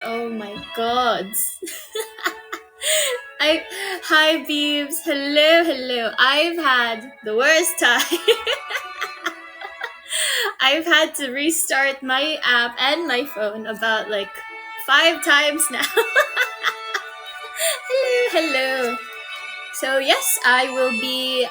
Oh my god. I Hi Beebs. Hello, hello. I've had the worst time. I've had to restart my app and my phone about like 5 times now. Hello, hello. So yes, I will be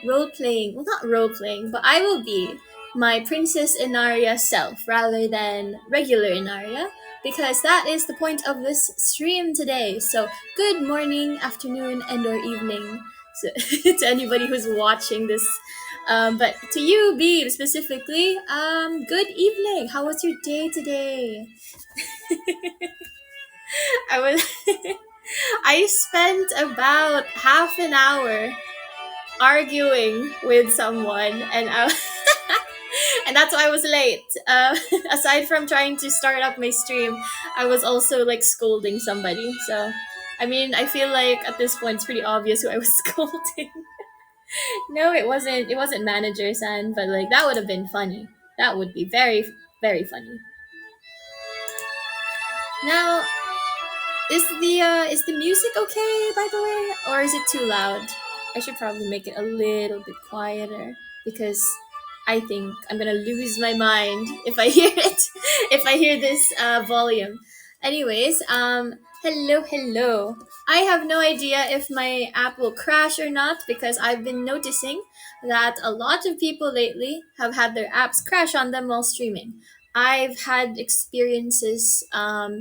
role playing. Well, not role playing, but I will be my Princess Enaria self rather than regular Enaria because that is the point of this stream today. So good morning, afternoon, and or evening to anybody who's watching this. But to you, Beeb, specifically, good evening. How was your day today? I was I spent about half an hour arguing with someone, and and that's why I was late. Aside from trying to start up my stream, I was also like scolding somebody. So, I mean, I feel like at this point it's pretty obvious who I was scolding. No, it wasn't. It wasn't manager San, but like that would have been funny. That would be very, very funny. Now, is the music okay, by the way, or is it too loud? I should probably make it a little bit quieter because I think I'm gonna lose my mind if I hear it, if I hear this volume. Anyways, hello, hello. I have no idea if my app will crash or not because I've been noticing that a lot of people lately have had their apps crash on them while streaming. I've had experiences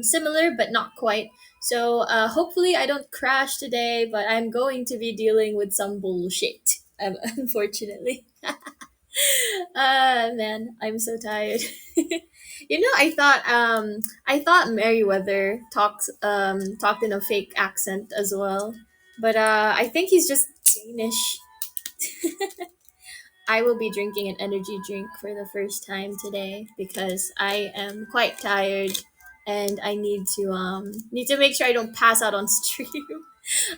similar, but not quite. So hopefully I don't crash today, but I'm going to be dealing with some bullshit. Unfortunately. Man, I'm so tired. I thought Merriweather talked in a fake accent as well, but I think he's just Danish. I will be drinking an energy drink for the first time today because I am quite tired and I need to make sure I don't pass out on stream.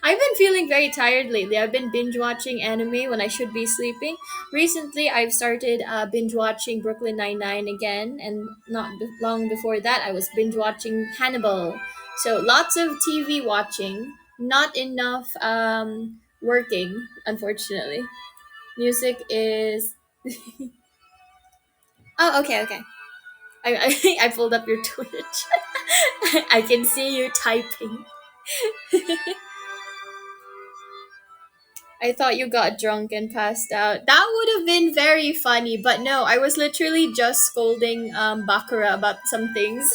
I've been feeling very tired lately. I've been binge watching anime when I should be sleeping. Recently, I've started binge watching Brooklyn Nine-Nine again, and not long before that, I was binge watching Hannibal. So lots of TV watching, not enough working, unfortunately. Music is. Oh, okay, okay. I pulled up your Twitch. I can see you typing. I thought you got drunk and passed out. That would have been very funny, but no, I was literally just scolding Bakura about some things.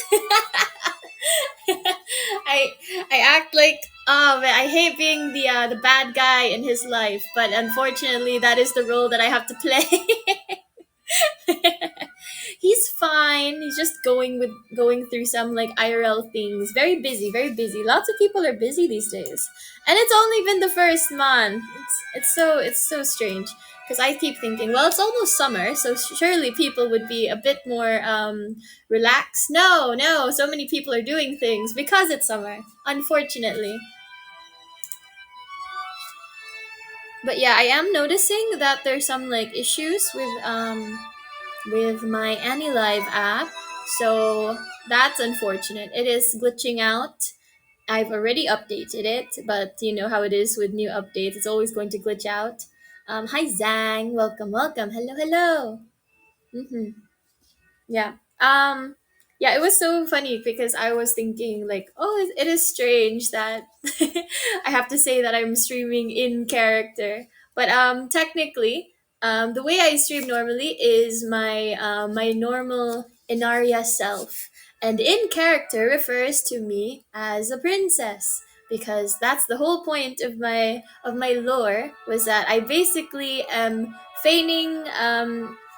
I I act like, oh man, I hate being the bad guy in his life, but unfortunately that is the role that I have to play. He's fine. He's just going through some like IRL things. Very busy, very busy. Lots of people are busy these days, and it's only been the first month. It's so strange because I keep thinking, well, it's almost summer, so surely people would be a bit more relaxed. No, no, so many people are doing things because it's summer. Unfortunately, but yeah, I am noticing that there's some like issues with my AniLive app. So that's unfortunate. It is glitching out. I've already updated it, but you know how it is with new updates. It's always going to glitch out. Hi Zhang, welcome, welcome. Hello, hello. Mm-hmm. Yeah. Yeah, it was so funny because I was thinking like, oh, it is strange that I have to say that I'm streaming in character. But technically, the way I stream normally is my normal Inaria self. And in character refers to me as a princess because that's the whole point of my lore was that I basically am feigning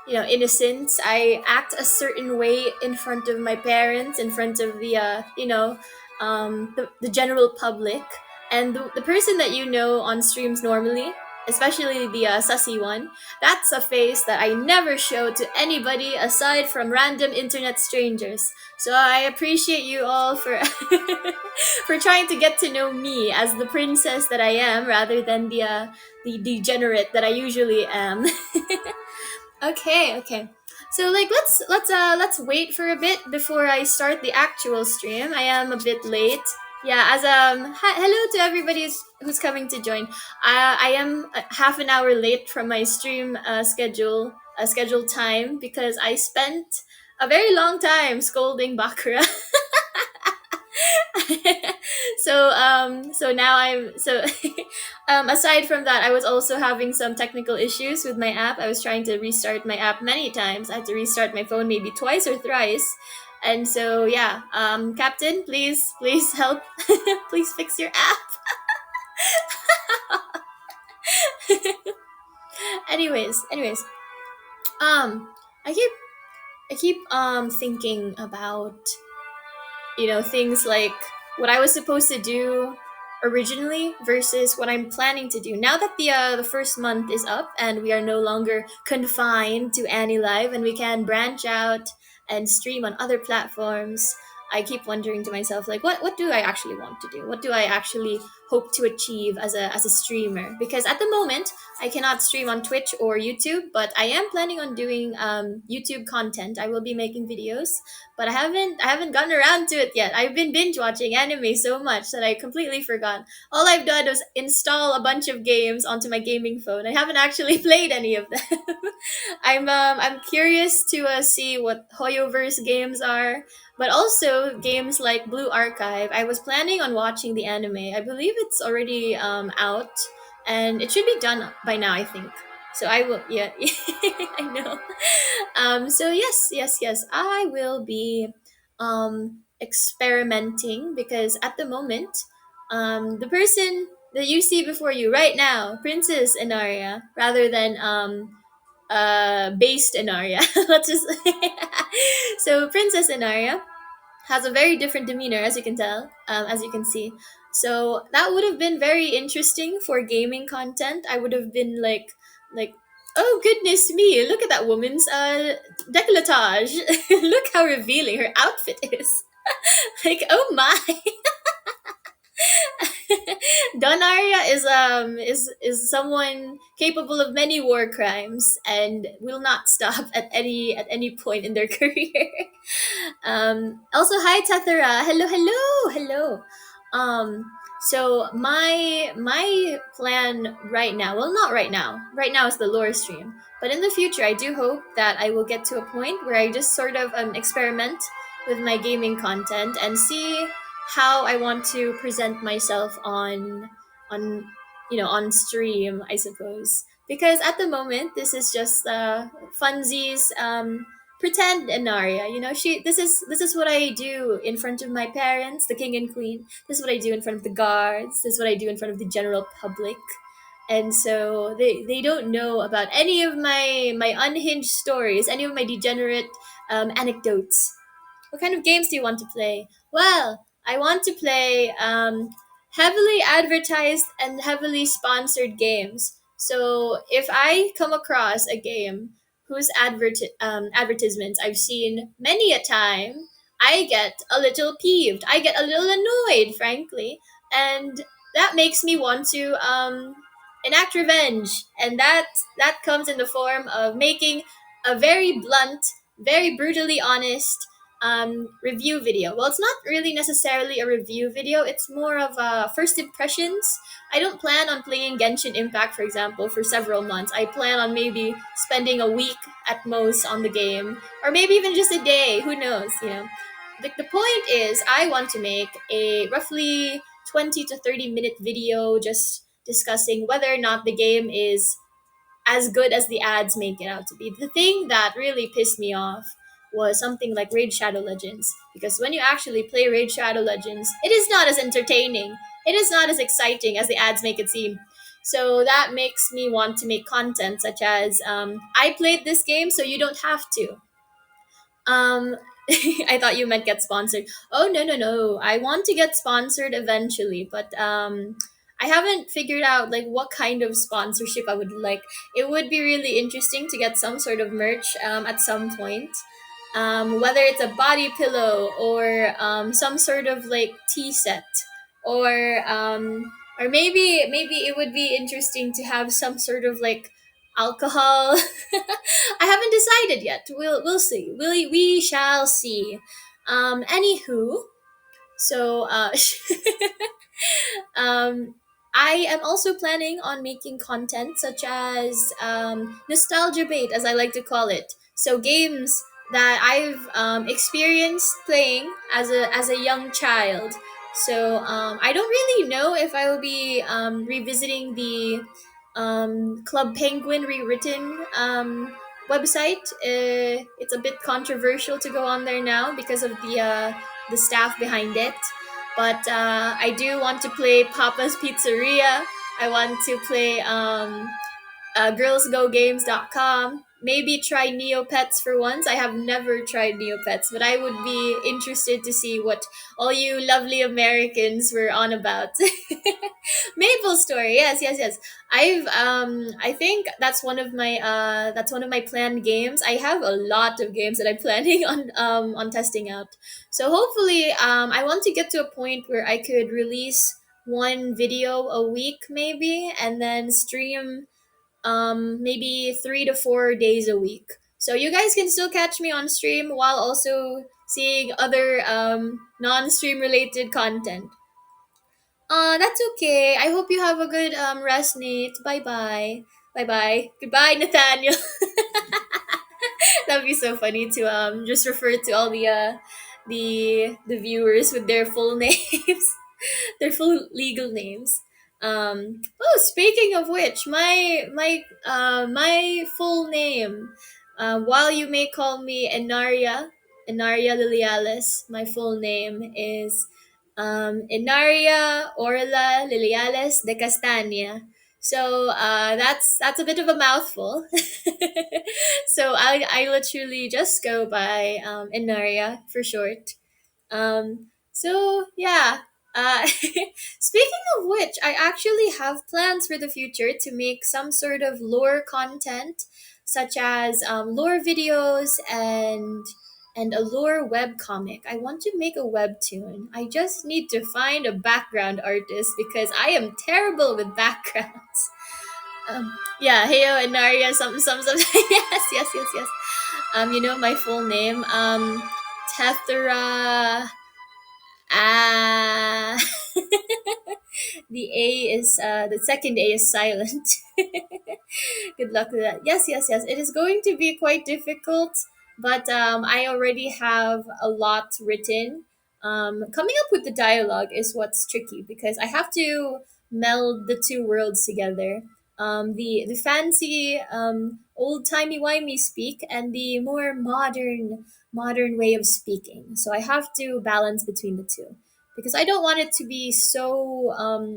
innocence. I act a certain way in front of my parents, in front of the general public, and the person that you know on streams normally, especially the sussy one. That's a face that I never show to anybody aside from random internet strangers. So I appreciate you all for for trying to get to know me as the princess that I am, rather than the degenerate that I usually am. Okay, okay. So like let's wait for a bit before I start the actual stream. I am a bit late. Yeah, as hello to everybody who's coming to join. I am half an hour late from my stream scheduled time because I spent a very long time scolding Bakura. So now I'm so aside from that, I was also having some technical issues with my app. I was trying to restart my app many times. I had to restart my phone maybe twice or thrice. And so yeah, Captain, please help. Please fix your app. Anyways, um I keep thinking about things like what I was supposed to do originally versus what I'm planning to do. Now that the first month is up and we are no longer confined to AniLive and we can branch out and stream on other platforms, I keep wondering to myself like what do I actually want to do? What do I actually hope to achieve as a streamer? Because at the moment I cannot stream on Twitch or YouTube, but I am planning on doing YouTube content. I will be making videos, but I haven't gotten around to it yet. I've been binge watching anime so much that I completely forgot. All I've done was install a bunch of games onto my gaming phone. I haven't actually played any of them. I'm curious to see what Hoyoverse games are, but also games like Blue Archive. I was planning on watching the anime. I believe it's already out, and it should be done by now, I think. So I will, yeah, I know. So yes, I will be experimenting because at the moment, the person that you see before you right now, Princess Enaria, rather than based Enaria. Let's just so Princess Enaria has a very different demeanor, as you can tell, as you can see. So that would have been very interesting for gaming content. I would have been like, oh goodness me, look at that woman's décolletage. Look how revealing her outfit is. Like, oh my. Donaria is someone capable of many war crimes and will not stop at any point in their career. Also, hi Tathara. Hello. So my plan right now, well, not right now. Right now is the lore stream, but in the future, I do hope that I will get to a point where I just sort of experiment with my gaming content and see how I want to present myself on on stream, I suppose. Because at the moment, this is just funsies. Pretend Enaria. She. This is what I do in front of my parents, the king and queen. This is what I do in front of the guards. This is what I do in front of the general public. And so they don't know about any of my unhinged stories, any of my degenerate anecdotes. What kind of games do you want to play? Well, I want to play heavily advertised and heavily sponsored games. So if I come across a game whose advertisements I've seen many a time, I get a little peeved. I get a little annoyed, frankly, and that makes me want to enact revenge. And that comes in the form of making a very blunt, very brutally honest review video. Well, it's not really necessarily a review video. It's more of first impressions. I don't plan on playing Genshin Impact, for example, for several months. I plan on maybe spending a week at most on the game, or maybe even just a day. Who knows? The point is, I want to make a roughly 20 to 30 minute video just discussing whether or not the game is as good as the ads make it out to be. The thing that really pissed me off was something like Raid Shadow Legends. Because when you actually play Raid Shadow Legends, it is not as entertaining. It is not as exciting as the ads make it seem. So that makes me want to make content such as I played this game, so you don't have to. Um, I thought you meant get sponsored. Oh no! I want to get sponsored eventually, but I haven't figured out like what kind of sponsorship I would like. It would be really interesting to get some sort of merch at some point. Whether it's a body pillow or some sort of like tea set, or maybe it would be interesting to have some sort of like alcohol. I haven't decided yet. We'll see. We shall see. Anywho, so um, I am also planning on making content such as nostalgia bait, as I like to call it. So games that I've experienced playing as a young child. So I don't really know if I will be revisiting the Club Penguin rewritten website. It's a bit controversial to go on there now because of the staff behind it. But I do want to play Papa's Pizzeria. I want to play girlsgogames.com. Maybe try Neopets for once. I have never tried Neopets, but I would be interested to see what all you lovely Americans were on about. Maple Story, yes, yes, yes. I think that's one of my planned games. I have a lot of games that I'm planning on testing out. So hopefully I want to get to a point where I could release one video a week maybe, and then stream maybe 3 to 4 days a week. So you guys can still catch me on stream while also seeing other non-stream related content. That's okay. I hope you have a good rest, Nate. Bye bye. Bye bye. Goodbye, Nathaniel. That'd be so funny to just refer to all the viewers with their full names. Their full legal names. Oh, speaking of which, my full name. While you may call me Enaria Liliales, my full name is Enaria Orla Liliales de Castania. So that's a bit of a mouthful. So I literally just go by Enaria for short. So yeah. Speaking of which, I actually have plans for the future to make some sort of lore content, such as lore videos and a lore web comic. I want to make a webtoon. I just need to find a background artist because I am terrible with backgrounds. Yeah, Heyo and Naria, some. Yes, yes, yes, yes. You know my full name. Tethera. Ah, the second A is silent. Good luck with that. Yes, yes, yes. It is going to be quite difficult, but I already have a lot written. Coming up with the dialogue is what's tricky because I have to meld the two worlds together. The fancy old timey wimey speak and the more modern way of speaking. So I have to balance between the two because I don't want it to be so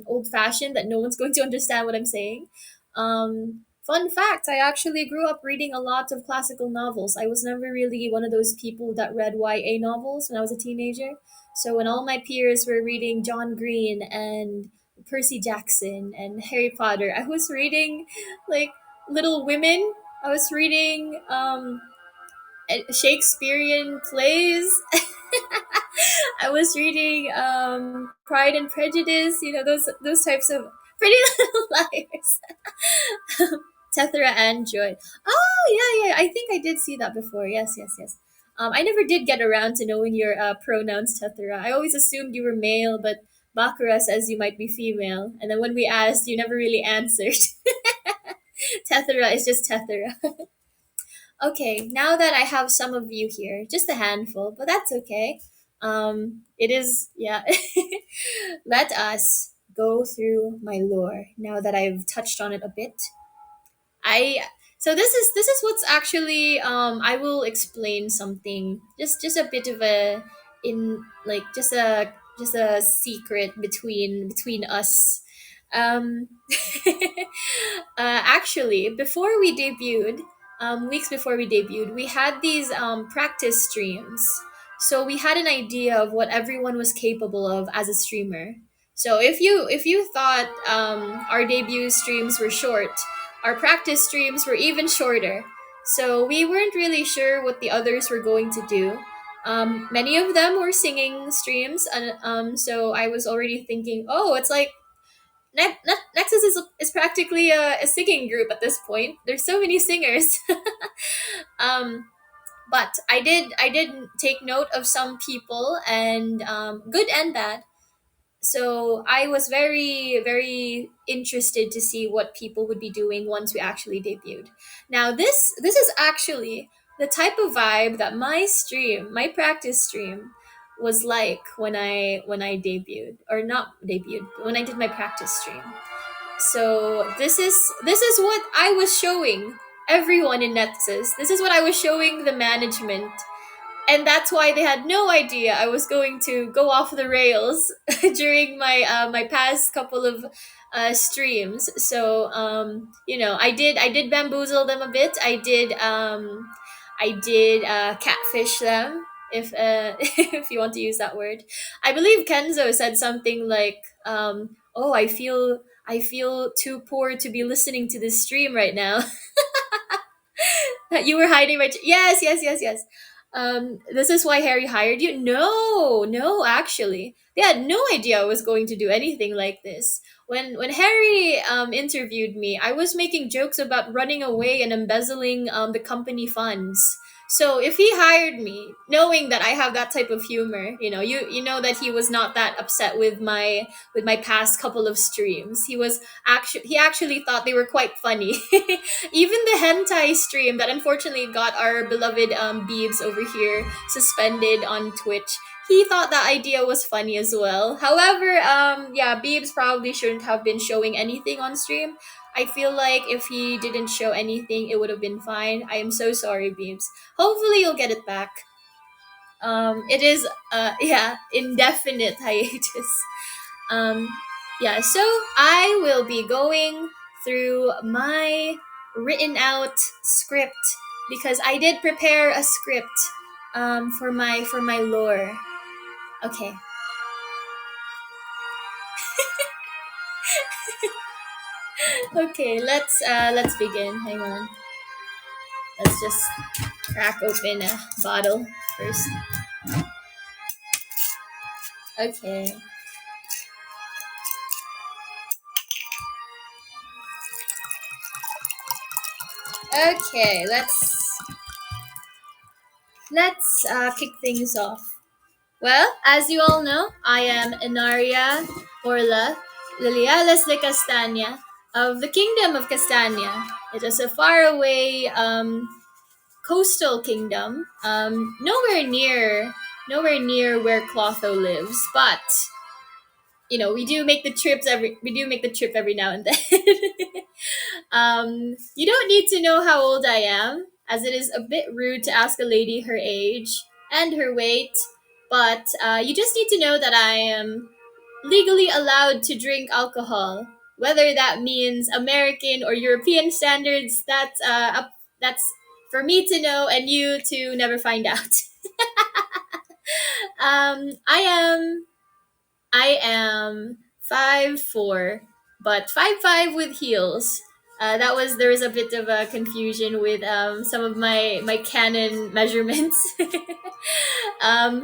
old fashioned that no one's going to understand what I'm saying. Fun fact, I actually grew up reading a lot of classical novels. I was never really one of those people that read YA novels when I was a teenager. So when all my peers were reading John Green and Percy Jackson and Harry Potter, I was reading like Little Women. I was reading Shakespearean plays. I was reading Pride and Prejudice, you know, those types of Pretty Little Liars. Tethera and Joy. Oh yeah, yeah. I think I did see that before. Yes, yes, yes. I never did get around to knowing your pronouns, Tethera. I always assumed you were male, but Bakura says you might be female. And then when we asked, you never really answered. Tethera is just Tethera. Okay, now that I have some of you here, just a handful, but that's okay. It is, yeah. Let us go through my lore now that I've touched on it a bit. I so this is what's actually I will explain something, just a bit of a in like just a secret between us. Um actually, before we debuted, weeks before we debuted, we had these practice streams. So we had an idea of what everyone was capable of as a streamer. So if you thought our debut streams were short, our practice streams were even shorter. So we weren't really sure what the others were going to do. Many of them were singing streams, and so I was already thinking, oh, it's like Nexus is practically a singing group at this point. There's so many singers. um, but I did take note of some people, and good and bad. So I was very interested to see what people would be doing once we actually debuted. Now this is actually the type of vibe that my practice stream was like when I debuted, or not debuted, but when I did my practice stream. So this is what I was showing everyone in Nexus. This is what I was showing the management, and that's why they had no idea I was going to go off the rails during my past couple of streams. So I did bamboozle them a bit. I did catfish them, if if you want to use that word. I believe Kenzo said something like, "Oh, I feel too poor to be listening to this stream right now." That you were hiding my yes, yes, yes, yes. This is why Harry hired you. No, no, actually they had no idea I was going to do anything like this. When Harry interviewed me, I was making jokes about running away and embezzling the company funds. So if he hired me knowing that I have that type of humor, you know that he was not that upset with my past couple of streams. He actually thought they were quite funny. Even the hentai stream that unfortunately got our beloved Beebs over here suspended on Twitch, he thought that idea was funny as well. However, yeah, Beebs probably shouldn't have been showing anything on stream. I feel like if he didn't show anything, it would have been fine. I am so sorry, Beebs. Hopefully, you'll get it back. It is, yeah, indefinite hiatus. Um, yeah, so I will be going through my written out script because I did prepare a script for my lore. Okay. Okay, let's begin. Hang on. Let's just crack open a bottle first. Okay. Okay, let's kick things off. Well, as you all know, I am Enaria Orla Liliales de Castania of the Kingdom of Castania. It is a faraway coastal kingdom, nowhere near where Clotho lives, but we do make the trip every now and then. You don't need to know how old I am, as it is a bit rude to ask a lady her age and her weight, but you just need to know that I am legally allowed to drink alcohol. Whether that means American or European standards, that's for me to know and you to never find out. I am 5'4", but 5'5" with heels. There was a bit of a confusion with some of my canon measurements.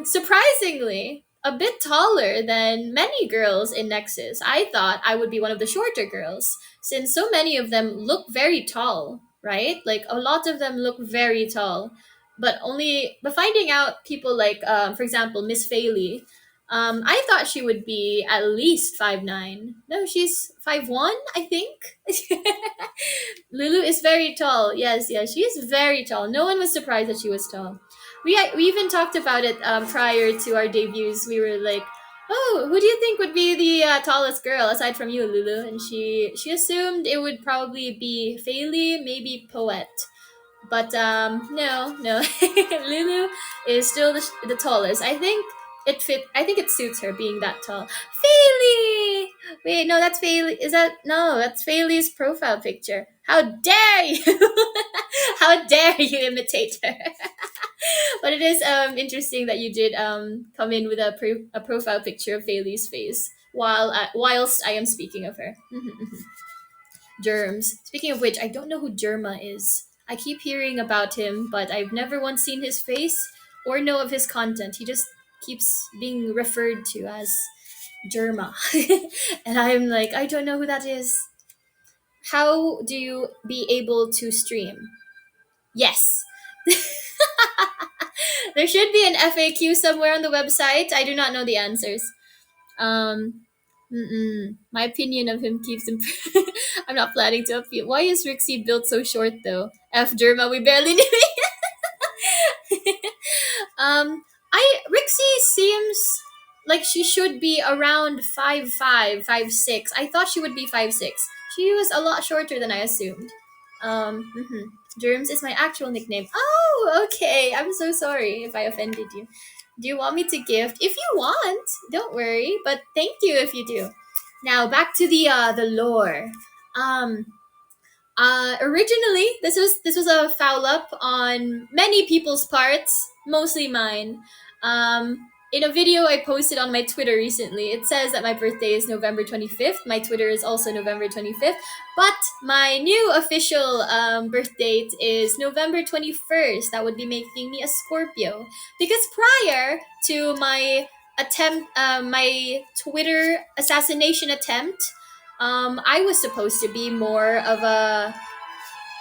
Surprisingly, a bit taller than many girls in Nexus. I thought I would be one of the shorter girls, since so many of them look very tall, right? Like a lot of them look very tall. But finding out people like, for example, Miss Faley, I thought she would be at least 5'9". No, she's 5'1", I think. Lulu is very tall. Yes, yes, she is very tall. No one was surprised that she was tall. We even talked about it prior to our debuts. We were like, "Oh, who do you think would be the tallest girl aside from you, Lulu?" And she assumed it would probably be Fayley, maybe Poet. But no, no, Lulu is still the tallest. I think it suits her being that tall. Fayley! Wait, no, that's Fayley. That's Fayley's profile picture. How dare you? How dare you imitate her? But it is interesting that you did come in with a profile picture of Fayley's face whilst I am speaking of her. Germs. Speaking of which, I don't know who Germa is. I keep hearing about him, but I've never once seen his face or know of his content. He just keeps being referred to as. Germa. And I'm like, I don't know who that is. How do you be able to stream? Yes. There should be an FAQ somewhere on the website. I do not know the answers. Um, my opinion of him keeps improving. I'm not planning to upbeat. Why is Rixie built so short though? F Germa, we barely knew. I Rixie seems like she should be around 5'5", 5'6". I thought she would be 5'6". She was a lot shorter than I assumed. Germs is my actual nickname. Oh, okay. I'm so sorry if I offended you. Do you want me to gift? If you want, don't worry. But thank you if you do. Now back to the lore. Um, Originally, this was a foul up on many people's parts, mostly mine. In a video I posted on my Twitter recently, it says that my birthday is November 25th. My Twitter is also November 25th, but my new official birth date is November 21st. That would be making me a Scorpio because prior to my Twitter assassination attempt, I was supposed to be more of a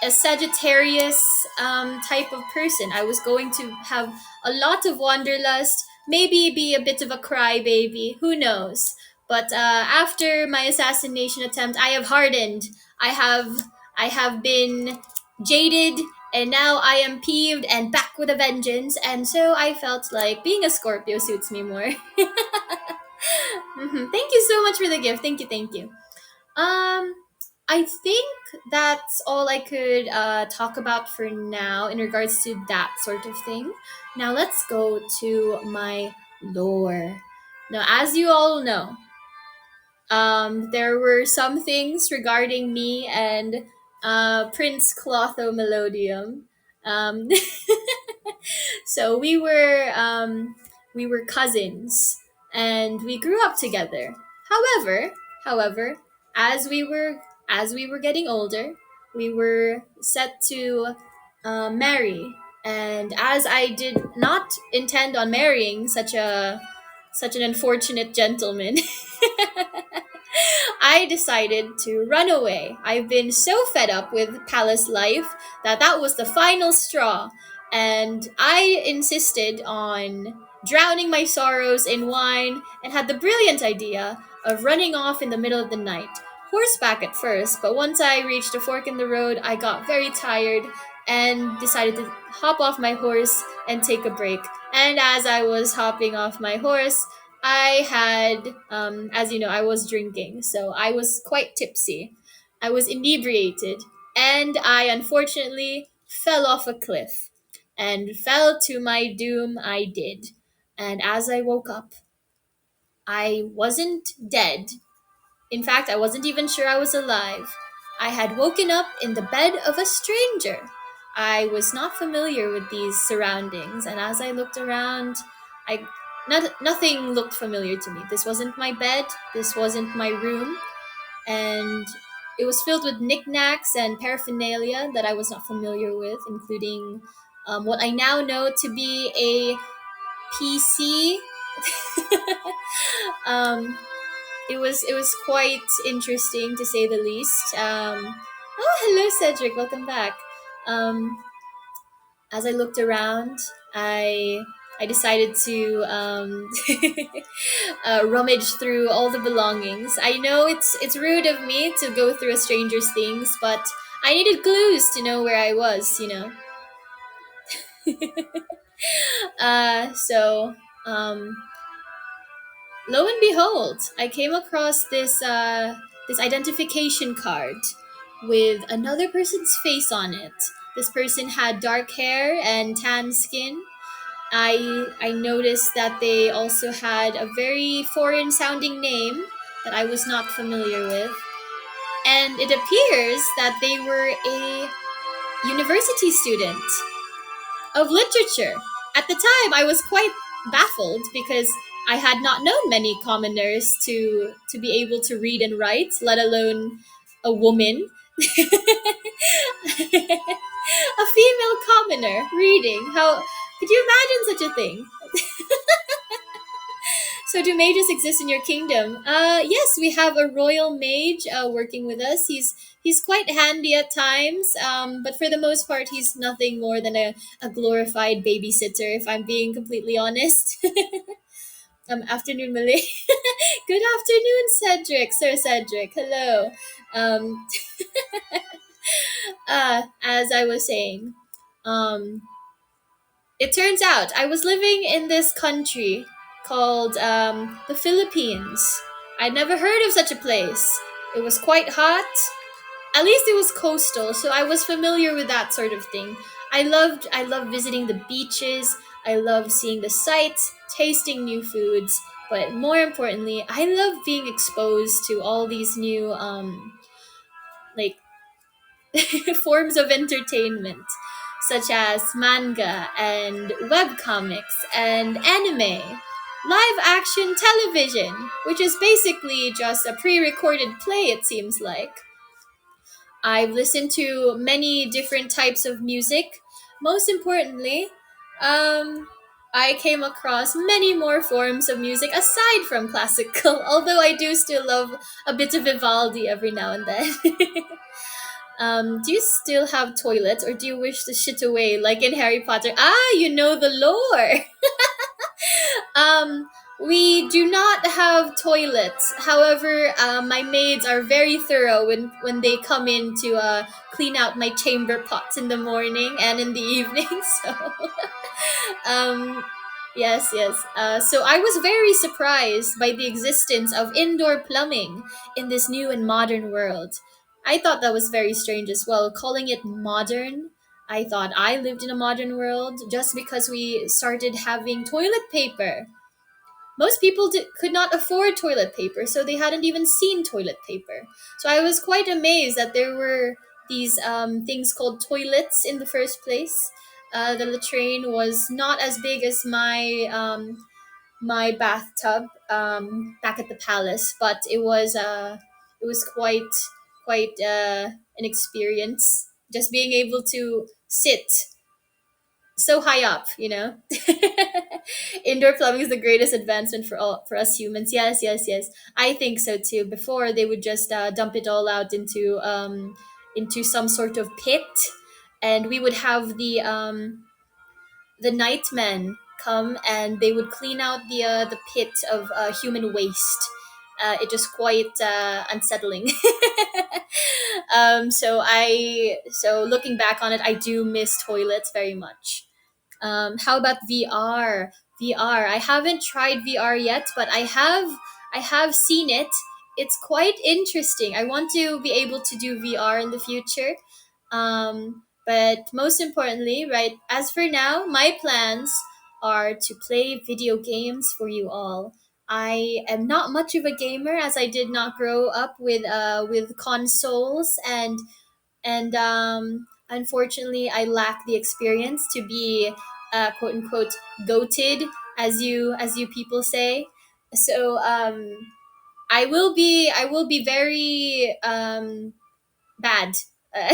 Sagittarius type of person. I was going to have a lot of wanderlust, maybe be a bit of a crybaby, who knows? But after my assassination attempt, I have hardened. I have been jaded, and now I am peeved and back with a vengeance. And so I felt like being a Scorpio suits me more. Thank you so much for the gift. Thank you, thank you. Um, I think that's all I could talk about for now in regards to that sort of thing. Now let's go to my lore. Now, as you all know, there were some things regarding me and Prince Clotho Melodium. Um, so we were cousins and we grew up together. However, as we were getting older, we were set to marry. And as I did not intend on marrying such an unfortunate gentleman, I decided to run away. I've been so fed up with palace life that that was the final straw, and I insisted on drowning my sorrows in wine and had the brilliant idea of running off in the middle of the night. Horseback at first, but once I reached a fork in the road, I got very tired and decided to hop off my horse and take a break. And as I was hopping off my horse, I had, as you know, I was drinking, so I was quite tipsy. I was inebriated, and I unfortunately fell off a cliff. And fell to my doom, I did. And as I woke up, I wasn't dead. In fact, I wasn't even sure I was alive. I had woken up in the bed of a stranger. I was not familiar with these surroundings, and as I looked around, I nothing looked familiar to me. This wasn't my bed, this wasn't my room, and it was filled with knickknacks and paraphernalia that I was not familiar with, including what I now know to be a PC. um, it was quite interesting to say the least. Oh, hello, Cedric. Welcome back. Um, as I looked around, I decided to rummage through all the belongings. I know it's rude of me to go through a stranger's things, but I needed clues to know where I was. So lo and behold, I came across this identification card with another person's face on it. This person had dark hair and tan skin. I noticed that they also had a very foreign sounding name that I was not familiar with. And it appears that they were a university student of literature. At the time, I was quite baffled because I had not known many commoners to be able to read and write, let alone a woman, a female commoner reading. How could you imagine such a thing? So do mages exist in your kingdom? Yes, we have a royal mage working with us. He's quite handy at times, but for the most part, he's nothing more than a glorified babysitter. If I'm being completely honest. Afternoon, Malay. Good afternoon, Cedric, Sir Cedric. Hello. Um, as I was saying, um, it turns out I was living in this country called the Philippines. I'd never heard of such a place. It was quite hot. At least it was coastal, so I was familiar with that sort of thing. I loved visiting the beaches. I loved seeing the sights, tasting new foods, but more importantly, I loved being exposed to all these new like forms of entertainment, such as manga and webcomics and anime, live action television, which is basically just a pre recorded play, it seems like. I've listened to many different types of music. Most importantly, I came across many more forms of music aside from classical, although I do still love a bit of Vivaldi every now and then. Do you still have toilets or do you wish to shit away like in Harry Potter? Ah, you know the lore! Um, we do not have toilets. However, my maids are very thorough when they come in to clean out my chamber pots in the morning and in the evening. So, um, yes, yes. So I was very surprised by the existence of indoor plumbing in this new and modern world. I thought that was very strange as well. Calling it modern, I thought I lived in a modern world just because we started having toilet paper. Most people could not afford toilet paper, so they hadn't even seen toilet paper. So I was quite amazed that there were these things called toilets in the first place. The latrine was not as big as my bathtub back at the palace, but it was quite an experience. Just being able to sit so high up, you know. Indoor plumbing is the greatest advancement for us humans. Yes, yes, yes. I think so too. Before they would just dump it all out into some sort of pit, and we would have the nightmen come and they would clean out the pit of human waste. It just quite unsettling. So looking back on it, I do miss toilets very much. How about VR? VR. I haven't tried VR yet, but I have seen it. It's quite interesting. I want to be able to do VR in the future. But most importantly, right, as for now, my plans are to play video games for you all. I am not much of a gamer as I did not grow up with consoles and unfortunately I lack the experience to be quote unquote goated as you people say. So I will be very bad. Uh,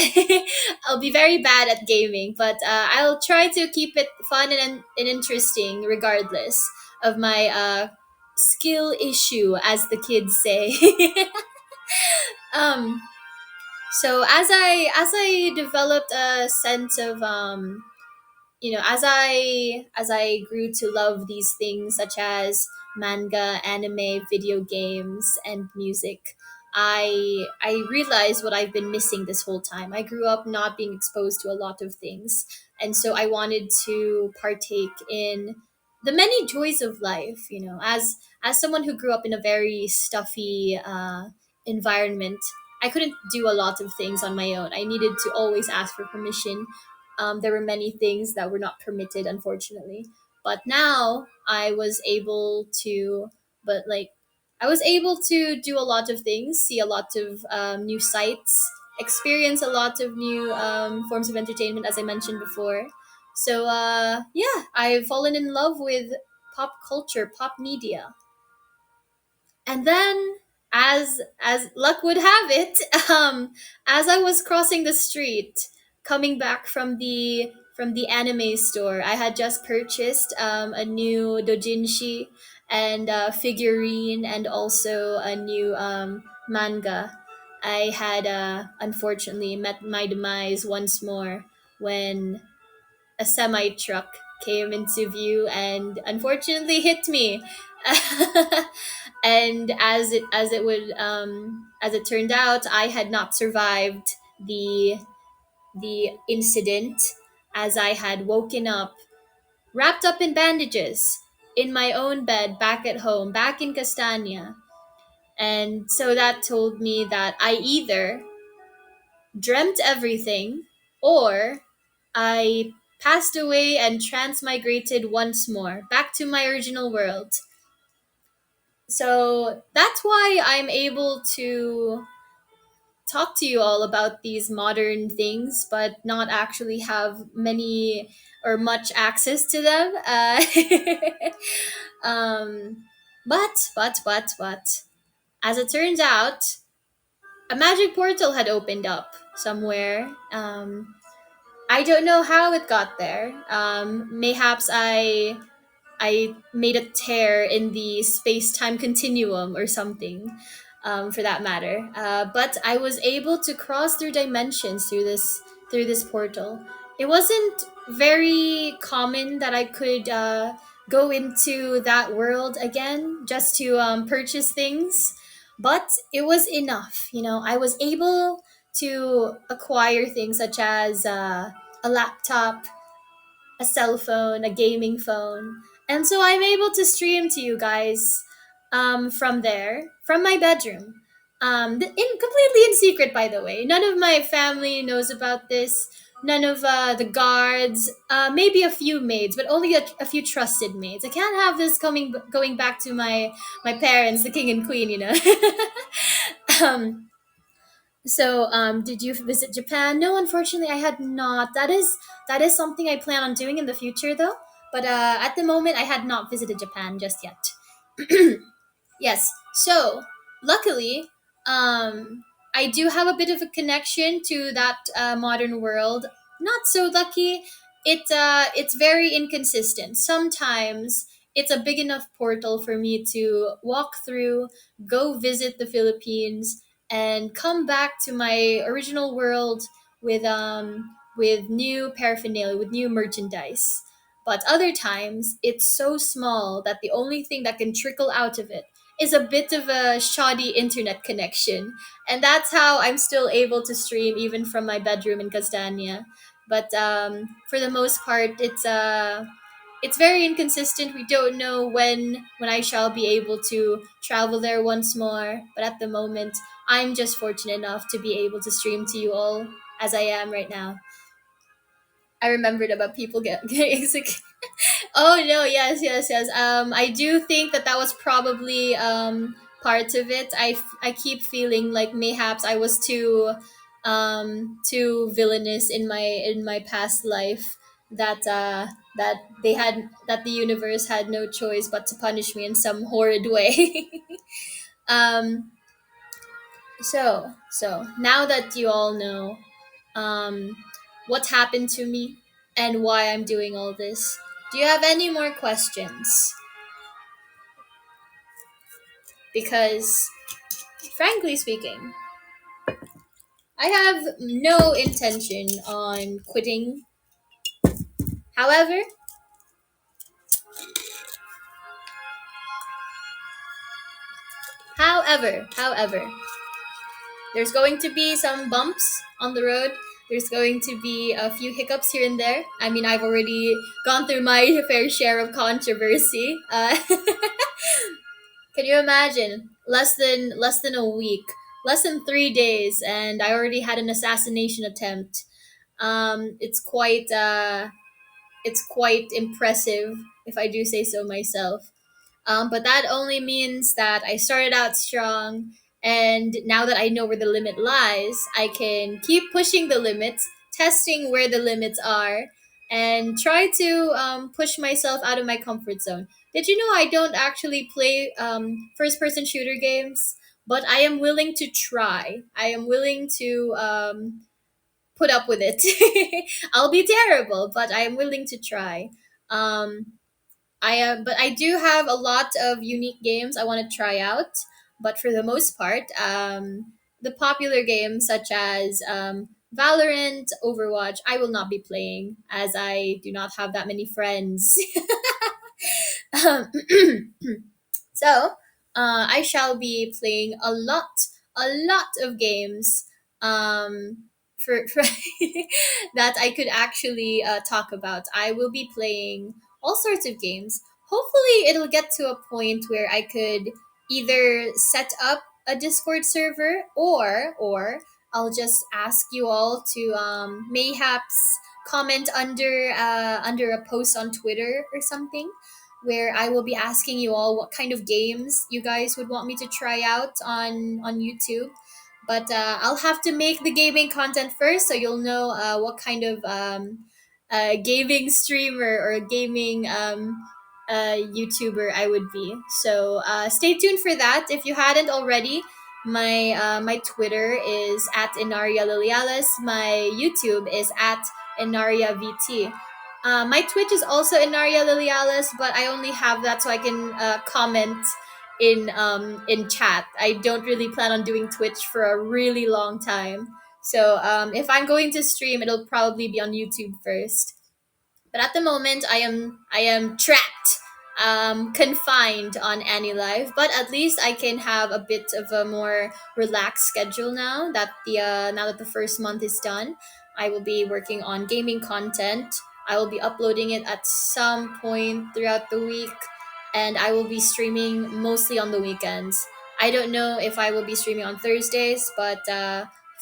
I'll be very bad at gaming, but I'll try to keep it fun and interesting regardless of my skill issue, as the kids say. um so as I developed a sense of as I grew to love these things such as manga, anime, video games, and music, I realized what I've been missing this whole time. I grew up not being exposed to a lot of things, and so I wanted to partake in the many joys of life. As someone who grew up in a very stuffy environment, I couldn't do a lot of things on my own. I needed to always ask for permission. There were many things that were not permitted, unfortunately. But now but like, I was able to do a lot of things, see a lot of new sights, experience a lot of new forms of entertainment, as I mentioned before. So, yeah, I've fallen in love with pop culture, pop media. And then, as luck would have it, as I was crossing the street coming back from the anime store, I had just purchased a new dojinshi, and a figurine, and also a new manga. I had unfortunately met my demise once more when a semi truck came into view and unfortunately hit me. And as it turned out, I had not survived the incident, as I had woken up wrapped up in bandages in my own bed back at home, back in Castania. And so that told me that I either dreamt everything, or I passed away and transmigrated once more back to my original world. So that's why I'm able to talk to you all about these modern things, but not actually have many or much access to them. Um, but, as it turns out, a magic portal had opened up somewhere. I don't know how it got there. Mayhaps I made a tear in the space time continuum or something, for that matter. But I was able to cross through dimensions through this portal. It wasn't very common that I could go into that world again just to purchase things, but it was enough. You know, I was able to acquire things such as a laptop, a cell phone, a gaming phone. And so I'm able to stream to you guys from there, from my bedroom. Completely in secret, by the way. None of my family knows about this. None of the guards, maybe a few maids, but only a few trusted maids. I can't have this going back to my parents, the king and queen, you know. um, did you visit Japan? No, unfortunately, I had not. That is something I plan on doing in the future, though. But at the moment, I had not visited Japan just yet. Yes. So, luckily, I do have a bit of a connection to that modern world. Not so lucky. It's very inconsistent. Sometimes it's a big enough portal for me to walk through, go visit the Philippines, and come back to my original world with new paraphernalia, with new merchandise. But other times, it's so small that the only thing that can trickle out of it is a bit of a shoddy internet connection. And that's how I'm still able to stream even from my bedroom in Castania. But for the most part, it's very inconsistent. We don't know when I shall be able to travel there once more. But at the moment, I'm just fortunate enough to be able to stream to you all as I am right now. I remembered about people getting sick. Oh no, yes, yes, yes. I do think that was probably part of it. I keep feeling like mayhaps I was too villainous in my past life, that that the universe had no choice but to punish me in some horrid way. um so now that you all know um what happened to me and why I'm doing all this, do you have any more questions? Because, frankly speaking, I have no intention on quitting. However, however, there's going to be some bumps on the road. There's going to be a few hiccups here and there. I mean, I've already gone through my fair share of controversy. Can you imagine? Less than a week, less than 3 days, and I already had an assassination attempt. It's quite impressive, if I do say so myself. But that only means that I started out strong, and now that I know where the limit lies, I can keep pushing the limits, testing where the limits are, and try to push myself out of my comfort zone. Did you know I don't actually play first person shooter games? But I am willing to try. I am willing to put up with it. I'll be terrible, but I am willing to try. Um, but I do have a lot of unique games I want to try out. But for the most part, the popular games such as Valorant, Overwatch, I will not be playing as I do not have that many friends. Um, so, I shall be playing a lot of games for that I could actually talk about. I will be playing all sorts of games. Hopefully, it'll get to a point where I could either set up a Discord server, or I'll just ask you all to mayhaps comment under a post on Twitter or something, where I will be asking you all what kind of games you guys would want me to try out on YouTube. But I'll have to make the gaming content first, so you'll know what kind of gaming streamer or gaming YouTuber I would be. So stay tuned for that. If you hadn't already, my Twitter is at Enaria Liliales. My YouTube is at Enaria VT. My Twitch is also Enaria Liliales, but I only have that so I can comment in chat. I don't really plan on doing Twitch for a really long time. So if I'm going to stream, it'll probably be on YouTube first. But at the moment, I am trapped, confined on AniLive. But at least I can have a bit of a more relaxed schedule now that the first month is done. I will be working on gaming content. I will be uploading it at some point throughout the week, and I will be streaming mostly on the weekends. I don't know if I will be streaming on Thursdays, but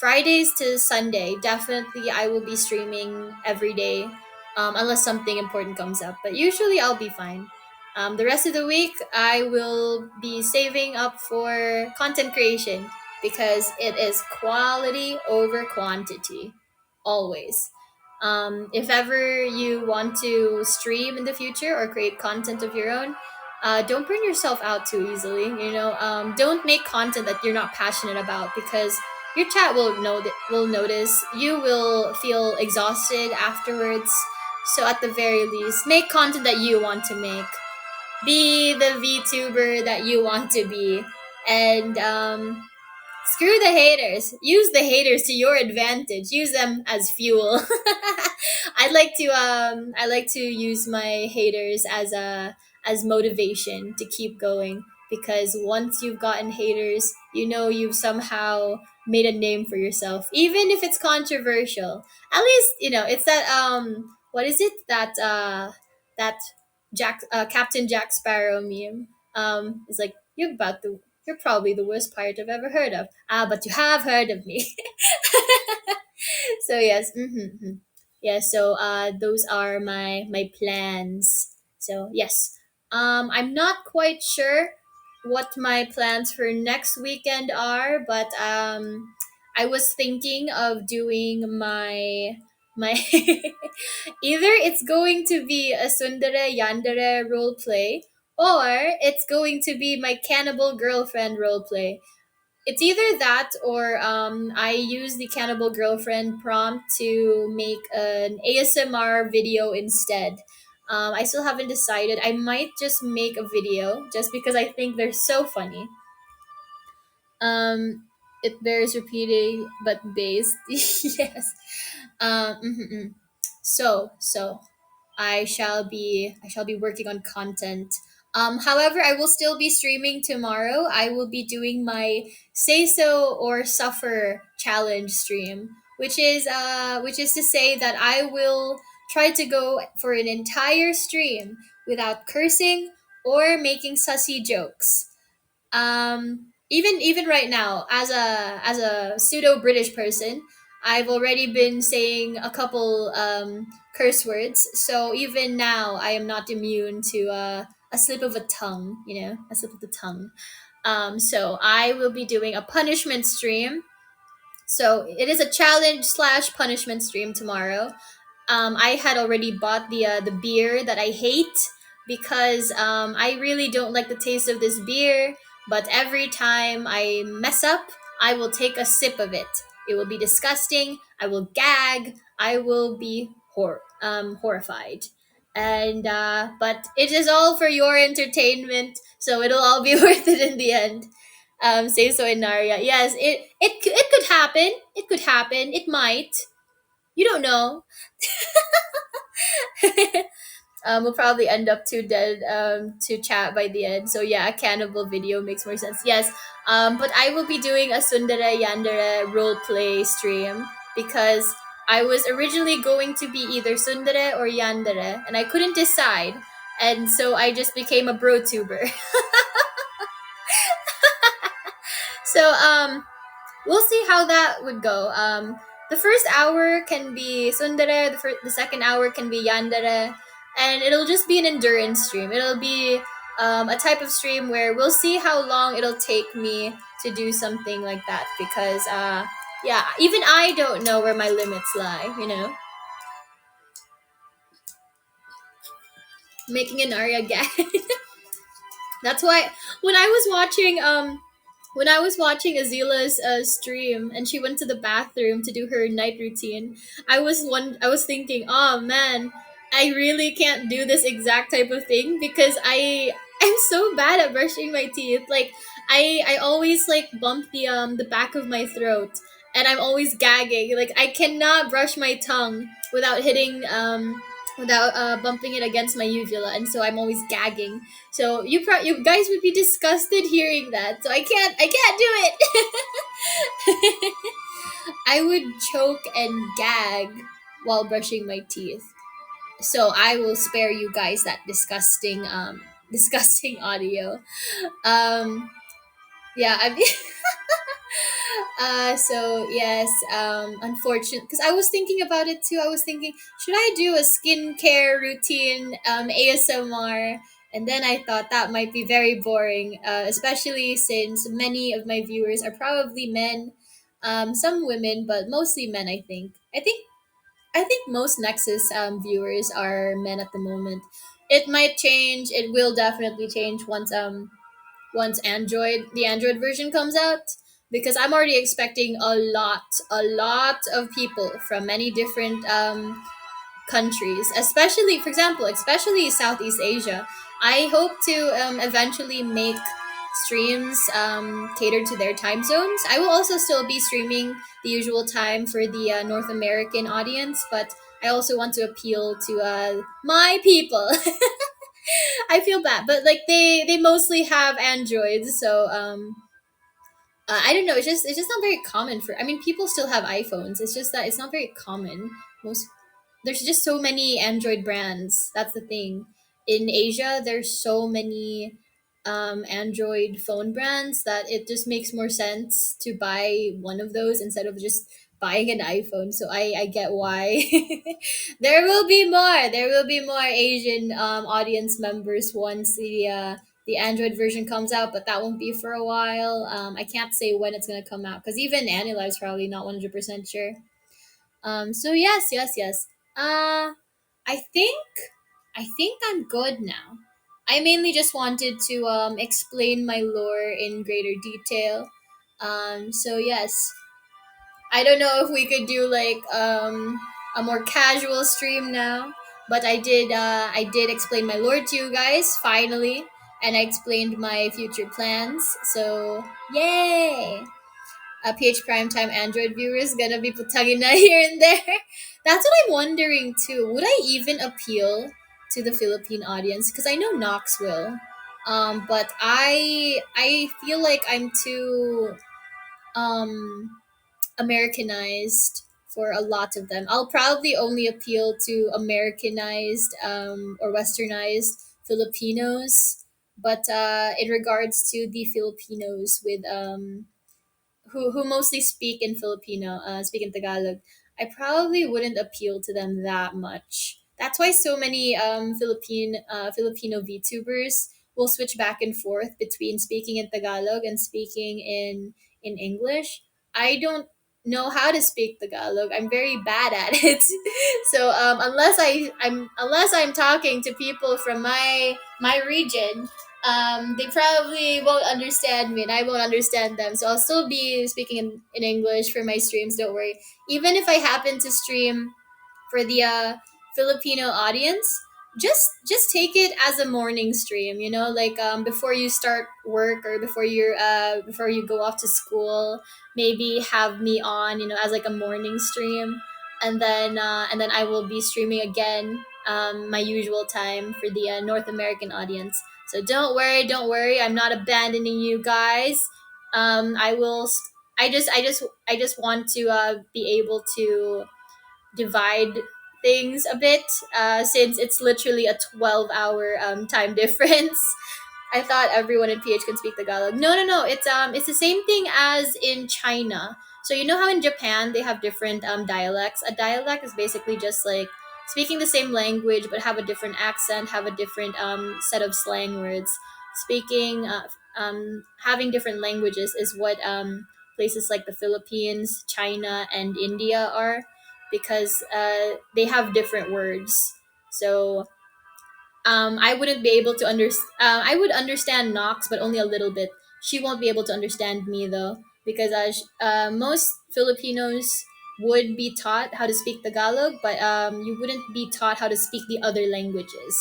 Fridays to Sunday, definitely I will be streaming every day, unless something important comes up. But usually I'll be fine. The rest of the week, I will be saving up for content creation because it is quality over quantity, always. If ever you want to stream in the future or create content of your own, don't burn yourself out too easily. Don't make content that you're not passionate about, because your chat will notice. You will feel exhausted afterwards. So at the very least, make content that you want to make. Be the VTuber that you want to be, and screw the haters. Use the haters to your advantage. Use them as fuel. I like to use my haters as motivation to keep going, because once you've gotten haters, you've somehow made a name for yourself, even if it's controversial. At least it's that what is it that Captain Jack Sparrow meme. It's like, you're probably the worst pirate I've ever heard of. But you have heard of me. So yes, yeah. So those are my plans. So yes, I'm not quite sure what my plans for next weekend are, but I was thinking of doing my either it's going to be a Sundere Yandere role play, or it's going to be my cannibal girlfriend role play. It's either that, or I use the cannibal girlfriend prompt to make an ASMR video instead. I still haven't decided. I might just make a video just because I think they're so funny. Um, it bears repeating, but based. Yes. Mm. So I shall be working on content. However, I will still be streaming tomorrow. I will be doing my say so or suffer challenge stream, which is to say that I will try to go for an entire stream without cursing or making sussy jokes. Even right now, as a pseudo British person, I've already been saying a couple curse words. So even now, I am not immune to a slip of a tongue. A slip of the tongue. So I will be doing a punishment stream. So it is a challenge slash punishment stream tomorrow. I had already bought the beer that I hate, because I really don't like the taste of this beer. But every time I mess up, I will take a sip of it. It will be disgusting. I will gag. I will be horrified. And but it is all for your entertainment, so it'll all be worth it in the end. Say so, Inaria. Yes, it could happen. It could happen. It might. You don't know. We'll probably end up too dead to chat by the end. So yeah, a cannibal video makes more sense. Yes. But I will be doing a Sundara Yandere role play stream because I was originally going to be either Sundere or Yandere, and I couldn't decide. And so I just became a bro tuber. So we'll see how that would go. The first hour can be Sundere, the second hour can be Yandere, and it'll just be an endurance stream. It'll be a type of stream where we'll see how long it'll take me to do something like that because, yeah, even I don't know where my limits lie, Making an Arya gag. That's why when I was watching Azila's stream and she went to the bathroom to do her night routine, I was thinking, oh man, I really can't do this exact type of thing because I'm so bad at brushing my teeth. Like I always like bump the back of my throat and I'm always gagging. Like I cannot brush my tongue without hitting without bumping it against my uvula, and so I'm always gagging. So you guys would be disgusted hearing that. So I can't do it. I would choke and gag while brushing my teeth. So I will spare you guys that disgusting disgusting audio. Um yeah, I mean so yes, unfortunate because I was thinking about it too. I was thinking, should I do a skincare routine ASMR? And then I thought that might be very boring, especially since many of my viewers are probably men, some women, but mostly men. I think most Nexus viewers are men at the moment. It might change. It will definitely change once the Android version comes out, because I'm already expecting a lot of people from many different countries, especially, for example, especially Southeast Asia. I hope to eventually make streams catered to their time zones. I will also still be streaming the usual time for the North American audience, but I also want to appeal to my people. I feel bad, but like they mostly have Androids, so I don't know. It's just not very common for. I mean, people still have iPhones. It's just that it's not very common. Most There's just so many Android brands. That's the thing. In Asia, there's so many Android phone brands that it just makes more sense to buy one of those instead of just buying an iPhone. So I get why. There will be more. There will be more Asian audience members once the Android version comes out, but that won't be for a while. I can't say when it's gonna come out because even AniLive's probably not 100% sure. So yes, yes, yes. Uh, I think I'm good now. I mainly just wanted to explain my lore in greater detail. So yes, I don't know if we could do like a more casual stream now, but I did explain my lore to you guys finally, and I explained my future plans. So yay! PH Primetime Android viewers gonna be putangin na here and there. That's what I'm wondering too. Would I even appeal to the Philippine audience? Because I know Knox will, but I feel like I'm too Americanized for a lot of them. I'll probably only appeal to Americanized or Westernized Filipinos, but in regards to the Filipinos with who mostly speak in Tagalog, I probably wouldn't appeal to them that much. That's why so many Filipino VTubers will switch back and forth between speaking in Tagalog and speaking in English. I don't know how to speak Tagalog. I'm very bad at it. So unless I'm talking to people from my region, they probably won't understand me and I won't understand them. So I'll still be speaking in English for my streams, don't worry. Even if I happen to stream for the Filipino audience, just take it as a morning stream, like before you start work, or before you go off to school. Maybe have me on, as like a morning stream, and then I will be streaming again, my usual time for the North American audience. So don't worry, I'm not abandoning you guys. I will I just want to be able to divide things a bit, since it's literally a 12-hour time difference. I thought everyone in PH can speak Tagalog. No, no, no. It's the same thing as in China. So you know how in Japan they have different dialects. A dialect is basically just like speaking the same language but have a different accent, have a different set of slang words. Speaking, having different languages is what places like the Philippines, China, and India are, because they have different words. So I wouldn't be able to understand. I would understand Knox, but only a little bit. She won't be able to understand me though, because most Filipinos would be taught how to speak Tagalog, but you wouldn't be taught how to speak the other languages.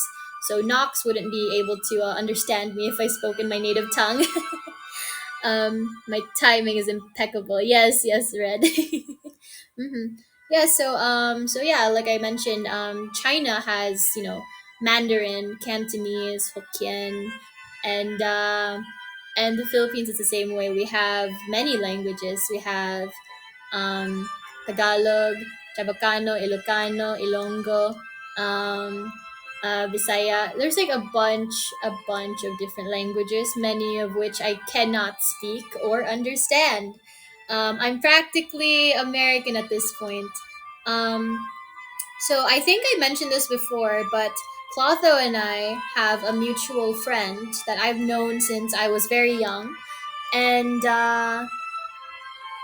So Knox wouldn't be able to understand me if I spoke in my native tongue. My timing is impeccable. Yes, yes, Red. hmm Yeah, so yeah, like I mentioned, China has, Mandarin, Cantonese, Hokkien, and the Philippines is the same way. We have many languages. We have um, Tagalog, Chabacano, Ilocano, Ilonggo, um, Bisaya. There's like a bunch of different languages, many of which I cannot speak or understand. I'm practically American at this point. Um, so I think I mentioned this before, but Clotho and I have a mutual friend that I've known since I was very young, and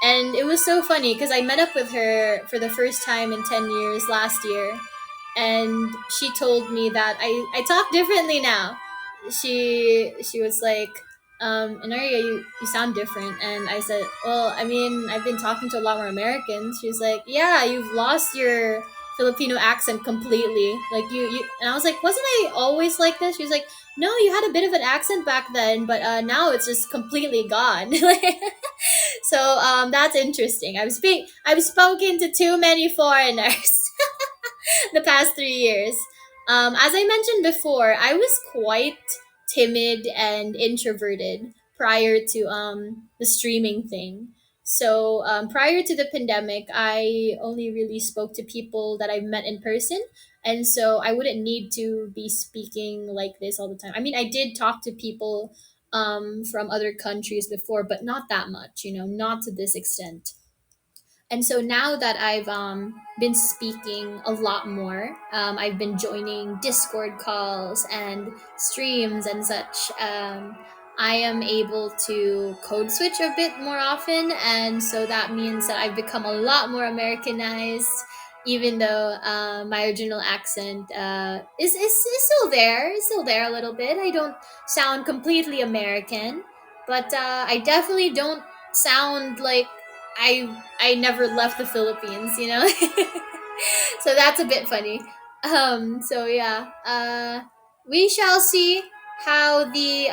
and it was so funny because I met up with her for the first time in 10 years last year, and she told me that I talk differently now. She was like, Enaria, you sound different. And I said, well, I mean, I've been talking to a lot more Americans. She's like, yeah, you've lost your Filipino accent completely. Like you and I was like, wasn't I always like this? She was like, no, you had a bit of an accent back then, but now it's just completely gone. So that's interesting. I've spoken to too many foreigners the past 3 years. As I mentioned before, I was quite timid and introverted prior to the streaming thing. So prior to the pandemic, I only really spoke to people that I've met in person, and so I wouldn't need to be speaking like this all the time. I mean, I did talk to people from other countries before, but not that much. Not to this extent. And so now that I've been speaking a lot more, I've been joining Discord calls and streams and such. I am able to code switch a bit more often, and so that means that I've become a lot more Americanized. Even though my original accent is still there, a little bit. I don't sound completely American, but I definitely don't sound like I never left the Philippines. So that's a bit funny. So yeah, we shall see how the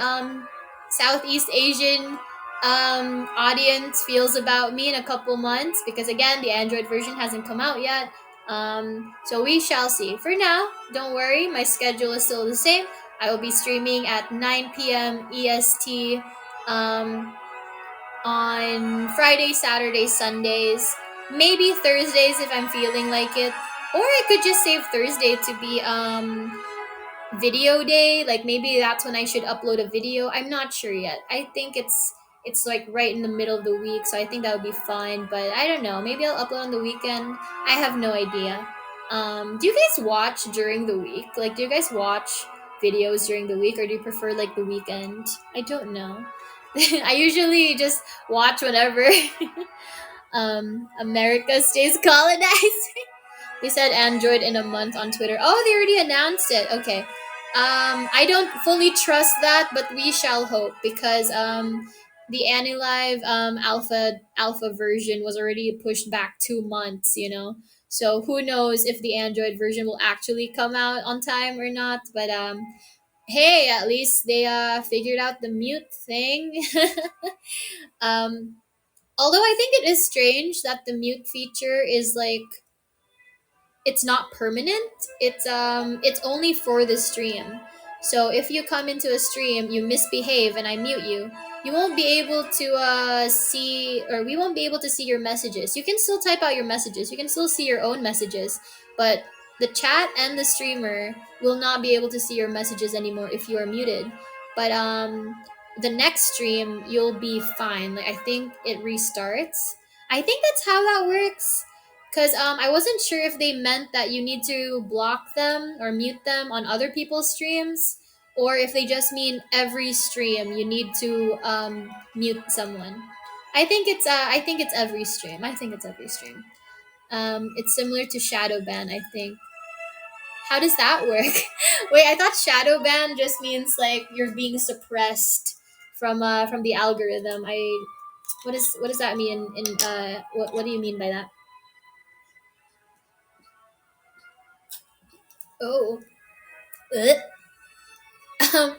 Southeast Asian audience feels about me in a couple months, because again, the Android version hasn't come out yet. So we shall see. For now, don't worry, my schedule is still the same. I will be streaming at 9 p.m. EST. On Fridays, Saturdays, Sundays, maybe Thursdays if I'm feeling like it. Or I could just save Thursday to be video day. Like maybe that's when I should upload a video. I'm not sure yet. I think it's like right in the middle of the week, so I think that would be fine. But I don't know. Maybe I'll upload on the weekend. I have no idea. Do you guys watch during the week? Like, do you guys watch videos during the week, or do you prefer like the weekend? I don't know. I usually just watch whenever America stays colonized. They said Android in a month on Twitter. Oh, they already announced it. Okay. I don't fully trust that, but we shall hope, because the AniLive alpha version was already pushed back 2 months, so who knows if the Android version will actually come out on time or not. But hey, at least they figured out the mute thing. um Although I think it is strange that the mute feature is like, it's not permanent. It's only for the stream. So if you come into a stream, you misbehave, and I mute you, you won't be able to see, or we won't be able to see your messages. You can still type out your messages. You can still see your own messages, but the chat and the streamer will not be able to see your messages anymore if you are muted. But the next stream you'll be fine. Like, I think it restarts. I think that's how that works. Because I wasn't sure if they meant that you need to block them or mute them on other people's streams, or if they just mean every stream you need to mute someone. I think it's every stream. I think it's every stream. It's similar to shadow ban, I think. How does that work? Wait, I thought shadow ban just means like you're being suppressed from the algorithm. What does that mean in what do you mean by that? Oh. Ugh. Um,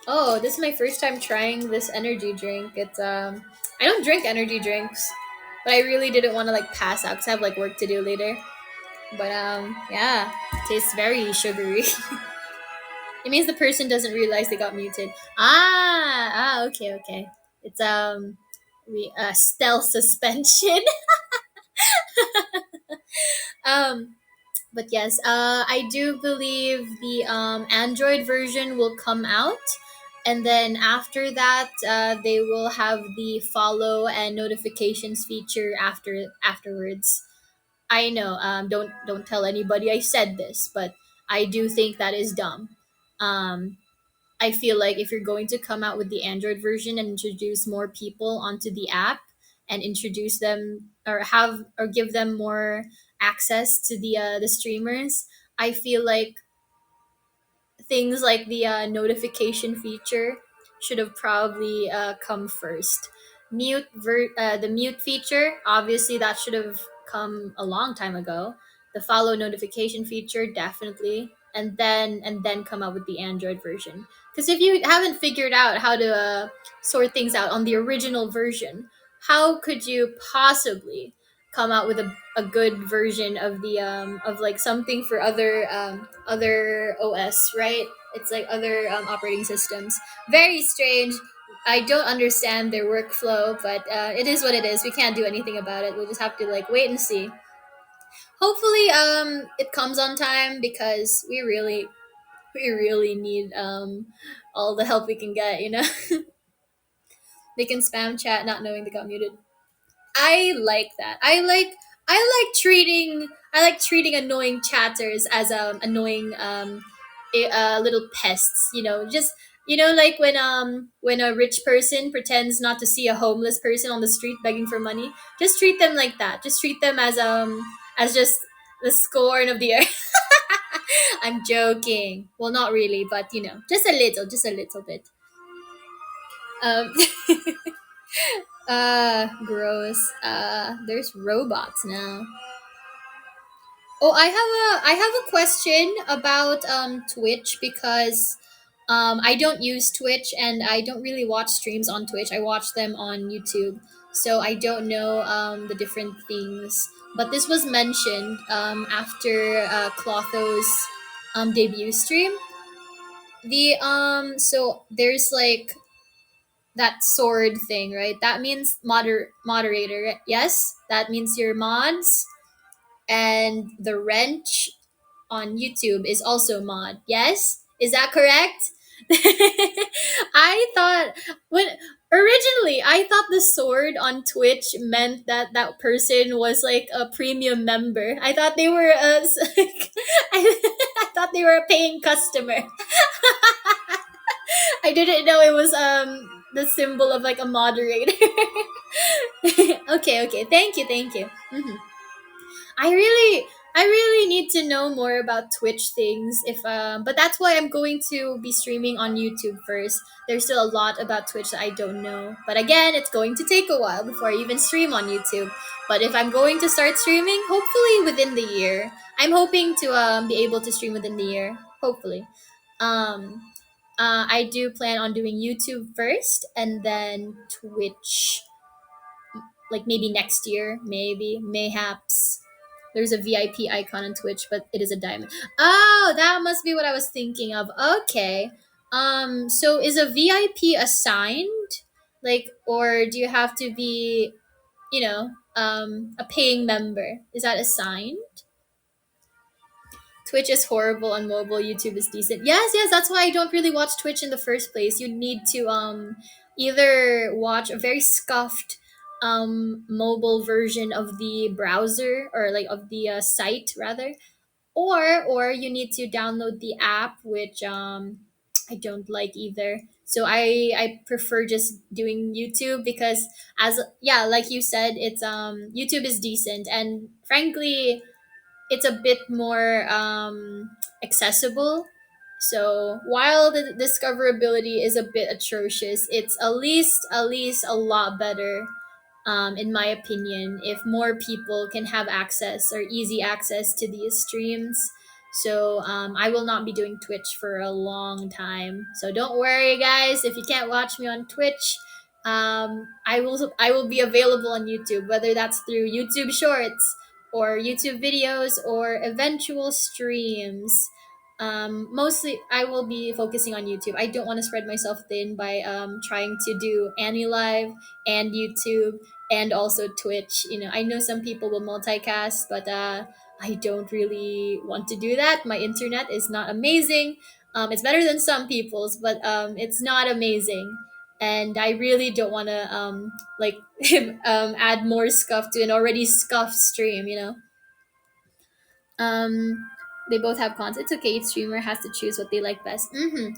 oh, this is my first time trying this energy drink. I don't drink energy drinks, but I really didn't want to like pass out because I have like work to do later. But yeah, tastes very sugary. It means the person doesn't realize they got muted. Okay, okay. It's we stealth suspension. um, But yes, I do believe the Android version will come out, and then after that, they will have the follow and notifications feature afterwards. I know. Don't tell anybody I said this, but I do think that is dumb. Um, I feel like if you're going to come out with the Android version and introduce more people onto the app and introduce them, or have or give them more access to the streamers, I feel like things like the notification feature should have probably come first. The mute feature, obviously that should have come a long time ago. The follow notification feature, definitely, and then come up with the Android version. Because if you haven't figured out how to sort things out on the original version, how could you possibly come out with a good version of the of like something for other OS, right? It's like other operating systems. Very strange. I don't understand their workflow, but it is what it is. We can't do anything about it. We'll just have to like wait and see. Hopefully it comes on time, because we really need all the help we can get, They can spam chat not knowing they got muted. I like that. I like treating annoying chatters as annoying little pests. Just like when a rich person pretends not to see a homeless person on the street begging for money. Just treat them like that. Just treat them as just the scorn of the earth. I'm joking. Well, not really, but just a little bit. Um, gross. There's robots now. Oh, I have a question about Twitch, because I don't use Twitch, and I don't really watch streams on Twitch. I watch them on YouTube, so I don't know the different things. But this was mentioned after Clotho's debut stream. So there's like that sword thing, right? That means moderator. Right? Yes, that means your mods, and the wrench on YouTube is also mod. Yes? Is that correct? I thought when originally I thought the sword on Twitch meant that that person was like a premium member. I thought they were I thought they were a paying customer. I didn't know it was the symbol of like a moderator. Okay, okay. Thank you, thank you. I really I really need to know more about Twitch things. If but that's why I'm going to be streaming on YouTube first. There's still a lot about Twitch that I don't know. But again, it's going to take a while before I even stream on YouTube. But if I'm going to start streaming, hopefully within the year. I'm hoping to be able to stream within the year. Hopefully. Um, I do plan on doing YouTube first and then Twitch, like maybe next year, maybe, mayhaps. There's a VIP icon on Twitch, but it is a diamond. Oh, that must be what I was thinking of. Okay. So is a VIP assigned? Like, or do you have to be, a paying member? Is that assigned? Twitch is horrible on mobile. YouTube is decent. Yes, yes, that's why I don't really watch Twitch in the first place. You need to either watch a very scuffed mobile version of the browser, or like of the site rather, or you need to download the app, which I don't like either. So I prefer just doing YouTube because, as yeah, like you said, it's YouTube is decent, and frankly it's a bit more accessible. So while the discoverability is a bit atrocious, it's at least a lot better, in my opinion, if more people can have access or easy access to these streams. So I will not be doing Twitch for a long time. So don't worry, guys. If you can't watch me on Twitch, I will be available on YouTube, whether that's through YouTube Shorts or YouTube videos or eventual streams. Mostly, I will be focusing on YouTube. I don't want to spread myself thin by trying to do AniLive and YouTube and also Twitch. I know some people will multicast, but I don't really want to do that. My internet is not amazing. It's better than some people's, but it's not amazing. And I really don't want to like add more scuff to an already scuffed stream. Um, they both have cons. It's okay. Each streamer has to choose what they like best. As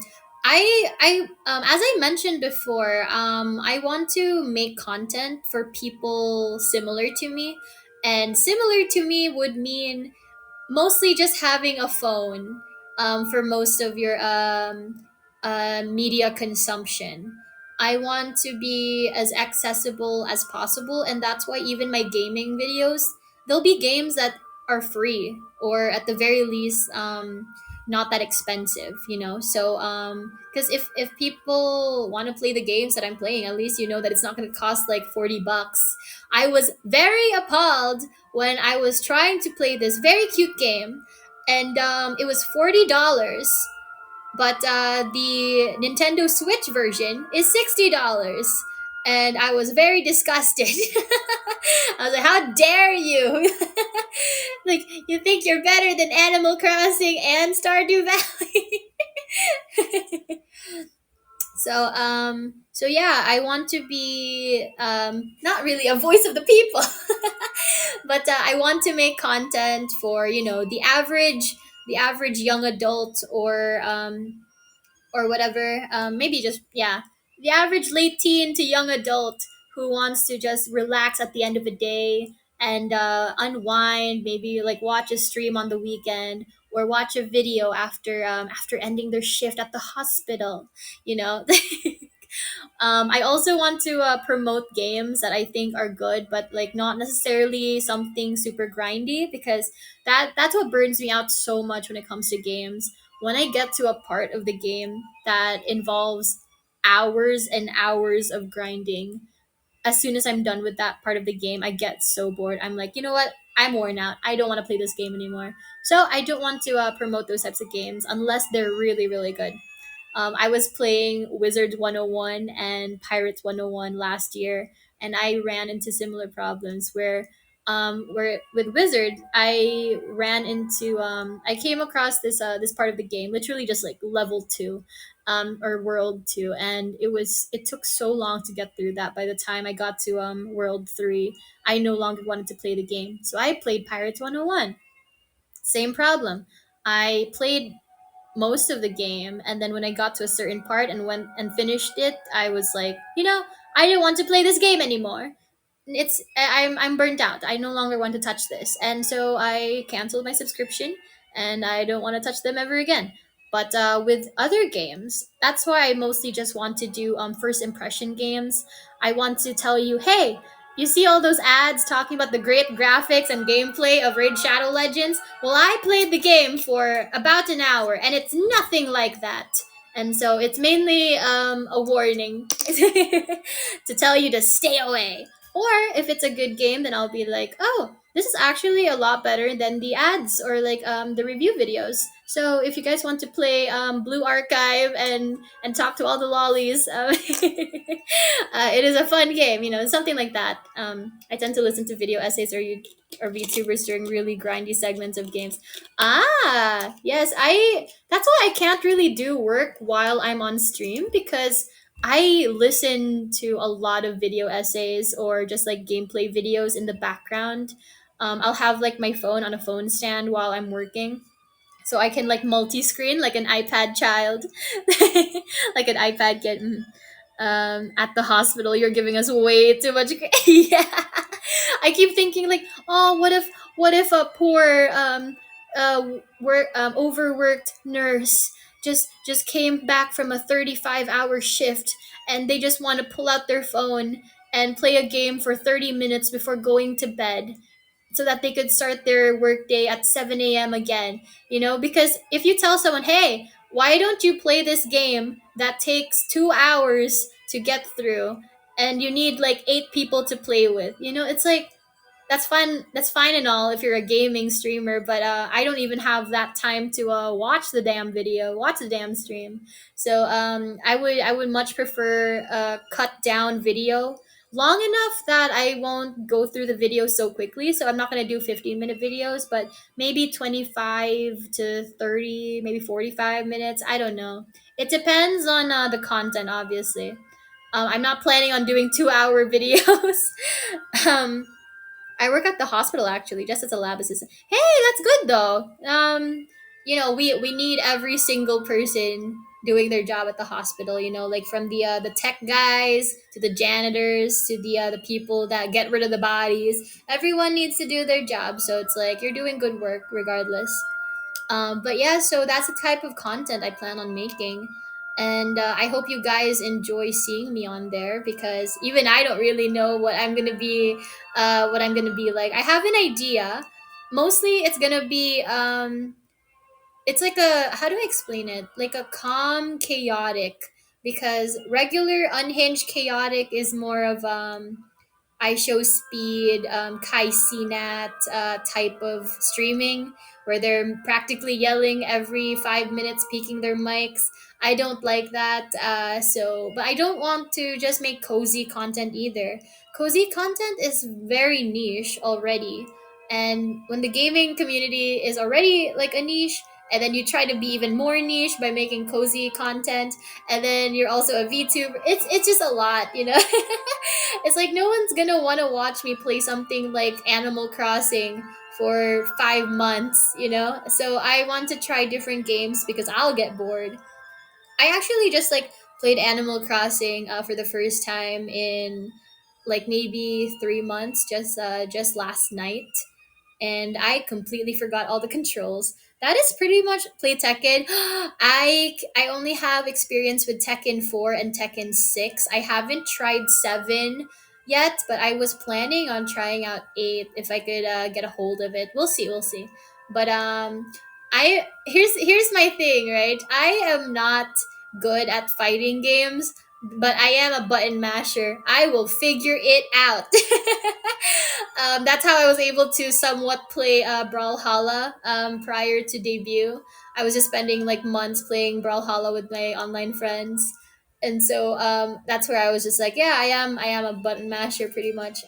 I mentioned before, I want to make content for people similar to me, and similar to me would mean mostly just having a phone for most of your media consumption. I want to be as accessible as possible, and that's why even my gaming videos, there'll be games that are free, or at the very least not that expensive, so because if people want to play the games that I'm playing, at least that it's not going to cost like 40 bucks. I was very appalled when I was trying to play this very cute game, and it was $40, but the Nintendo Switch version is $60, and I was very disgusted. I was like, "How dare you! Like, you think you're better than Animal Crossing and Stardew Valley?" So yeah, I want to be not really a voice of the people, but I want to make content for the average young adult, or whatever. Maybe just, yeah, the average late teen to young adult who wants to just relax at the end of the day and unwind. Maybe like watch a stream on the weekend, or watch a video after ending their shift at the hospital. You know. I also want to promote games that I think are good, but like not necessarily something super grindy, because that's what burns me out so much when it comes to games. When I get to a part of the game that involves hours and hours of grinding, as soon as I'm done with that part of the game, I get so bored. I'm like, you know what? I'm worn out. I don't want to play this game anymore. So I don't want to promote those types of games unless they're really, really good. I was playing Wizards 101 and Pirates 101 last year, and I ran into similar problems where with Wizard, I came across this part of the game, literally just like level 2, or world 2, and it took so long to get through that. By the time I got to world 3, I no longer wanted to play the game, so I played Pirates 101. Same problem. I played most of the game, and then when I got to a certain part and went and finished it, I was like, I didn't want to play this game anymore. I'm burnt out. I no longer want to touch this, and so I canceled my subscription, and I don't want to touch them ever again. But with other games, that's why I mostly just want to do first impression games. I want to tell you, hey, you see all those ads talking about the great graphics and gameplay of Raid Shadow Legends? Well, I played the game for about an hour, and it's nothing like that. And so it's mainly a warning to tell you to stay away. Or if it's a good game, then I'll be like, oh, this is actually a lot better than the ads or like the review videos. So if you guys want to play Blue Archive and talk to all the lollies, it is a fun game. You know, something like that. I tend to listen to video essays or VTubers during really grindy segments of games. Ah, yes, I. That's why I can't really do work while I'm on stream because I listen to a lot of video essays or just like gameplay videos in the background. I'll have like my phone on a phone stand while I'm working. So I can like multi-screen like an iPad child, like an iPad kid. At the hospital, you're giving us way too much. Yeah, I keep thinking like, oh, what if a poor overworked nurse just came back from a 35-hour shift and they just want to pull out their phone and play a game for 30 minutes before going to bed so that they could start their workday at 7 a.m. again. You know, because if you tell someone, hey, why don't you play this game that takes 2 hours to get through and you need like 8 people to play with? You know, it's like, that's fun. That's fine and all if you're a gaming streamer, but I don't even have that time to watch the damn video, watch the damn stream. So I would much prefer cut down video long enough that I won't go through the video so quickly. So I'm not gonna do 15-minute videos, but maybe 25 to 30, maybe 45 minutes. I don't know. It depends on the content, obviously. I'm not planning on doing 2-hour videos. um, I work at the hospital actually, just as a lab assistant. Hey, that's good though. We need every single person doing their job at the hospital. You know, like from the tech guys to the janitors to the people that get rid of the bodies. Everyone needs to do their job, so it's like you're doing good work regardless. But yeah, so that's the type of content I plan on making. And I hope you guys enjoy seeing me on there because even I don't really know what I'm gonna be like. I have an idea. Mostly, it's gonna be it's like a, how do I explain it? Like a calm, chaotic. Because regular unhinged chaotic is more of I show speed, Kai CNAT type of streaming where they're practically yelling every 5 minutes, peaking their mics. I don't like that. But I don't want to just make cozy content either. Cozy content is very niche already. And when the gaming community is already like a niche, and then you try to be even more niche by making cozy content, and then you're also a VTuber. It's just a lot, you know. It's like no one's gonna want to watch me play something like Animal Crossing for 5 months, you know. So I want to try different games because I'll get bored. I actually just like played Animal Crossing for the first time in like maybe 3 months, just last night, and I completely forgot all the controls. That is pretty much play Tekken. I only have experience with Tekken 4 and Tekken 6. I haven't tried 7 yet, but I was planning on trying out 8 if I could get a hold of it. We'll see, we'll see. But I here's my thing, right? I am not good at fighting games, but I am a button masher. I will figure it out. That's how I was able to somewhat play Brawlhalla prior to debut. I was just spending like months playing Brawlhalla with my online friends, and so that's where I was just like, yeah, I am a button masher pretty much.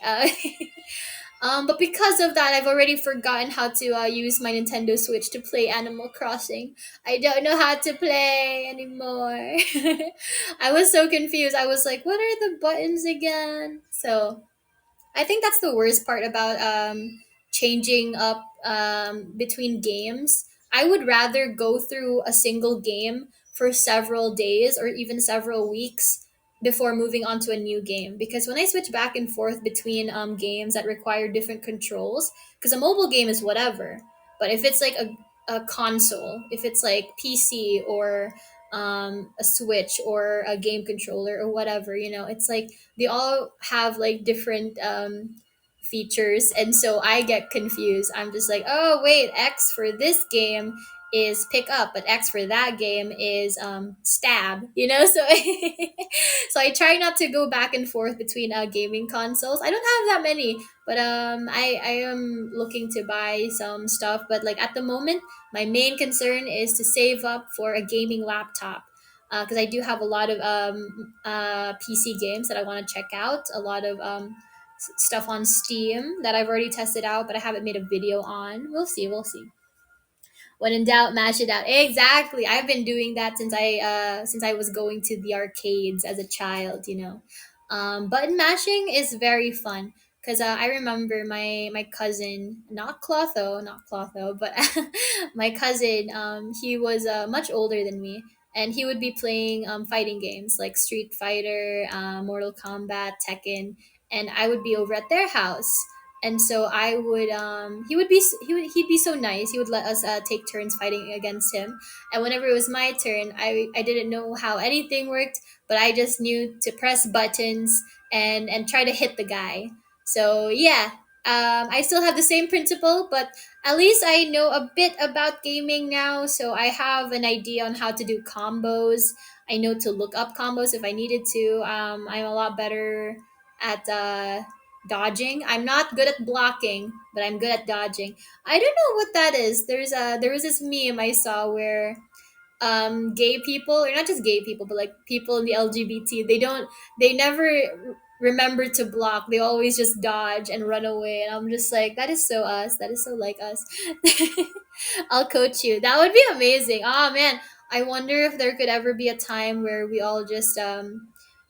But because of that, I've already forgotten how to use my Nintendo Switch to play Animal Crossing. I don't know how to play anymore. I was so confused. I was like, what are the buttons again? So I think that's the worst part about changing up between games. I would rather go through a single game for several days or even several weeks before moving on to a new game, because when I switch back and forth between games that require different controls, because a mobile game is whatever, but if it's like a console, if it's like PC or a Switch or a game controller or whatever, it's like they all have like different features, and so I get confused. I'm just like, oh wait, X for this game is pick up, but X for that game is stab, so so I try not to go back and forth between gaming consoles. I don't have that many, but I am looking to buy some stuff, but like at the moment my main concern is to save up for a gaming laptop, because I do have a lot of PC games that I want to check out, a lot of stuff on Steam that I've already tested out, but I haven't made a video on. We'll see. When in doubt, mash it out. Exactly. I've been doing that since I was going to the arcades as a child. Button mashing is very fun because I remember my cousin, not Clotho, but my cousin. He was much older than me, and he would be playing fighting games like Street Fighter, Mortal Kombat, Tekken, and I would be over at their house, and so I would he'd be so nice. He would let us take turns fighting against him, and whenever it was my turn, I didn't know how anything worked, but I just knew to press buttons and try to hit the guy. So yeah, I still have the same principle, but at least I know a bit about gaming now, so I have an idea on how to do combos. I know to look up combos if I needed to. I'm a lot better at dodging. I'm not good at blocking, but I'm good at dodging. I don't know what that is. There was this meme I saw where gay people, or not just gay people, but like people in the LGBT, they never remember to block. They always just dodge and run away, and I'm just like, that is so us. That is so like us. I'll coach you. That would be amazing. Oh man, I wonder if there could ever be a time where we all just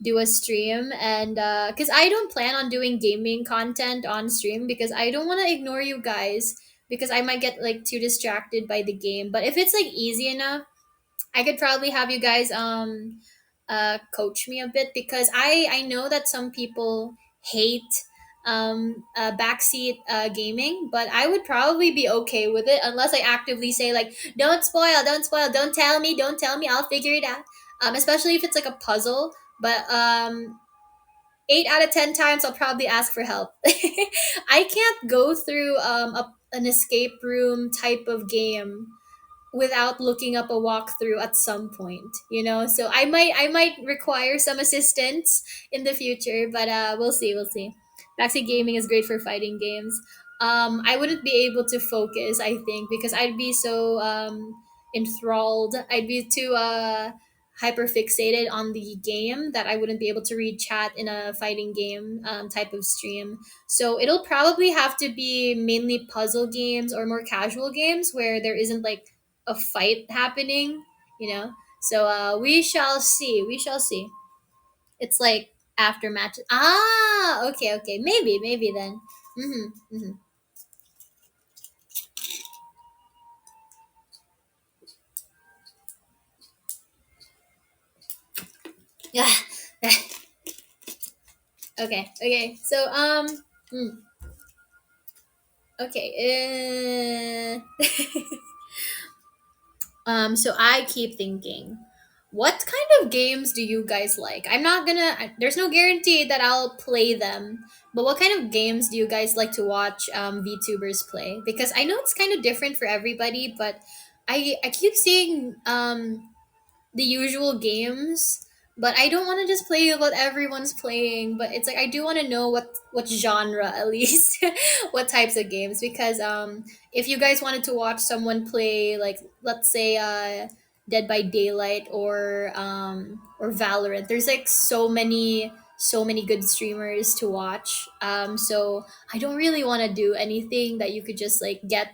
do a stream, and because I don't plan on doing gaming content on stream because I don't want to ignore you guys, because I might get like too distracted by the game. But if it's like easy enough, I could probably have you guys coach me a bit, because I know that some people hate backseat gaming, but I would probably be okay with it unless I actively say like, don't spoil, don't tell me, I'll figure it out. Especially if it's like a puzzle, but 8 out of 10 times I'll probably ask for help. I can't go through an escape room type of game without looking up a walkthrough at some point, so I might require some assistance in the future, but we'll see. Backseat gaming is great for fighting games. I wouldn't be able to focus, I think, because I'd be so enthralled. I'd be too hyper fixated on the game that I wouldn't be able to read chat in a fighting game type of stream. So it'll probably have to be mainly puzzle games or more casual games where there isn't like a fight happening, you know. So we shall see. We shall see. It's like after matches. Ah, okay, okay. Maybe then. Mm-hmm. Yeah. Okay. Okay. So mm, okay. So I keep thinking, what kind of games do you guys like? I'm not gonna. There's no guarantee that I'll play them, but what kind of games do you guys like to watch VTubers play? Because I know it's kind of different for everybody, but I keep seeing the usual games, but I don't want to just play what everyone's playing. But it's like I do want to know what genre at least, what types of games. Because if you guys wanted to watch someone play, like let's say Dead by Daylight or Valorant, there's like so many good streamers to watch. So I don't really want to do anything that you could just like get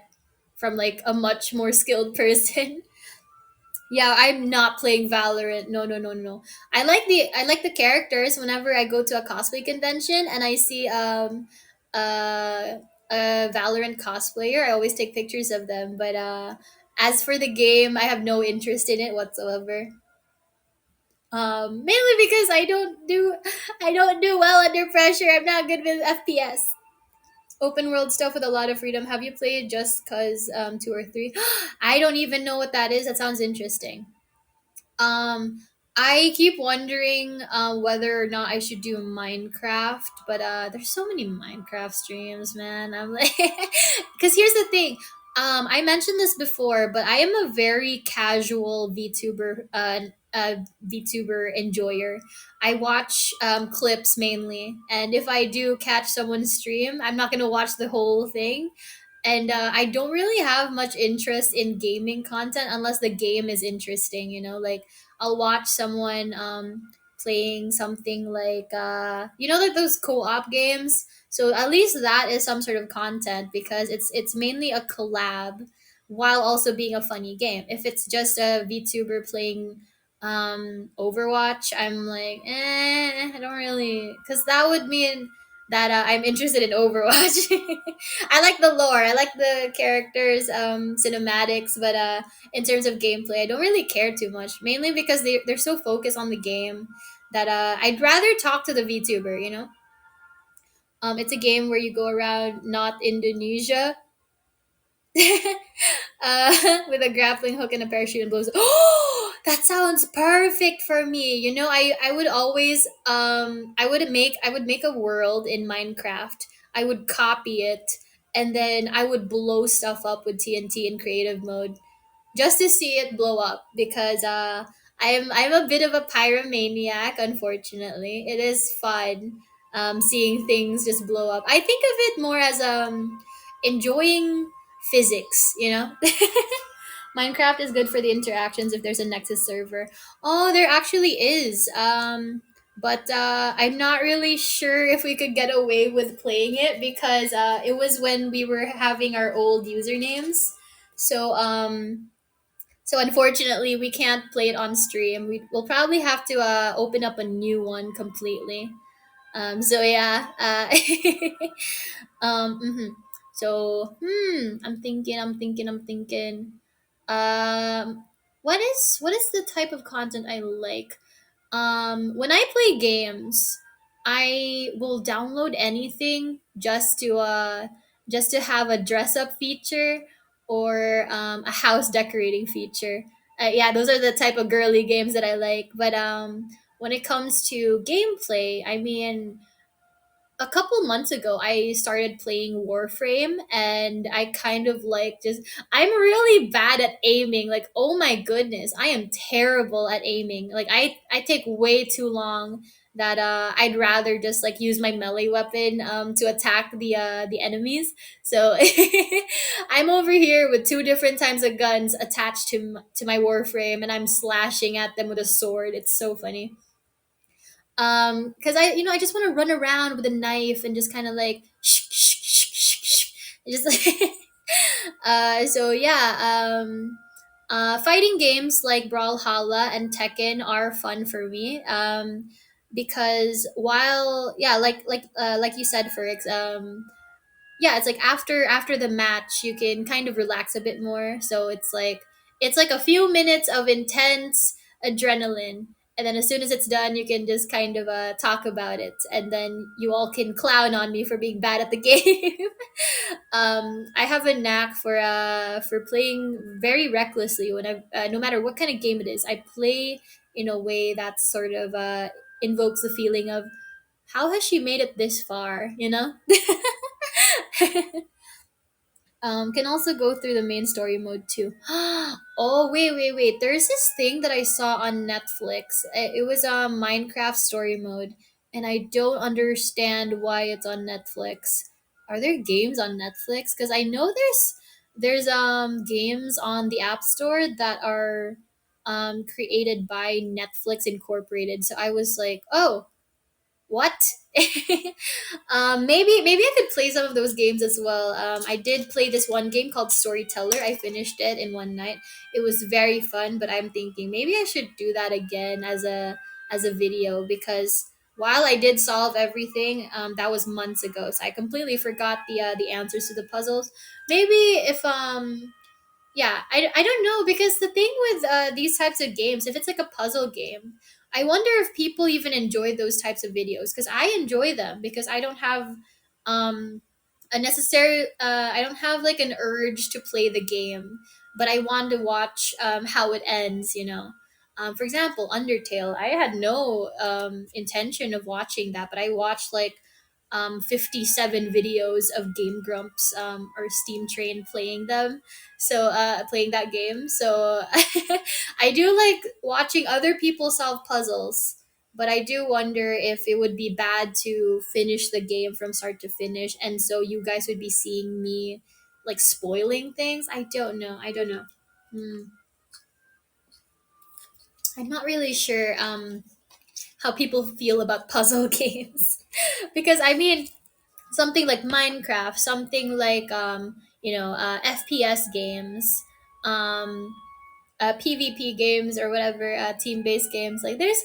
from like a much more skilled person. Yeah, I'm not playing Valorant. No, no, no, no. I like the characters whenever I go to a cosplay convention and I see a Valorant cosplayer. I always take pictures of them, but as for the game, I have no interest in it whatsoever. Mainly because I don't do well under pressure. I'm not good with FPS. Open world stuff with a lot of freedom. Have you played Just Cause 2 or 3? I don't even know what that is. That sounds interesting. Um, I keep wondering whether or not I should do Minecraft, but there's so many Minecraft streams, man. I'm like, because here's the thing. I mentioned this before, but I am a very casual VTuber enjoyer. I watch clips mainly, and if I do catch someone's stream, I'm not gonna watch the whole thing. And I don't really have much interest in gaming content unless the game is interesting. Like I'll watch someone playing something like like those co-op games. So at least that is some sort of content because it's mainly a collab while also being a funny game. If it's just a VTuber playing Overwatch, I'm like, I don't really, because that would mean that I'm interested in Overwatch. I like the lore, I like the characters, cinematics, but in terms of gameplay, I don't really care too much. Mainly because they're so focused on the game that I'd rather talk to the VTuber. It's a game where you go around not Indonesia with a grappling hook and a parachute and blows. Oh, that sounds perfect for me. I would always I would make a world in Minecraft. I would copy it and then I would blow stuff up with TNT in creative mode just to see it blow up because I'm a bit of a pyromaniac. Unfortunately, it is fun seeing things just blow up. I think of it more as enjoying physics. Minecraft is good for the interactions if there's a Nexus server. Oh, there actually is. But I'm not really sure if we could get away with playing it because it was when we were having our old usernames. So unfortunately, we can't play it on stream. We'll probably have to open up a new one completely. So yeah. Mhm. So I'm thinking. Um, what is the type of content I like? When I play games, I will download anything just to have a dress up feature or a house decorating feature. Yeah, those are the type of girly games that I like. But when it comes to gameplay, I mean, a couple months ago I started playing Warframe and I kind of like just I'm really bad at aiming. Like, oh my goodness, I am terrible at aiming. Like I take way too long that I'd rather just like use my melee weapon to attack the enemies. So I'm over here with two different types of guns attached to my Warframe and I'm slashing at them with a sword. It's so funny because I just want to run around with a knife and just kind of like just like so yeah fighting games like Brawlhalla and Tekken are fun for me because while yeah like you said, Ferix, yeah, it's like after the match you can kind of relax a bit more, so it's like a few minutes of intense adrenaline, and then as soon as it's done you can just kind of talk about it, and then you all can clown on me for being bad at the game. I have a knack for playing very recklessly when no matter what kind of game it is, I play in a way that sort of invokes the feeling of how has she made it this far. Can also go through the main story mode too. Oh, wait. There's this thing that I saw on Netflix. It was a Minecraft story mode, and I don't understand why it's on Netflix. Are there games on Netflix? Because I know there's games on the App Store that are created by Netflix Incorporated. So I was like, oh, what? Maybe I could play some of those games as well. I did play this one game called Storyteller. I finished it in one night. It was very fun, but I'm thinking maybe I should do that again as a video because while I did solve everything, that was months ago, so I completely forgot the answers to the puzzles. Maybe if yeah, I don't know because the thing with these types of games, if it's like a puzzle game, I wonder if people even enjoy those types of videos, because I enjoy them, because I don't have um a necessary I don't have like an urge to play the game, but I want to watch how it ends, you know. For example, Undertale, I had no intention of watching that, but I watched like 57 videos of Game Grumps or Steam Train playing them. So, playing that game. So, I do like watching other people solve puzzles, but I do wonder if it would be bad to finish the game from start to finish. And so, you guys would be seeing me like spoiling things. I don't know. I don't know. Hmm. I'm not really sure how people feel about puzzle games. Because I mean, something like Minecraft, something like FPS games, um, PvP games or whatever, team based games. Like there's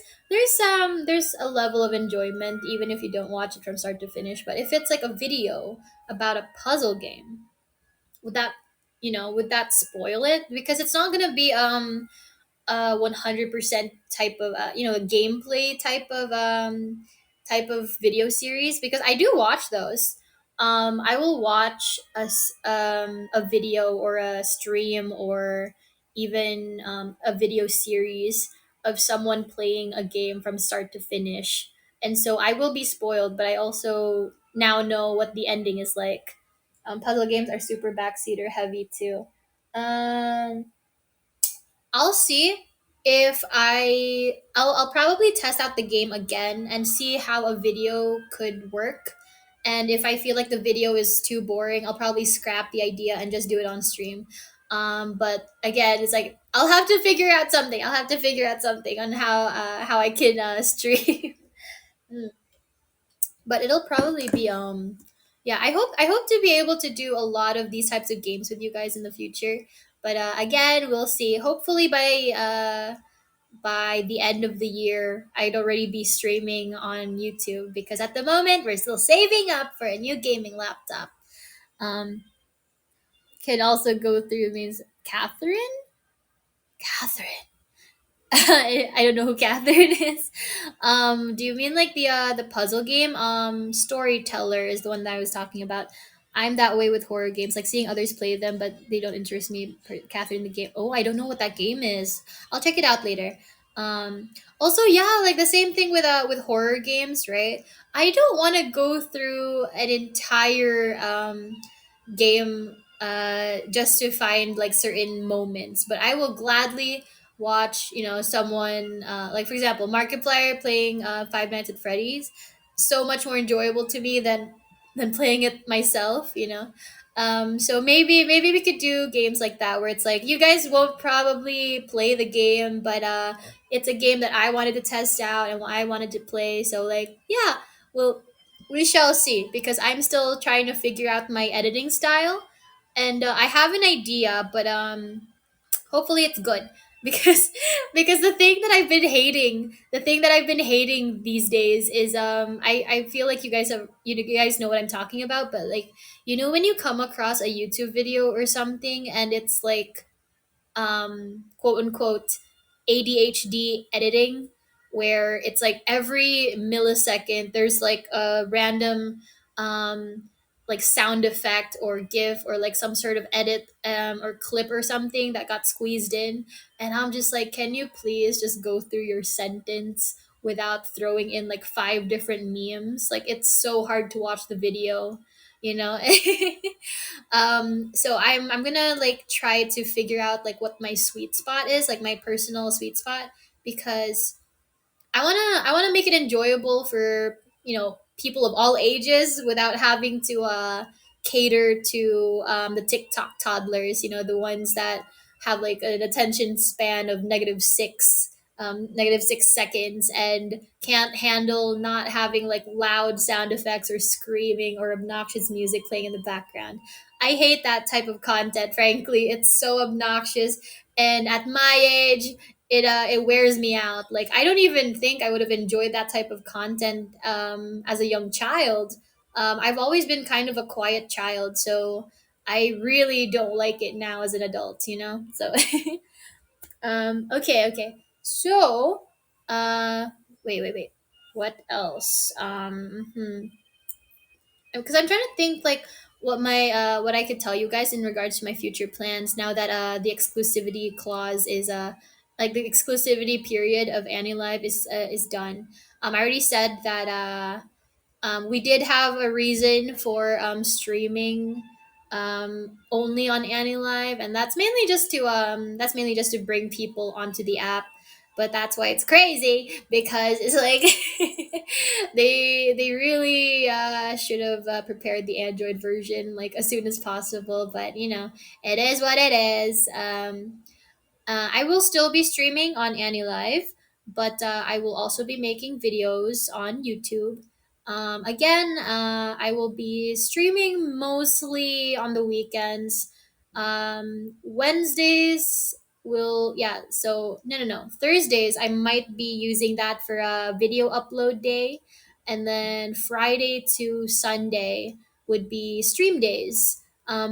a level of enjoyment even if you don't watch it from start to finish. But if it's like a video about a puzzle game, would that would that spoil it? Because it's not gonna be 100% type of a gameplay type of video series, because I do watch those. I will watch a video or a stream or even a video series of someone playing a game from start to finish, and so I will be spoiled, but I also now know what the ending is like. Puzzle games are super backseater heavy too. um I'll see if I'll probably test out the game again and see how a video could work. And if I feel like the video is too boring, I'll probably scrap the idea and just do it on stream. But again, it's like I'll have to figure out something. I'll have to figure out something on how I can stream. Mm. But it'll probably be yeah, I hope to be able to do a lot of these types of games with you guys in the future. But again, we'll see. Hopefully by the end of the year, I'd already be streaming on YouTube, because at the moment we're still saving up for a new gaming laptop. Um, can also go through means Catherine. Catherine. I don't know who Catherine is. Do you mean like the puzzle game? Storyteller is the one that I was talking about. I'm that way with horror games, like seeing others play them, but they don't interest me. Catherine, the game. Oh, I don't know what that game is. I'll check it out later. Also, yeah, like the same thing with horror games, right? I don't want to go through an entire game just to find like certain moments, but I will gladly watch someone like for example Markiplier playing Five Nights at Freddy's. So much more enjoyable to me than playing it myself, so maybe we could do games like that where it's like you guys won't probably play the game, but it's a game that I wanted to test out and I wanted to play. So like yeah, well, we shall see, because I'm still trying to figure out my editing style, and I have an idea, but hopefully it's good. Because the thing that I've been hating these days is I feel like you guys know what I'm talking about, but like when you come across a YouTube video or something and it's like quote unquote ADHD editing, where it's like every millisecond there's like a random um like sound effect or gif or like some sort of edit or clip or something that got squeezed in, and I'm just like, can you please just go through your sentence without throwing in like five different memes? Like it's so hard to watch the video, you know. So I'm gonna like try to figure out like what my sweet spot is, like my personal sweet spot, because I wanna make it enjoyable for people of all ages without having to cater to the TikTok toddlers, the ones that have like an attention span of -6 seconds and can't handle not having like loud sound effects or screaming or obnoxious music playing in the background. I hate that type of content, frankly. It's so obnoxious. And at my age, it wears me out. Like I don't even think I would have enjoyed that type of content as a young child. I've always been kind of a quiet child, so I really don't like it now as an adult. So okay, okay. So uh wait, what else? Because I'm trying to think like what I could tell you guys in regards to my future plans now that the exclusivity clause is like the exclusivity period of AniLive is done. I already said that we did have a reason for streaming only on AniLive, and that's mainly just to bring people onto the app. But that's why it's crazy because it's like they really should have prepared the Android version like as soon as possible. But it is what it is. I will still be streaming on AniLive, but I will also be making videos on YouTube. Again, I will be streaming mostly on the weekends. Wednesdays will, yeah, so no. Thursdays, I might be using that for a video upload day. And then Friday to Sunday would be stream days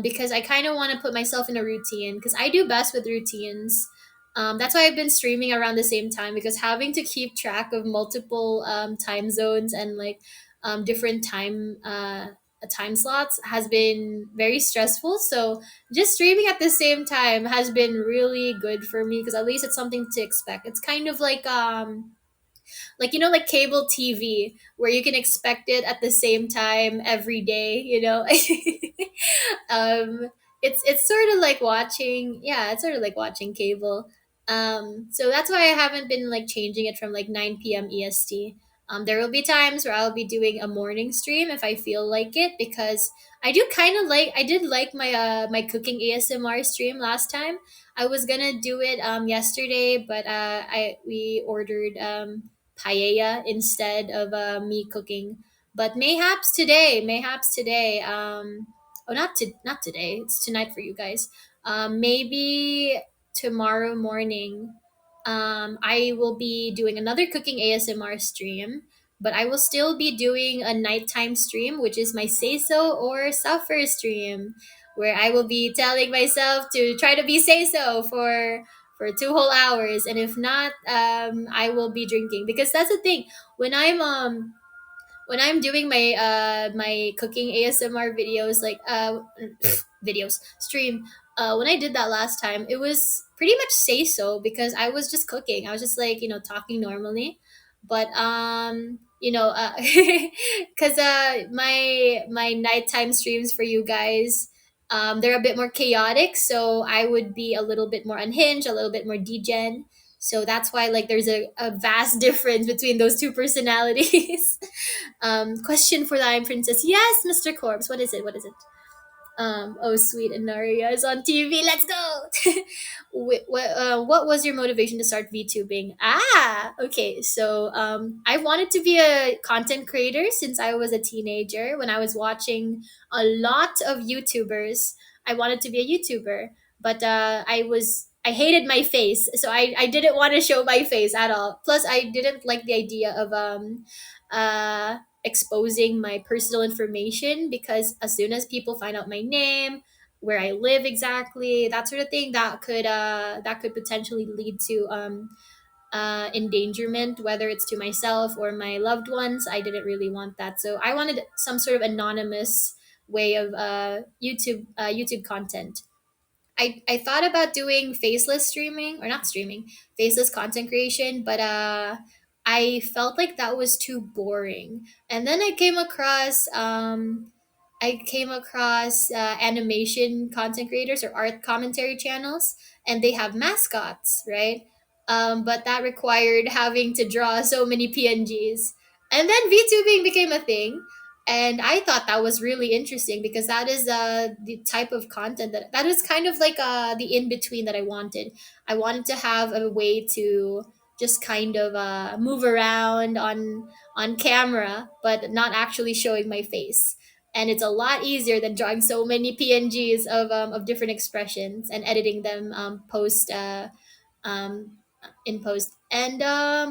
because I kind of want to put myself in a routine because I do best with routines. That's why I've been streaming around the same time because having to keep track of multiple time zones and like different time slots has been very stressful. So just streaming at the same time has been really good for me because at least it's something to expect. It's kind of like like cable TV where you can expect it at the same time every day. um it's sort of like watching, yeah, it's sort of like watching cable. So that's why I haven't been like changing it from like 9 p.m. EST. There will be times where I'll be doing a morning stream if I feel like it because I did like my cooking ASMR stream last time. I was gonna do it yesterday, but I we ordered paella instead of me cooking. But mayhaps today. Oh, not today. It's tonight for you guys. Maybe tomorrow morning. I will be doing another cooking ASMR stream, but I will still be doing a nighttime stream, which is my say so or suffer stream, where I will be telling myself to try to be say so for 2 whole hours, and if not, I will be drinking because that's the thing when I'm doing my cooking ASMR videos, like videos stream. When I did that last time, it was pretty much say so because I was just cooking. I was just like talking normally, but because my nighttime streams for you guys. They're a bit more chaotic, so I would be a little bit more unhinged, a little bit more degen. So that's why like there's a vast difference between those two personalities. Question for the Iron Princess. Yes, Mr. Corpse. What is it? What is it? Oh, sweet Enaria is on TV. Let's go. What was your motivation to start VTubing? Ah, okay. So I wanted to be a content creator since I was a teenager. When I was watching a lot of YouTubers, I wanted to be a YouTuber, but I hated my face, so I didn't want to show my face at all. Plus, I didn't like the idea of exposing my personal information because as soon as people find out my name, where I live exactly, that sort of thing, that could potentially lead to endangerment, whether it's to myself or my loved ones. I didn't really want that, so I wanted some sort of anonymous way of YouTube content. I thought about doing faceless streaming or not streaming, faceless content creation, but I felt like that was too boring. And then I came across animation content creators or art commentary channels, and they have mascots, right? But that required having to draw so many PNGs. And then VTubing became a thing, and I thought that was really interesting because that is the type of content that is kind of like the in between that I wanted. I wanted to have a way to just kind of move around on camera, but not actually showing my face. And it's a lot easier than drawing so many PNGs of different expressions and editing them um, in post. And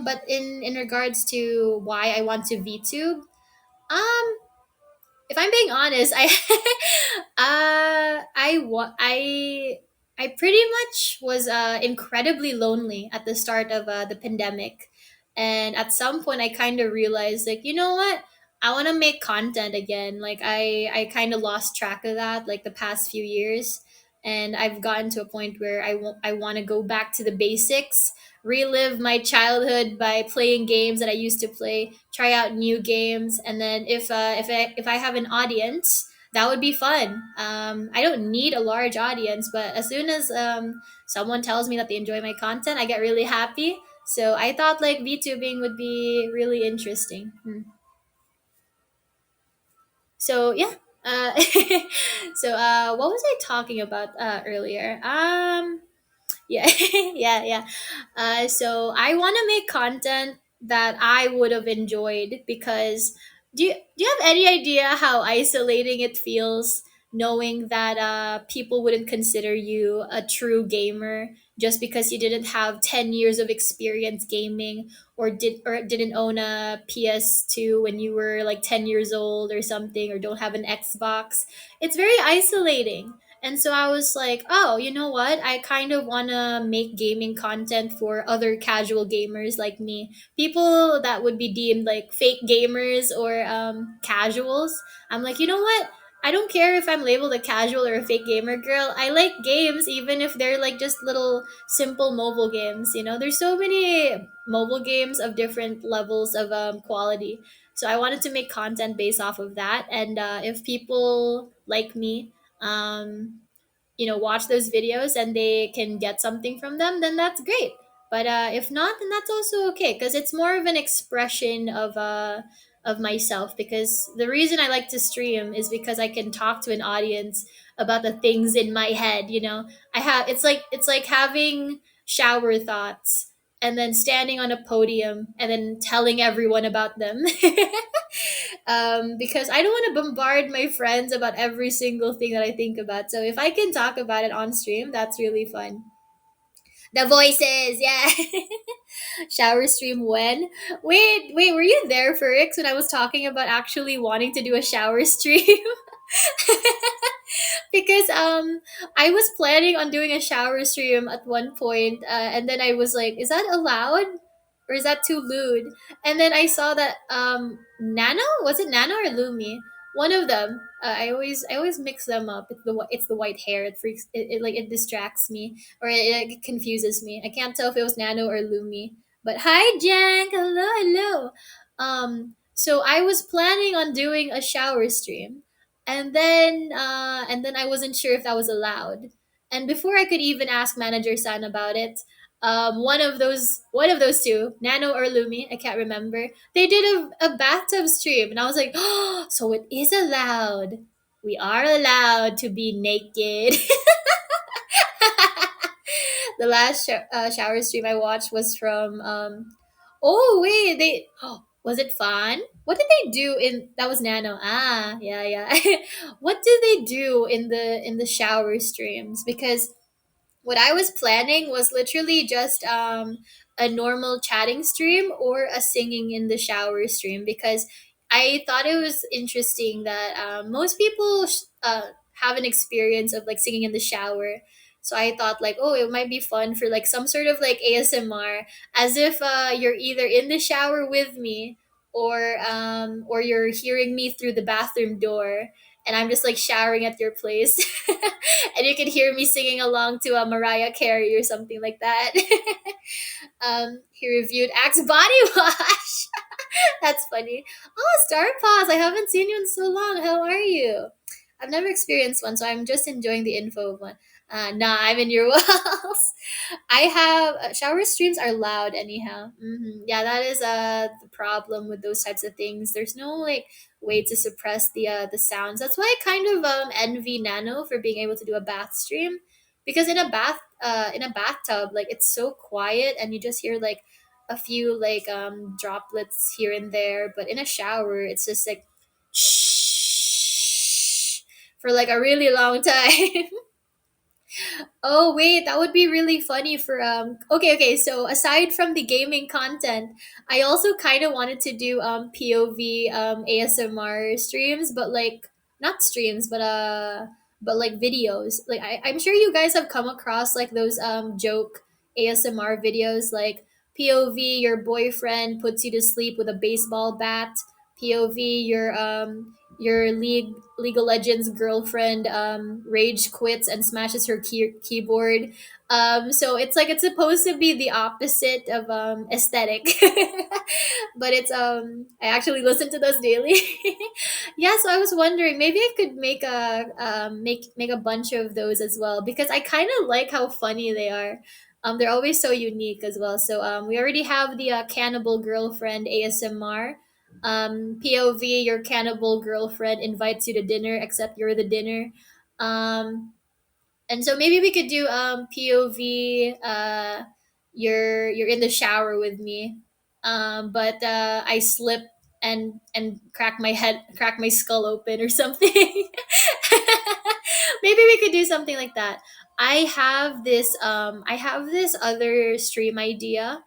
but in regards to why I want to VTube, if I'm being honest, I pretty much was incredibly lonely at the start of the pandemic, And at some point I kind of realized, like, you know what, I want to make content again. Like I kind of lost track of that like the past few years, and I've gotten to a point where I want to go back to the basics, relive my childhood by playing games that I used to play, try out new games, and then if I have an audience, that would be fun. I don't need a large audience, but as soon as someone tells me that they enjoy my content, I get really happy. So I thought like VTubing would be really interesting. So yeah. Uh, what was I talking about earlier? Yeah, yeah. So I want to make content that I would have enjoyed, because do you have any idea how isolating it feels knowing that people wouldn't consider you a true gamer just because you didn't have 10 years of experience gaming, or didn't own a PS2 when you were like 10 years old or something, or don't have an Xbox. It's very isolating. And so I was like, oh, you know what? I kind of want to make gaming content for other casual gamers like me. People that would be deemed like fake gamers or casuals. I'm like, you know what? I don't care if I'm labeled a casual or a fake gamer, girl. I like games even if they're like just little simple mobile games. There's so many mobile games of different levels of quality. So I wanted to make content based off of that. And if people like me, um, watch those videos and they can get something from them, then that's great. But if not, then that's also okay, because it's more of an expression of myself. Because the reason I like to stream is because I can talk to an audience about the things in my head. I have it's like having shower thoughts and then standing on a podium and then telling everyone about them. Because I don't want to bombard my friends about every single thing that I think about. So if I can talk about it on stream, that's really fun. The voices, yeah. Shower stream when? Wait, were you there, Ferix, when I was talking about actually wanting to do a shower stream? Because I was planning on doing a shower stream at one point, and then I was like, is that allowed or is that too lewd? And then I saw that Nano, was it Nano or Lumi, one of them, I always mix them up. It's the white hair. It freaks it distracts me, or it confuses me. I can't tell if it was Nano or Lumi. But hi, Jank, hello. So I was planning on doing a shower stream, and then I wasn't sure if that was allowed. And before I could even ask Manager San about it, one of those two, Nano or Lumi, I can't remember, they did a bathtub stream, and I was like, oh, so it is allowed. We are allowed to be naked. The last shower stream I watched was from oh wait, they was it fun? What did they do in that was Nano? Ah, yeah. What do they do in the shower streams? Because what I was planning was literally just a normal chatting stream or a singing in the shower stream, because I thought it was interesting that most people have an experience of like singing in the shower. So I thought like, oh, it might be fun for like some sort of like ASMR, as if you're either in the shower with me, or you're hearing me through the bathroom door, and I'm just like showering at your place. And you can hear me singing along to a Mariah Carey or something like that. He reviewed Axe body wash. That's funny. Oh, Star Paws, I haven't seen you in so long. How are you? I've never experienced one, so I'm just enjoying the info of one. Nah, I'm in your walls. I have shower streams are loud anyhow. Yeah, that is the problem with those types of things. There's no like way to suppress the sounds. That's why I kind of envy Nano for being able to do a bath stream, because in a bathtub, like it's so quiet and you just hear like a few like droplets here and there, but in a shower it's just like shh for like a really long time. Oh wait, that would be really funny for okay, so aside from the gaming content, I also kind of wanted to do POV ASMR streams, but like not streams, but like videos. I'm sure you guys have come across like those joke ASMR videos, like POV, your boyfriend puts you to sleep with a baseball bat. POV, your League of Legends girlfriend rage quits and smashes her keyboard. So it's like it's supposed to be the opposite of aesthetic, but it's I actually listen to those daily. Yeah, so I was wondering maybe I could make a make a bunch of those as well because I kind of like how funny they are. They're always so unique as well. So we already have the cannibal girlfriend ASMR. POV, your cannibal girlfriend invites you to dinner, except you're the dinner. Um, and so maybe we could do POV. You're in the shower with me, but I slip and crack my skull open or something. Maybe we could do something like that. I have this other stream idea,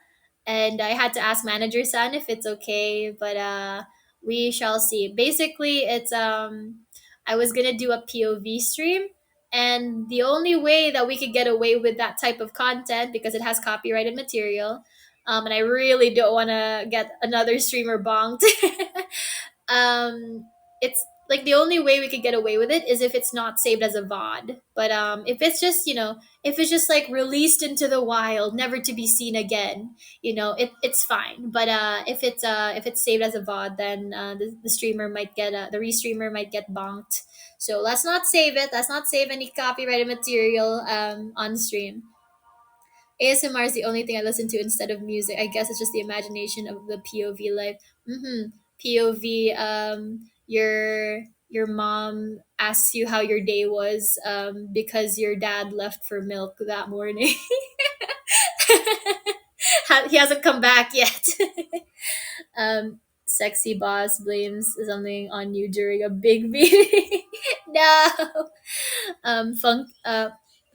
and I had to ask manager San if it's okay, but we shall see. Basically, it's I was gonna do a POV stream, and the only way that we could get away with that type of content because it has copyrighted material, and I really don't want to get another streamer bonked. um, it's like the only way we could get away with it is if it's not saved as a VOD. But if it's just if it's just like released into the wild, never to be seen again, it's fine. But if it's saved as a VOD, then the streamer might get the restreamer might get bonked. So let's not save it. Let's not save any copyrighted material on stream. ASMR is the only thing I listen to instead of music. I guess it's just the imagination of the POV life. POV, your mom asks you how your day was because your dad left for milk that morning. He hasn't come back yet. Sexy boss blames something on you during a big meeting. No.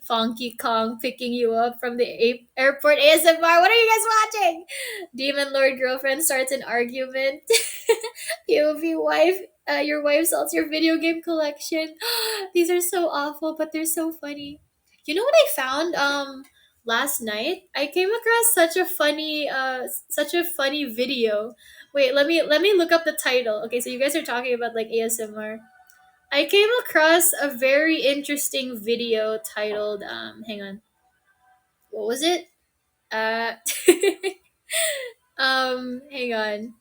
Funky Kong picking you up from the airport ASMR. What are you guys watching? Demon Lord girlfriend starts an argument. POV wife, your wife sells your video game collection. These are so awful, but they're so funny. You know what I found? Last night I came across such a funny video. Wait, let me look up the title. Okay, so you guys are talking about like ASMR. I came across a very interesting video titled hang on. What was it? Uh hang on.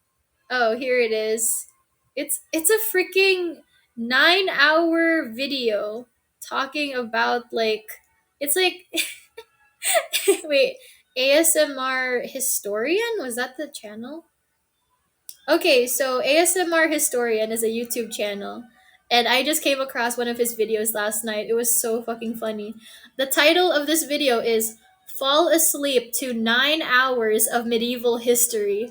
Oh, here it is. It's a freaking 9-hour video talking about like it's like wait, ASMR historian, was that the channel? Okay, so ASMR Historian is a YouTube channel. And I just came across one of his videos last night. It was so fucking funny. The title of this video is Fall Asleep to 9 Hours of Medieval History.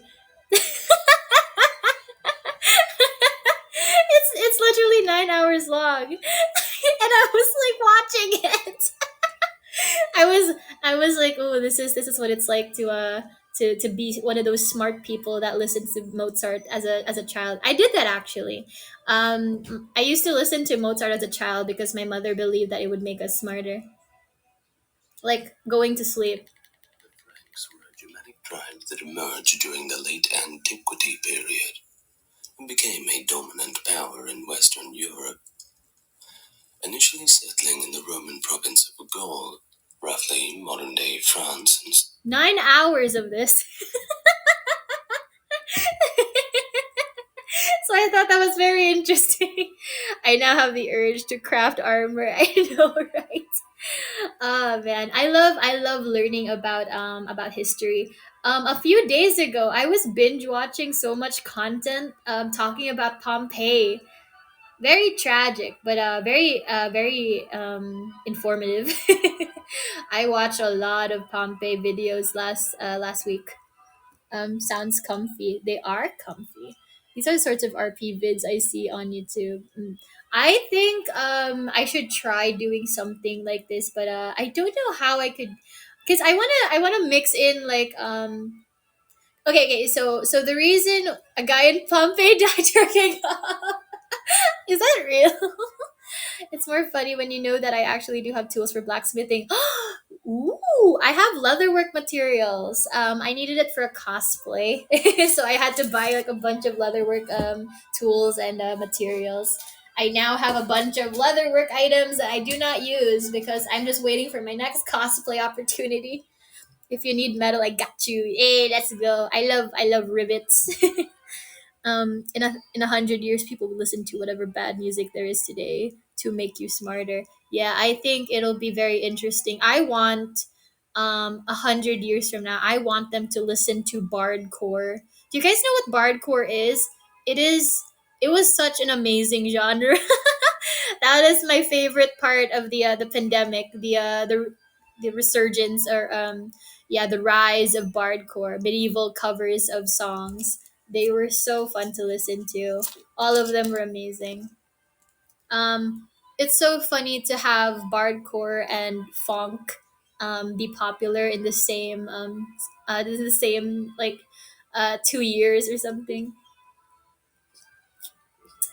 It's literally 9 hours long. And I was like watching it. I was like, oh, this is what it's like to be one of those smart people that listens to Mozart as a child. I did that actually. I used to listen to Mozart as a child because my mother believed that it would make us smarter, like going to sleep. Franks were a Germanic tribe that emerged during the late Antiquity period and became a dominant power in Western Europe, initially settling in the Roman province of Gaul, roughly modern-day France and 9 hours of this. So I thought that was very interesting. I now have the urge to craft armor. I know, right? Oh man, I love learning about history. A few days ago, I was binge watching so much content talking about Pompeii. Very tragic, but very informative. I watched a lot of Pompeii videos last week. Sounds comfy. They are comfy. These are the sorts of RP vids I see on YouTube. I think I should try doing something like this, but I don't know how I could, because I wanna mix in like okay, so the reason a guy in Pompeii died jerking off, is that real? It's more funny when you know that I actually do have tools for blacksmithing. Ooh, Ooh, I have leatherwork materials. I needed it for a cosplay, so I had to buy like a bunch of leatherwork tools and materials. I now have a bunch of leatherwork items that I do not use because I'm just waiting for my next cosplay opportunity. If you need metal, I got you. Hey, let's go. I love rivets. In 100 years, people will listen to whatever bad music there is today to make you smarter. Yeah, I think it'll be very interesting. I want 100 years from now, I want them to listen to bardcore. Do you guys know what bardcore is? It is. It was such an amazing genre. That is my favorite part of the pandemic. The resurgence, or yeah, the rise of bardcore, medieval covers of songs. They were so fun to listen to. All of them were amazing. It's so funny to have bardcore and funk be popular in the same like 2 years or something.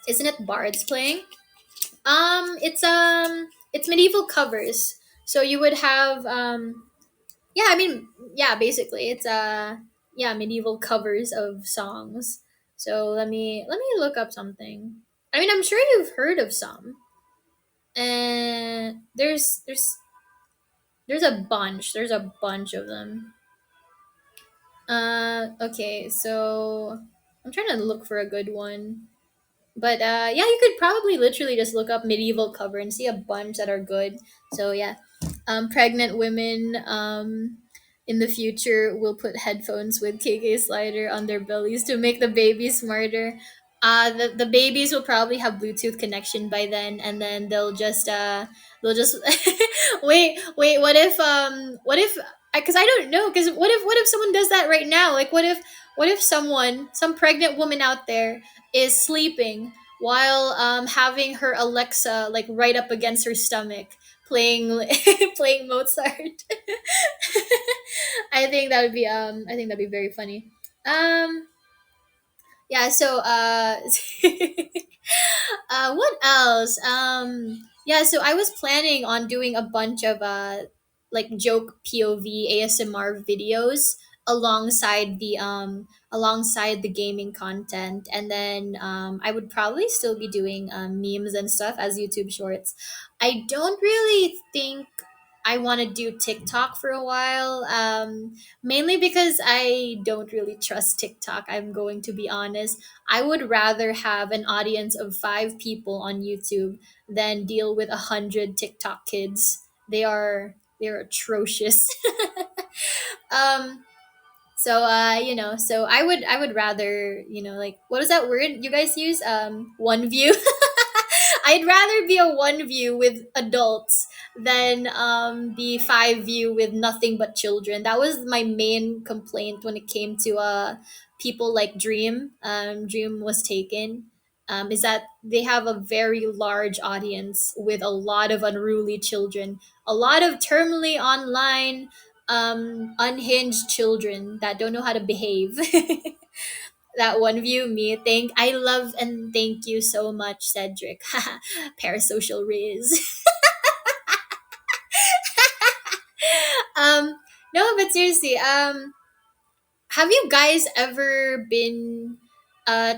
Isn't it bards playing? It's medieval covers. So you would have yeah, I mean, yeah, basically it's yeah, medieval covers of songs. So let me look up something. I mean, I'm sure you've heard of some. And there's a bunch. There's a bunch of them. Okay, so I'm trying to look for a good one. But yeah, you could probably literally just look up medieval cover and see a bunch that are good. So yeah, pregnant women in the future will put headphones with KK slider on their bellies to make the baby smarter. The babies will probably have Bluetooth connection by then, and then they'll just wait. What if because I don't know, because what if someone does that right now? Like what if some pregnant woman out there is sleeping while having her Alexa like right up against her stomach playing playing Mozart. I think that'd be very funny. Um yeah, so what else? Yeah, so I was planning on doing a bunch of like joke POV ASMR videos alongside the gaming content, and then I would probably still be doing memes and stuff as YouTube shorts. I don't really think I want to do TikTok for a while, mainly because I don't really trust TikTok. I'm going to be honest. I would rather have an audience of 5 people on YouTube than deal with 100 TikTok kids. They're atrocious. um, so I would rather, like, what is that word you guys use? One view. I'd rather be a one view with adults than the 5 view with nothing but children. That was my main complaint when it came to people like Dream. Dream was taken. Is that they have a very large audience with a lot of unruly children, a lot of terminally online, unhinged children that don't know how to behave. That one view me. I love and thank you so much, Cedric. Parasocial Riz. um no, but seriously, have you guys ever been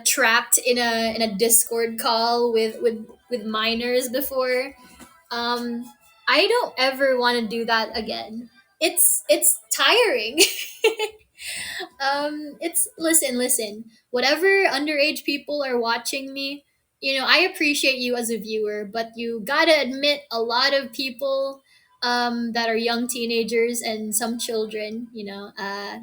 trapped in a Discord call with minors before? um I don't ever want to do that again. It's tiring. It's listen, whatever underage people are watching me, I appreciate you as a viewer, but you gotta admit, a lot of people that are young teenagers and some children,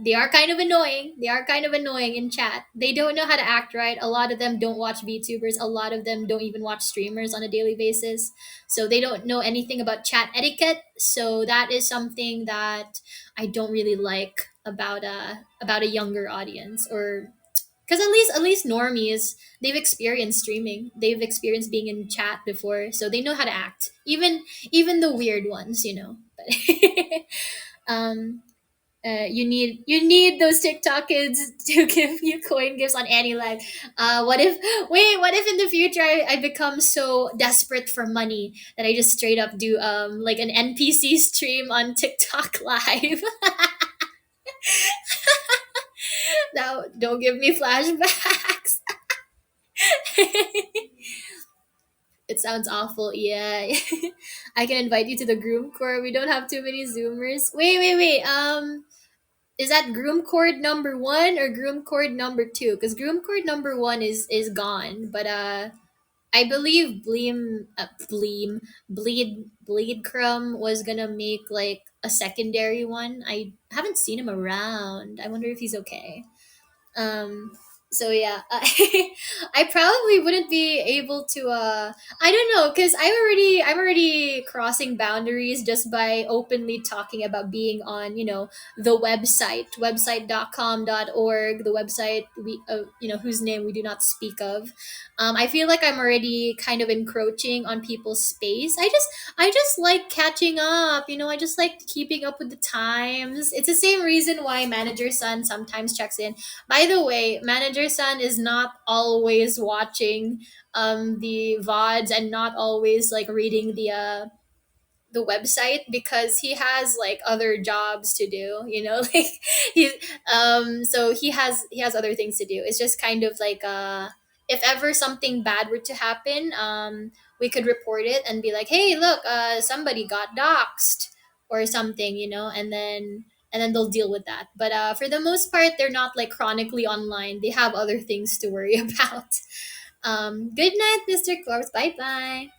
they are kind of annoying. They are kind of annoying in chat. They don't know how to act right. A lot of them don't watch VTubers. A lot of them don't even watch streamers on a daily basis, so they don't know anything about chat etiquette. So that is something that I don't really like about a younger audience, or because at least normies, they've experienced streaming, they've experienced being in chat before, so they know how to act. Even the weird ones. But um You need those TikTok kids to give you coin gifts on AniLive. What if What if in the future I become so desperate for money that I just straight up do like an NPC stream on TikTok live? Now don't give me flashbacks. It sounds awful. Yeah. I can invite you to the groom core. We don't have too many Zoomers. Wait. Is that groom cord number one or groom cord number two? Because groom cord number one is gone, but I believe Bleed Crumb was gonna make like a secondary one. I haven't seen him around. I wonder if he's okay. um so yeah, I probably wouldn't be able to I don't know, because I'm already crossing boundaries just by openly talking about being on, the website.com.org, the website we whose name we do not speak of. I feel like I'm already kind of encroaching on people's space. I just like catching up, I just like keeping up with the times. It's the same reason why manager son sometimes checks in. By the way, Manager San is not always watching the VODs and not always like reading the website, because he has like other jobs to do, like he's so he has other things to do. It's just kind of like if ever something bad were to happen, we could report it and be like, hey, look, somebody got doxxed or something, and then they'll deal with that. But for the most part, they're not like chronically online. They have other things to worry about. Good night, Mr. Corpse. Bye bye.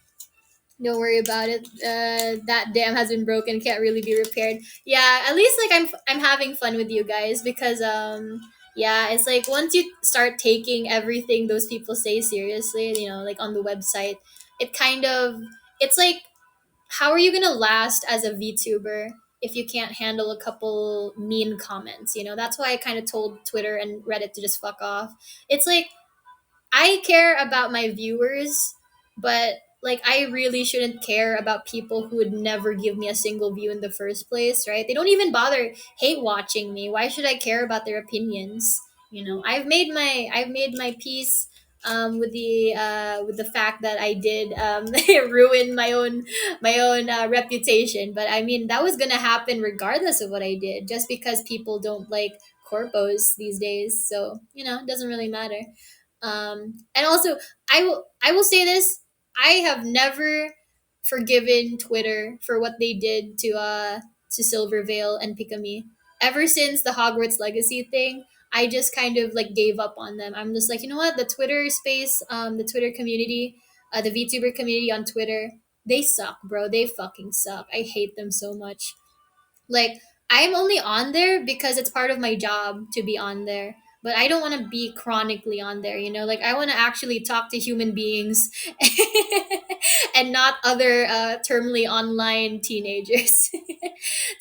Don't worry about it. That dam has been broken, can't really be repaired. Yeah, at least like I'm having fun with you guys, because yeah, it's like once you start taking everything those people say seriously, like on the website, it kind of it's like, how are you gonna last as a VTuber if you can't handle a couple mean comments? That's why I kind of told Twitter and Reddit to just fuck off. It's like, I care about my viewers, but like I really shouldn't care about people who would never give me a single view in the first place, right? They don't even bother hate watching me. Why should I care about their opinions? I've made my peace with the fact that I did ruin my own reputation. But I mean, that was gonna happen regardless of what I did, just because people don't like corpos these days. So it doesn't really matter. And also, I will say this: I have never forgiven Twitter for what they did to Silvervale and Pikami. Ever since the Hogwarts Legacy thing, I just kind of like gave up on them. I'm just like, you know what? The Twitter space, the Twitter community, the VTuber community on Twitter, they suck, bro. They fucking suck. I hate them so much. Like, I'm only on there because it's part of my job to be on there. But I don't want to be chronically on there, Like, I want to actually talk to human beings and not other terminally online teenagers.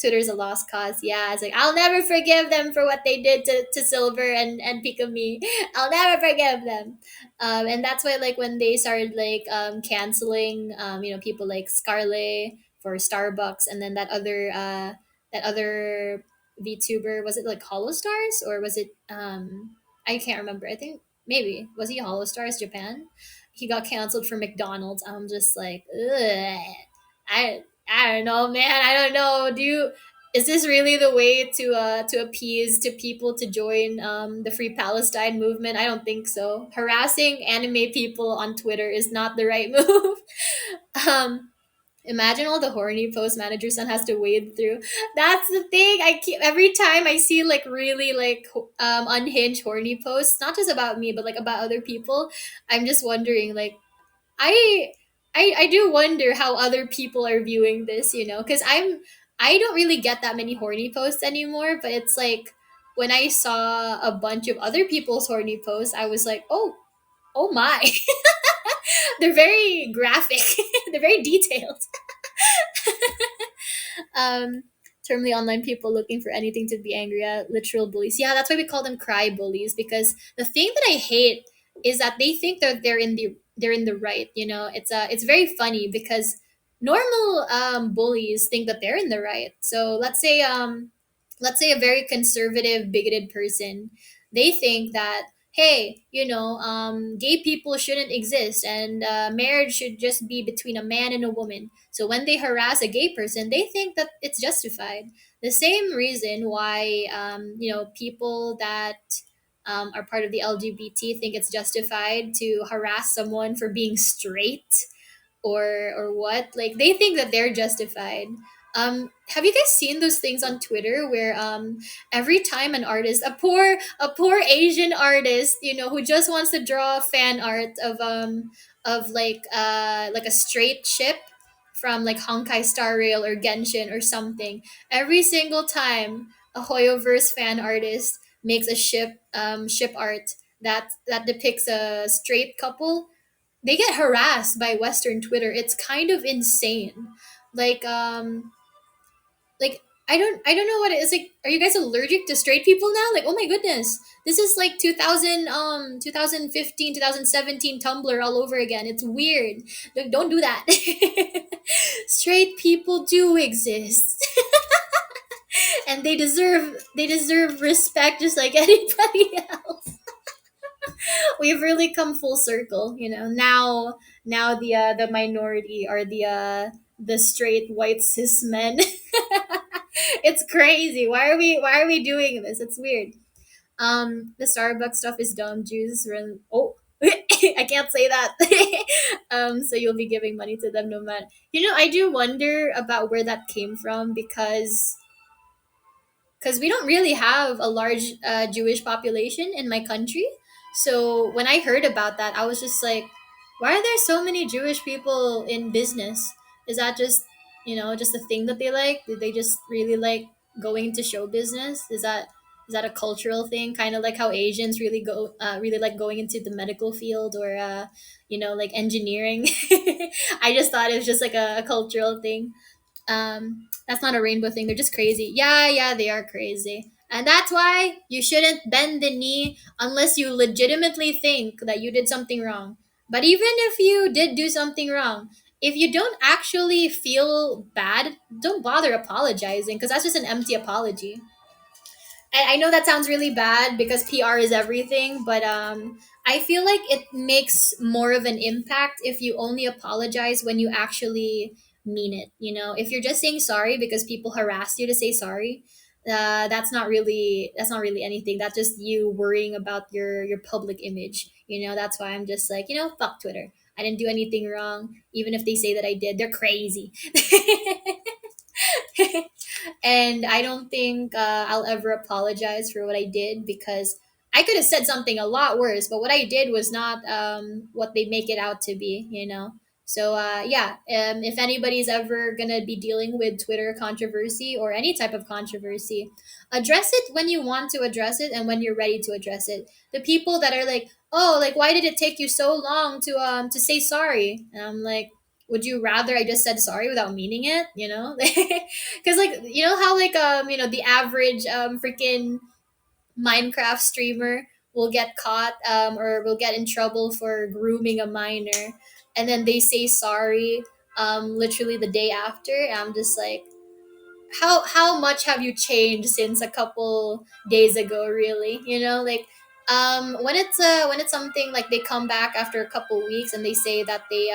Twitter's a lost cause. Yeah, it's like, I'll never forgive them for what they did to Silver and Pikami. I'll never forgive them. And that's why, like, when they started, like, canceling, people like Scarlet for Starbucks, and then that other VTuber, was it like Hollow Stars, or was it I can't remember. I think maybe was he Hollow Stars Japan? He got canceled for McDonald's. I'm just like, ugh. I don't know, man. I don't know. Is this really the way to appease to people to join the Free Palestine movement? I don't think so. Harassing anime people on Twitter is not the right move. um Imagine all the horny post manager son has to wade through. That's the thing. I keep every time I see like really like unhinged horny posts, not just about me, but like about other people. I'm just wondering, like, I I do wonder how other people are viewing this, because I don't really get that many horny posts anymore. But it's like, when I saw a bunch of other people's horny posts, I was like, oh my, they're very graphic, they're very detailed. um Termly online people looking for anything to be angry at, literal bullies. Yeah, that's why we call them cry bullies, because the thing that I hate is that they think that they're in the right. It's very funny, because normal bullies think that they're in the right. So let's say let's say a very conservative, bigoted person, they think that, hey, gay people shouldn't exist, and marriage should just be between a man and a woman. So when they harass a gay person, they think that it's justified. The same reason why, people that are part of the LGBT think it's justified to harass someone for being straight, or what, like they think that they're justified. Have you guys seen those things on Twitter where every time an artist, a poor Asian artist, who just wants to draw fan art of like a straight ship from like Honkai Star Rail or Genshin or something, every single time a Hoyoverse fan artist makes a ship art that depicts a straight couple, they get harassed by Western Twitter. It's kind of insane. Like like I don't know what it is. Like, are you guys allergic to straight people now? Like, oh my goodness. This is like 2015, 2017 Tumblr all over again. It's weird. Like, don't do that. Straight people do exist. And they deserve respect just like anybody else. We've really come full circle, now the minority are the straight white cis men. It's crazy. Why are we doing this? It's weird. The Starbucks stuff is dumb. Juice run. Oh, I can't say that. So you'll be giving money to them no matter. I do wonder about where that came from, because we don't really have a large Jewish population in my country. So when I heard about that, I was just like, why are there so many Jewish people in business? Is that just a thing that they like? Did they just really like going into show business? Is that a cultural thing? Kind of like how Asians really like going into the medical field, or like engineering. I just thought it was just like a cultural thing. That's not a rainbow thing. They're just crazy. Yeah, yeah, they are crazy. And that's why you shouldn't bend the knee unless you legitimately think that you did something wrong. But even if you did do something wrong, if you don't actually feel bad, don't bother apologizing, because that's just an empty apology. And I know that sounds really bad because PR is everything, but I feel like it makes more of an impact if you only apologize when you actually mean it. If you're just saying sorry because people harassed you to say sorry, that's not really anything. That's just you worrying about your public image. That's why I'm just like, fuck Twitter. I didn't do anything wrong. Even if they say that I did, they're crazy. And I don't think I'll ever apologize for what I did, because I could have said something a lot worse, but what I did was not what they make it out to be. So yeah, if anybody's ever gonna be dealing with Twitter controversy or any type of controversy, address it when you want to address it and when you're ready to address it. The people that are like, oh, like, why did it take you so long to say sorry? And I'm like, would you rather I just said sorry without meaning it? Because like, how like the average freaking Minecraft streamer will get caught, or will get in trouble for grooming a minor, and then they say sorry literally the day after. And I'm just like, how much have you changed since a couple days ago, really? Like, when it's something like they come back after a couple weeks and they say that they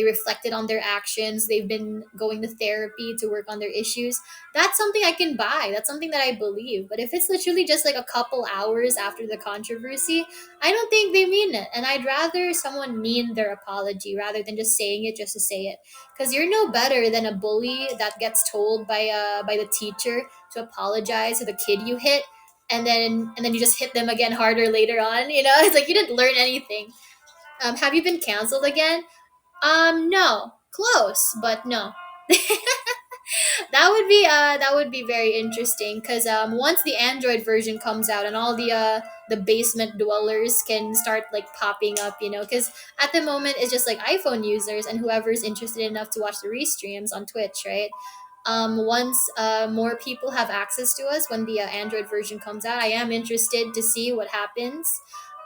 reflected on their actions, they've been going to therapy to work on their issues. That's something I can buy, that's something that I believe. But if it's literally just like a couple hours after the controversy, I don't think they mean it, and I'd rather someone mean their apology rather than just saying it just to say it. Because you're no better than a bully that gets told by the teacher to apologize to the kid you hit, and then you just hit them again harder later on. It's like you didn't learn anything. Have you been canceled again? No, close, but no. That would be very interesting, because once the Android version comes out and all the basement dwellers can start like popping up, because at the moment it's just like iPhone users and whoever's interested enough to watch the restreams on Twitch, right? Once more people have access to us when the Android version comes out, I am interested to see what happens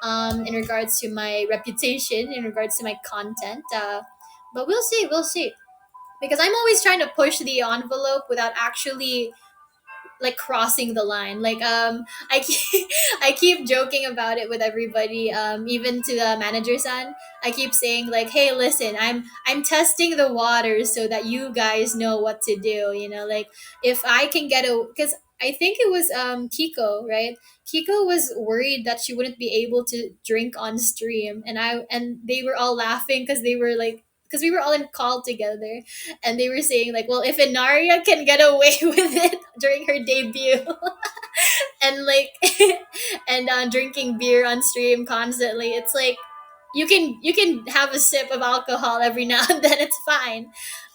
in regards to my reputation, in regards to my content. But we'll see, because I'm always trying to push the envelope without actually like crossing the line. Like I keep, I keep joking about it with everybody, even to the manager son. I keep saying like, hey, listen, I'm testing the waters so that you guys know what to do, you know, like if I can get a, because I think it was Kiko, right? Kiko was worried that she wouldn't be able to drink on stream, and they were all laughing because they were like, because we were all in call together, and they were saying like, well, if Enaria can get away with it during her debut, and like, and drinking beer on stream constantly, it's like you can have a sip of alcohol every now and then, it's fine.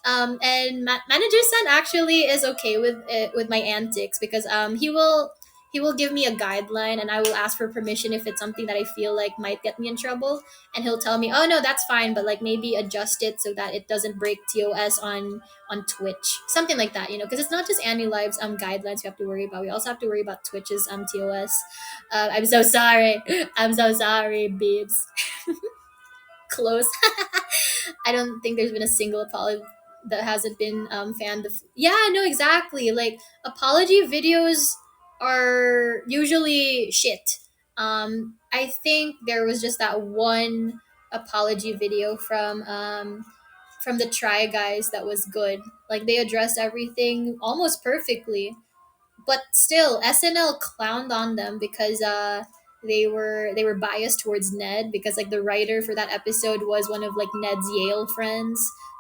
And manager son actually is okay with it, with my antics, because he will give me a guideline, and I will ask for permission if it's something that I feel like might get me in trouble, and he'll tell me, oh no, that's fine, but like maybe adjust it so that it doesn't break TOS on Twitch, something like that, you know, because it's not just AniLive's guidelines we have to worry about. We also have to worry about Twitch's TOS. I'm so sorry. I'm so sorry, babes. Close. I don't think there's been a single apology that hasn't been fanned. Yeah, no, exactly. Like apology videos are usually shit. I think there was just that one apology video from the Try Guys that was good. Like they addressed everything almost perfectly, but still SNL clowned on them because they were biased towards Ned, because like the writer for that episode was one of like Ned's Yale friends.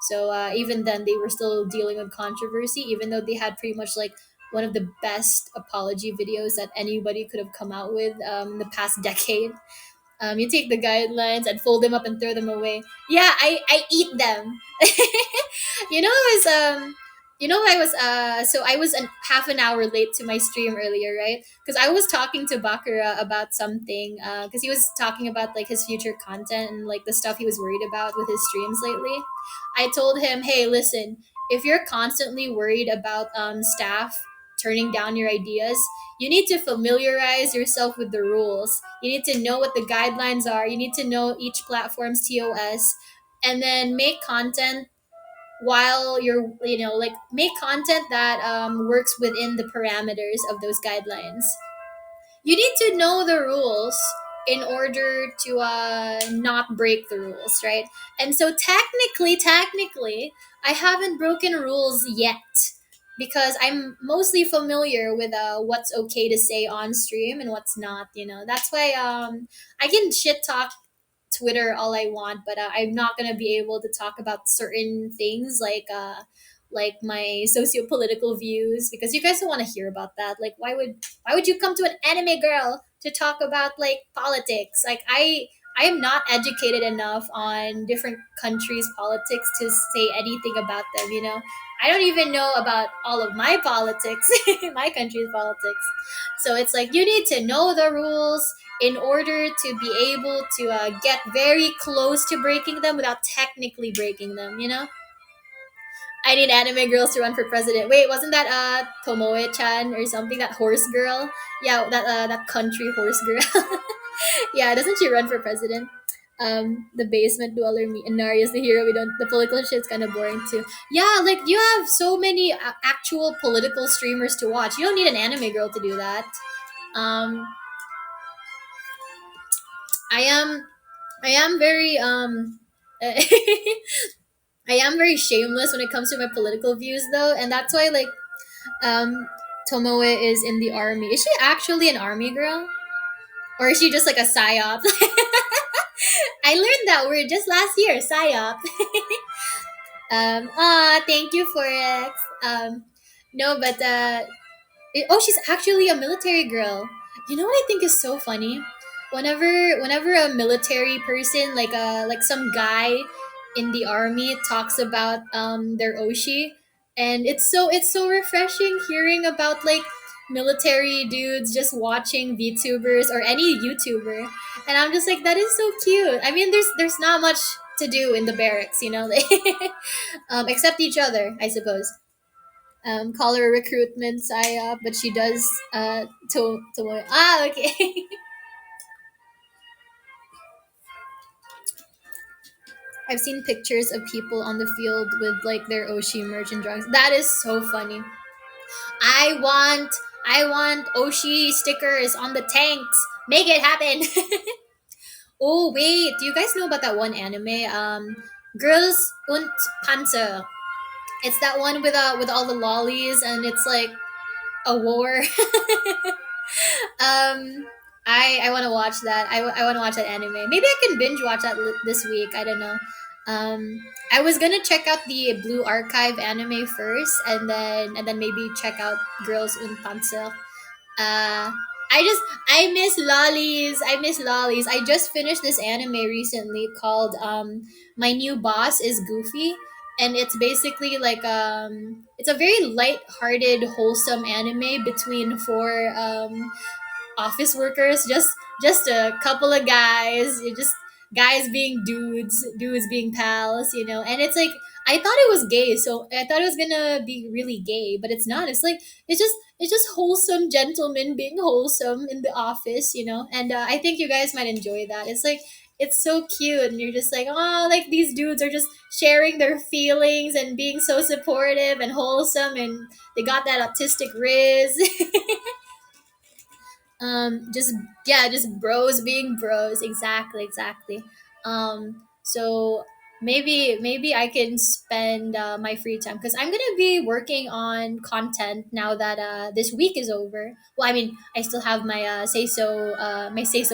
So even then they were still dealing with controversy, even though they had pretty much like one of the best apology videos that anybody could have come out with in the past decade. You take the guidelines and fold them up and throw them away. Yeah, I eat them. you know, I was I was so I was half an hour late to my stream earlier, right? Because I was talking to Bakura about something. Because he was talking about like his future content and like the stuff he was worried about with his streams lately. I told him, hey, listen, if you're constantly worried about staff turning down your ideas, you need to familiarize yourself with the rules. You need to know what the guidelines are. You need to know each platform's TOS, and then make content while you're, like make content that works within the parameters of those guidelines. You need to know the rules in order to not break the rules, right? And so technically, I haven't broken rules yet, because I'm mostly familiar with what's okay to say on stream and what's not. That's why I can shit talk Twitter all I want, but I'm not gonna be able to talk about certain things like my socio-political views, because you guys don't want to hear about that. Like, why would you come to an anime girl to talk about like politics? Like, I am not educated enough on different countries' politics to say anything about them. I don't even know about all of my politics, my country's politics. So it's like you need to know the rules in order to be able to get very close to breaking them without technically breaking them. I need anime girls to run for president. Wait, wasn't that Tomoe-chan or something? That horse girl? Yeah, that country horse girl. Yeah, doesn't she run for president? The basement dweller, me and Nari is the hero. We don't. The political shit's kind of boring too. Yeah, like you have so many actual political streamers to watch. You don't need an anime girl to do that. Um, I am I am very I am very shameless when it comes to my political views though, and that's why like um Tomoe is in the army. Is she actually an army girl? Or is she just like a psyop? I learned that word just last year, psyop. Thank you, Forex. No, but oh, she's actually a military girl. You know what I think is so funny? Whenever a military person, like some guy in the army, talks about their Oshi, and it's so refreshing hearing about like military dudes just watching VTubers or any YouTuber, and I'm just like, that is so cute. I mean, there's not much to do in the barracks, except each other, I suppose. Call her recruitment Saya, but she does okay. I've seen pictures of people on the field with like their Oshi merch and drawings. That is so funny. I want I want Oshi stickers on the tanks. Make it happen. Oh wait, do you guys know about that one anime? Girls und Panzer. It's that one with all the lollies and it's like a war. I want to watch that. I want to watch that anime. Maybe I can binge watch that this week. I don't know. I was gonna check out the Blue Archive anime first, and then maybe check out Girls und Panzer. Uh, I miss lollies. I miss lollies. I just finished this anime recently called My New Boss is Goofy, and it's basically like it's a very light-hearted, wholesome anime between four office workers, just a couple of guys, just guys being dudes being pals, and it's like I thought it was gay, so I thought it was gonna be really gay, but it's not. It's like it's just wholesome gentlemen being wholesome in the office, and I think you guys might enjoy that. It's like it's so cute, and you're just like, oh, like these dudes are just sharing their feelings and being so supportive and wholesome, and they got that autistic riz. Just yeah, just bros being bros, exactly. So maybe I can spend my free time because I'm gonna be working on content now that this week is over. Well, I mean, I still have my say so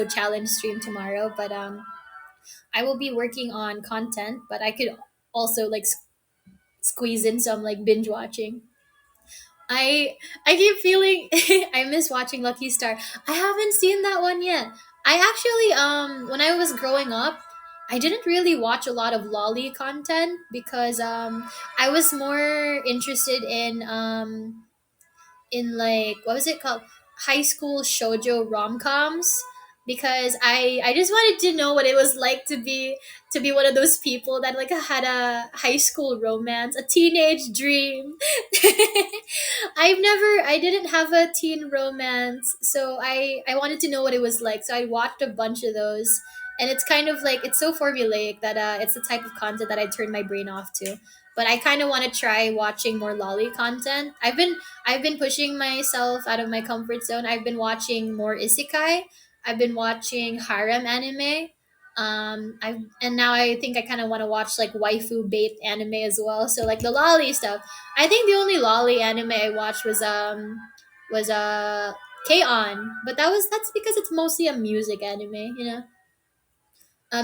challenge stream tomorrow, but I will be working on content, but I could also like squeeze in some like binge watching. I keep feeling I miss watching Lucky Star. I haven't seen that one yet. I actually when I was growing up, I didn't really watch a lot of lolly content because I was more interested in like what was it called, high school shojo rom-coms, because I just wanted to know what it was like to be one of those people that like had a high school romance, a teenage dream. I didn't have a teen romance, so I wanted to know what it was like, so I watched a bunch of those. And it's kind of like it's so formulaic that it's the type of content that I turn my brain off to. But I kind of want to try watching more lolly content. I've been pushing myself out of my comfort zone. I've been watching more isekai. I've been watching harem anime. And now I think I kind of want to watch like waifu bait anime as well. So like the lolly stuff. I think the only lolly anime I watched was K-On, but that's because it's mostly a music anime.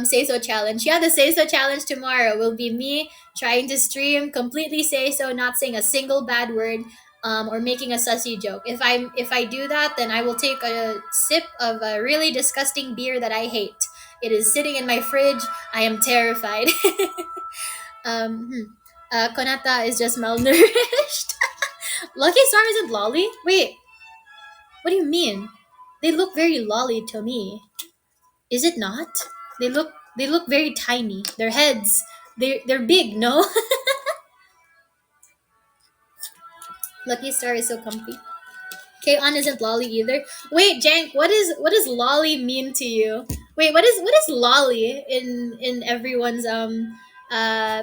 Say so challenge. Yeah, the say so challenge tomorrow will be me trying to stream completely say so, not saying a single bad word, or making a sussy joke. If I do that, then I will take a sip of a really disgusting beer that I hate. It is sitting in my fridge. I am terrified. Hmm. Konata is just malnourished. Lucky Star isn't lolly. Wait, what do you mean? They look very lolly to me. Is it not? They look very tiny. Their heads, they're big, no? Lucky Star is so comfy. K-On isn't lolly either. Wait, Jank, what does lolly mean to you? Wait, what is lolly in everyone's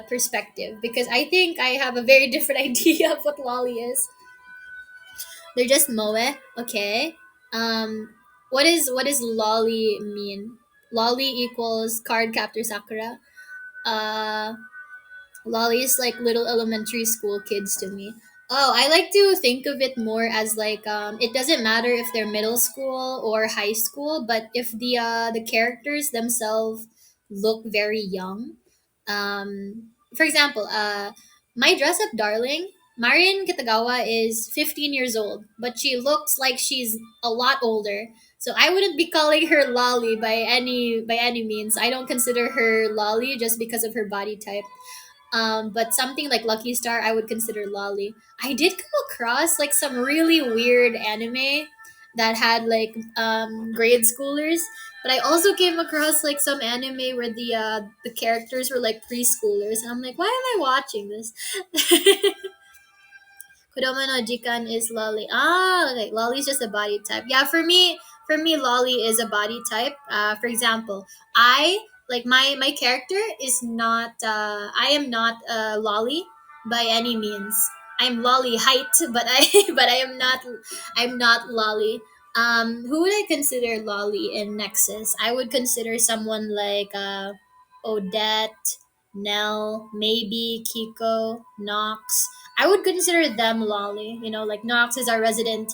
perspective? Because I think I have a very different idea of what lolly is. They're just moe. Okay. Um, what is lolly mean? Lolly equals card captor Sakura. Uh, Lolly is like little elementary school kids to me. Oh, I like to think of it more as like it doesn't matter if they're middle school or high school, but if the characters themselves look very young. For example, my dress up darling, Marian Kitagawa is 15 years old, but she looks like she's a lot older. So I wouldn't be calling her lolly by any means. I don't consider her lolly just because of her body type. But something like Lucky Star, I would consider lolly. I did come across like some really weird anime that had like grade schoolers, but I also came across like some anime where the characters were like preschoolers, and I'm like, why am I watching this? Kodomo no Jikan is lolly. Ah, okay. Lolly is just a body type. Yeah, for me, lolly is a body type. For example, I like my character is not. I am not a lolly by any means. I'm lolly height, but I but I'm not lolly. Who would I consider lolly in Nexus? I would consider someone like Odette, Nell, maybe Kiko, Nox. I would consider them lolly. You know, like Nox is our resident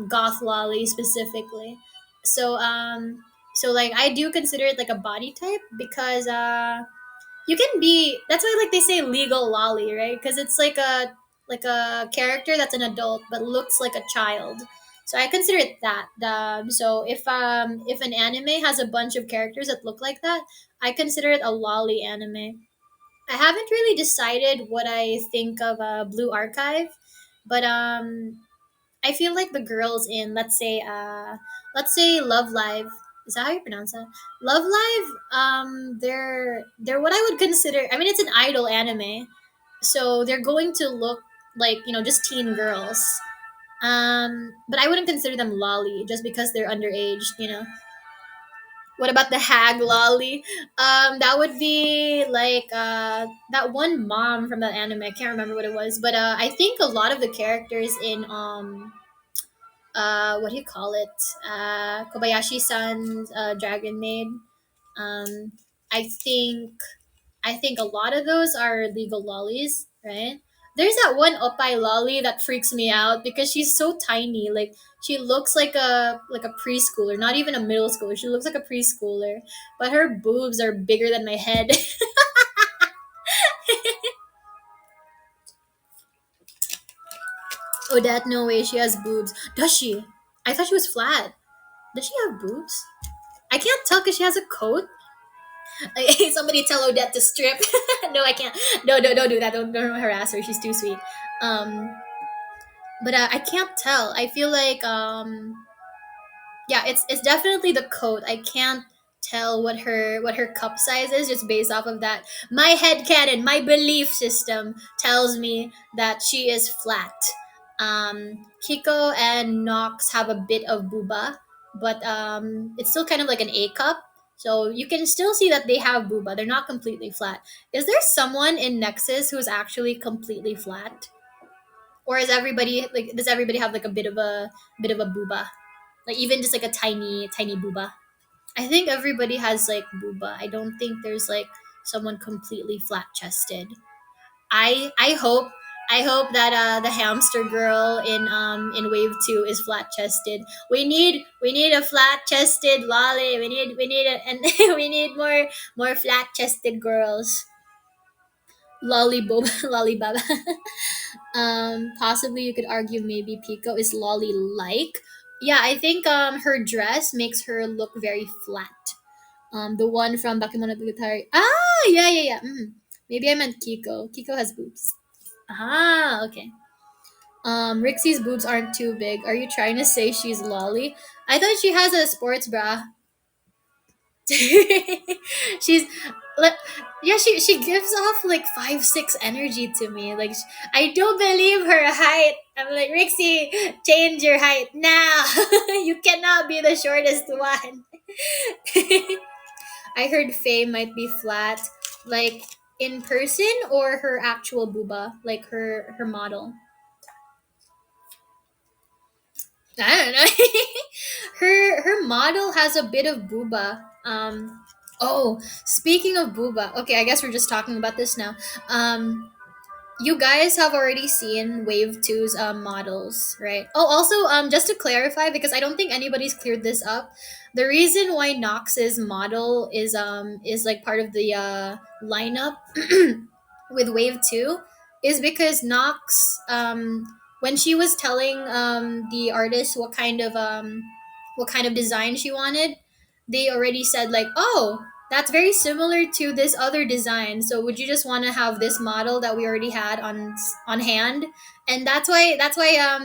goth lolly specifically. So so like I do consider it like a body type because you can be, that's why like they say legal lolly, right? Because it's like a character that's an adult but looks like a child. So I consider it that. So if an anime has a bunch of characters that look like that, I consider it a lolly anime. I haven't really decided what I think of Blue Archive, but I feel like the girls in, let's say Love Live, is that how you pronounce that? Love Live, they're what I would consider, I mean it's an idol anime. So they're going to look like, you know, just teen girls. But I wouldn't consider them lolly just because they're underage, you know. What about the hag lolly? That would be like that one mom from that anime. I can't remember what it was, but I think a lot of the characters in what do you call it? Kobayashi-san's Dragon Maid. Um, I think I think a lot of those are legal lollies, right? There's that one Oppai lolly that freaks me out because she's so tiny. Like she looks like a preschooler, not even a middle schooler. She looks like a preschooler, but her boobs are bigger than my head. Odette, no way, she has boobs. Does she? I thought she was flat. Does she have boobs? I can't tell because she has a coat. Like, somebody tell Odette to strip. No, I can't. No, no, don't do that. Don't harass her. She's too sweet. Um, but I can't tell. I feel like yeah, it's definitely the coat. I can't tell what her cup size is just based off of that. My head canon, my belief system tells me that she is flat. Kiko and Nox have a bit of booba, but it's still kind of like an A cup. So you can still see that they have booba. They're not completely flat. Is there someone in Nexus who's actually completely flat? Or is everybody like, does everybody have like a bit of a booba? Like even just like a tiny booba. I think everybody has like booba. I don't think there's like someone completely flat chested. I hope I hope that the hamster girl in wave 2 is flat chested. We need a flat chested lolly. We need a, and we need more flat chested girls. Lolly boba lolly baba. Possibly you could argue maybe Pico is lolly like. Yeah, I think her dress makes her look very flat. The one from Bakemonogatari. Ah, yeah, yeah, yeah. Maybe I meant Kiko. Kiko has boobs. Ah, okay. Rixie's boobs aren't too big. Are you trying to say she's lolly? I thought she has a sports bra. She's like, yeah, she gives off like 5'6" energy to me. Like I don't believe her height. I'm like, Rixie, change your height now. You cannot be the shortest one. I heard Faye might be flat, like in person or her actual booba, like her model. I don't know. Her model has a bit of booba. Oh, speaking of booba, okay, I guess we're just talking about this now. You guys have already seen Wave Two's models, right? Oh, also, just to clarify, because I don't think anybody's cleared this up, the reason why Nox's model is like part of the lineup with Wave Two is because Nox when she was telling the artist what kind of design she wanted, they already said like, oh, that's very similar to this other design. So would you just want to have this model that we already had on hand? And that's why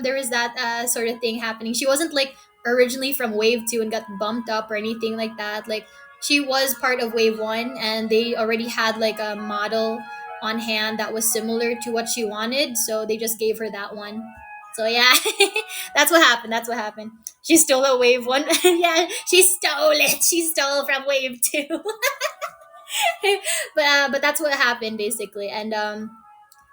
there was that sort of thing happening. She wasn't like originally from Wave 2 and got bumped up or anything like that. Like she was part of Wave 1 and they already had like a model on hand that was similar to what she wanted, so they just gave her that one. So yeah, that's what happened. That's what happened. She stole a wave one. Yeah, she stole it. She stole from wave two. But that's what happened basically. And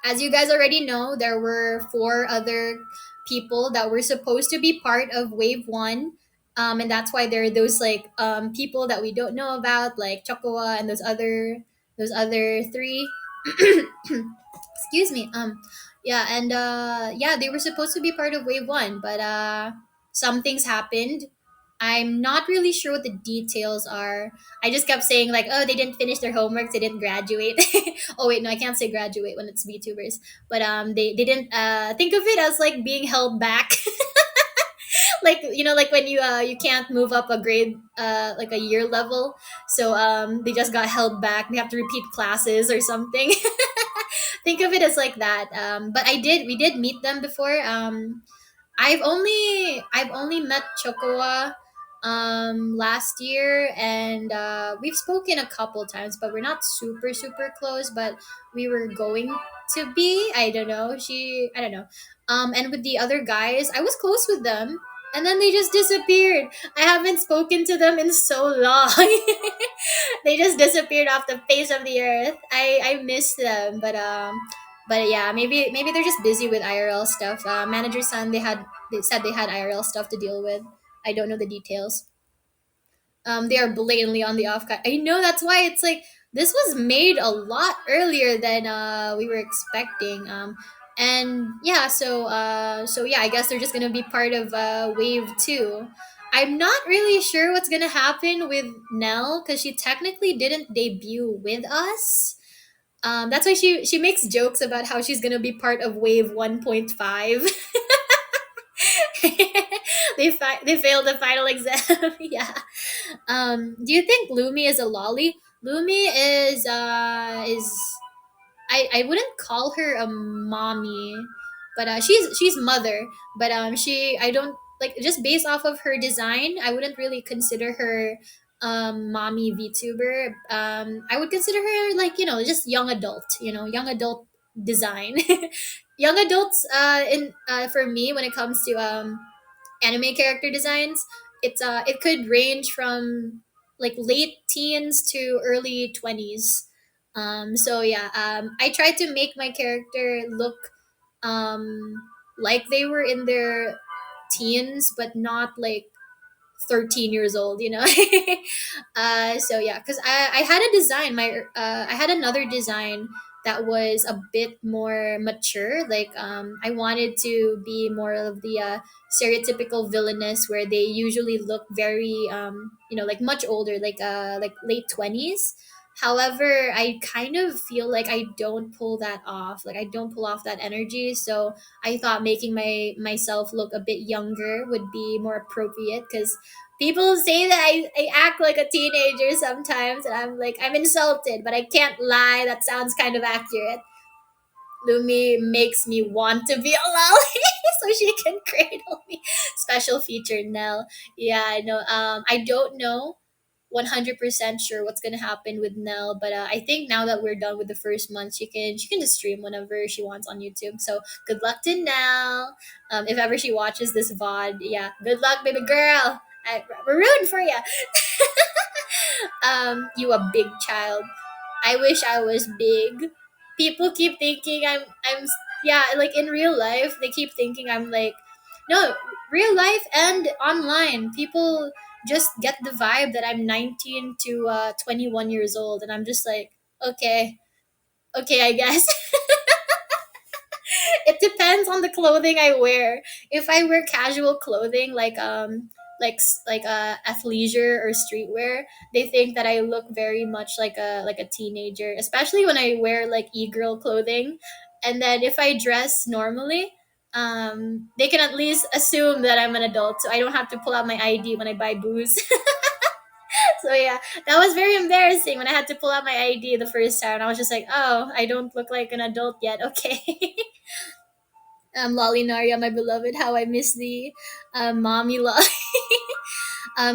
As you guys already know, there were four other people that were supposed to be part of Wave One. And that's why there are those like people that we don't know about, like Chocoa and those other three. Excuse me. Yeah, and yeah, they were supposed to be part of Wave One, but some things happened. I'm not really sure what the details are. I just kept saying like, oh, they didn't finish their homework, they didn't graduate. Oh wait, no, I can't say graduate when it's VTubers. But they didn't think of it as like being held back. Like like when you can't move up a grade like a year level, so they just got held back. They have to repeat classes or something. Think of it as like that. But we did meet them before. I've only met Chocoa last year, and we've spoken a couple times, but we're not super super close, but we were going to be. I don't know. And with the other guys, I was close with them, and then they just disappeared. I haven't spoken to them in so long. They just disappeared off the face of the earth. I miss them, but yeah, maybe they're just busy with IRL stuff. Manager Sun, they said they had IRL stuff to deal with. I don't know the details. They are blatantly on the off cut. I know, that's why it's like this was made a lot earlier than we were expecting. And yeah, so yeah, I guess they're just gonna be part of Wave Two. I'm not really sure what's gonna happen with Nell because she technically didn't debut with us. That's why she makes jokes about how she's gonna be part of Wave 1.5. They failed the final exam. Yeah. Do you think Lumi is a lolly? Lumi is I wouldn't call her a mommy, but she's mother. But she I don't like, just based off of her design, I wouldn't really consider her mommy VTuber. I would consider her like just young adult. Young adult design. Young adults in for me when it comes to anime character designs, it could range from like late teens to early 20s. So yeah, I tried to make my character look um like they were in their teens, but not like 13 years old, so yeah, because I had a design, I had another design that was a bit more mature. Like I wanted to be more of the stereotypical villainous, where they usually look very like much older, like late 20s. However, I kind of feel like I don't pull that off, like I don't pull off that energy. So I thought making myself look a bit younger would be more appropriate, because people say that I act like a teenager sometimes, and I'm like, I'm insulted, but I can't lie. That sounds kind of accurate. Lumi makes me want to be a lolly so she can cradle me. Special feature Nell. Yeah, I know. I don't know 100% sure what's gonna happen with Nell, but I think now that we're done with the first month, she can just stream whenever she wants on YouTube. So good luck to Nell. If ever she watches this VOD, yeah, good luck, baby girl. We're rooting for you. You a big child. I wish I was big. People keep thinking yeah, like in real life, they keep thinking I'm like, no, real life and online. People just get the vibe that I'm 19 to 21 years old, and I'm just like, okay, okay, I guess. It depends on the clothing I wear. If I wear casual clothing like athleisure or streetwear, they think that I look very much like a teenager, especially when I wear like e-girl clothing. And then if I dress normally, they can at least assume that I'm an adult, so I don't have to pull out my ID when I buy booze. So yeah, that was very embarrassing when I had to pull out my ID the first time. I was just like, oh, I don't look like an adult yet. Okay. Lolly Naria, my beloved, how I miss the mommy lolly.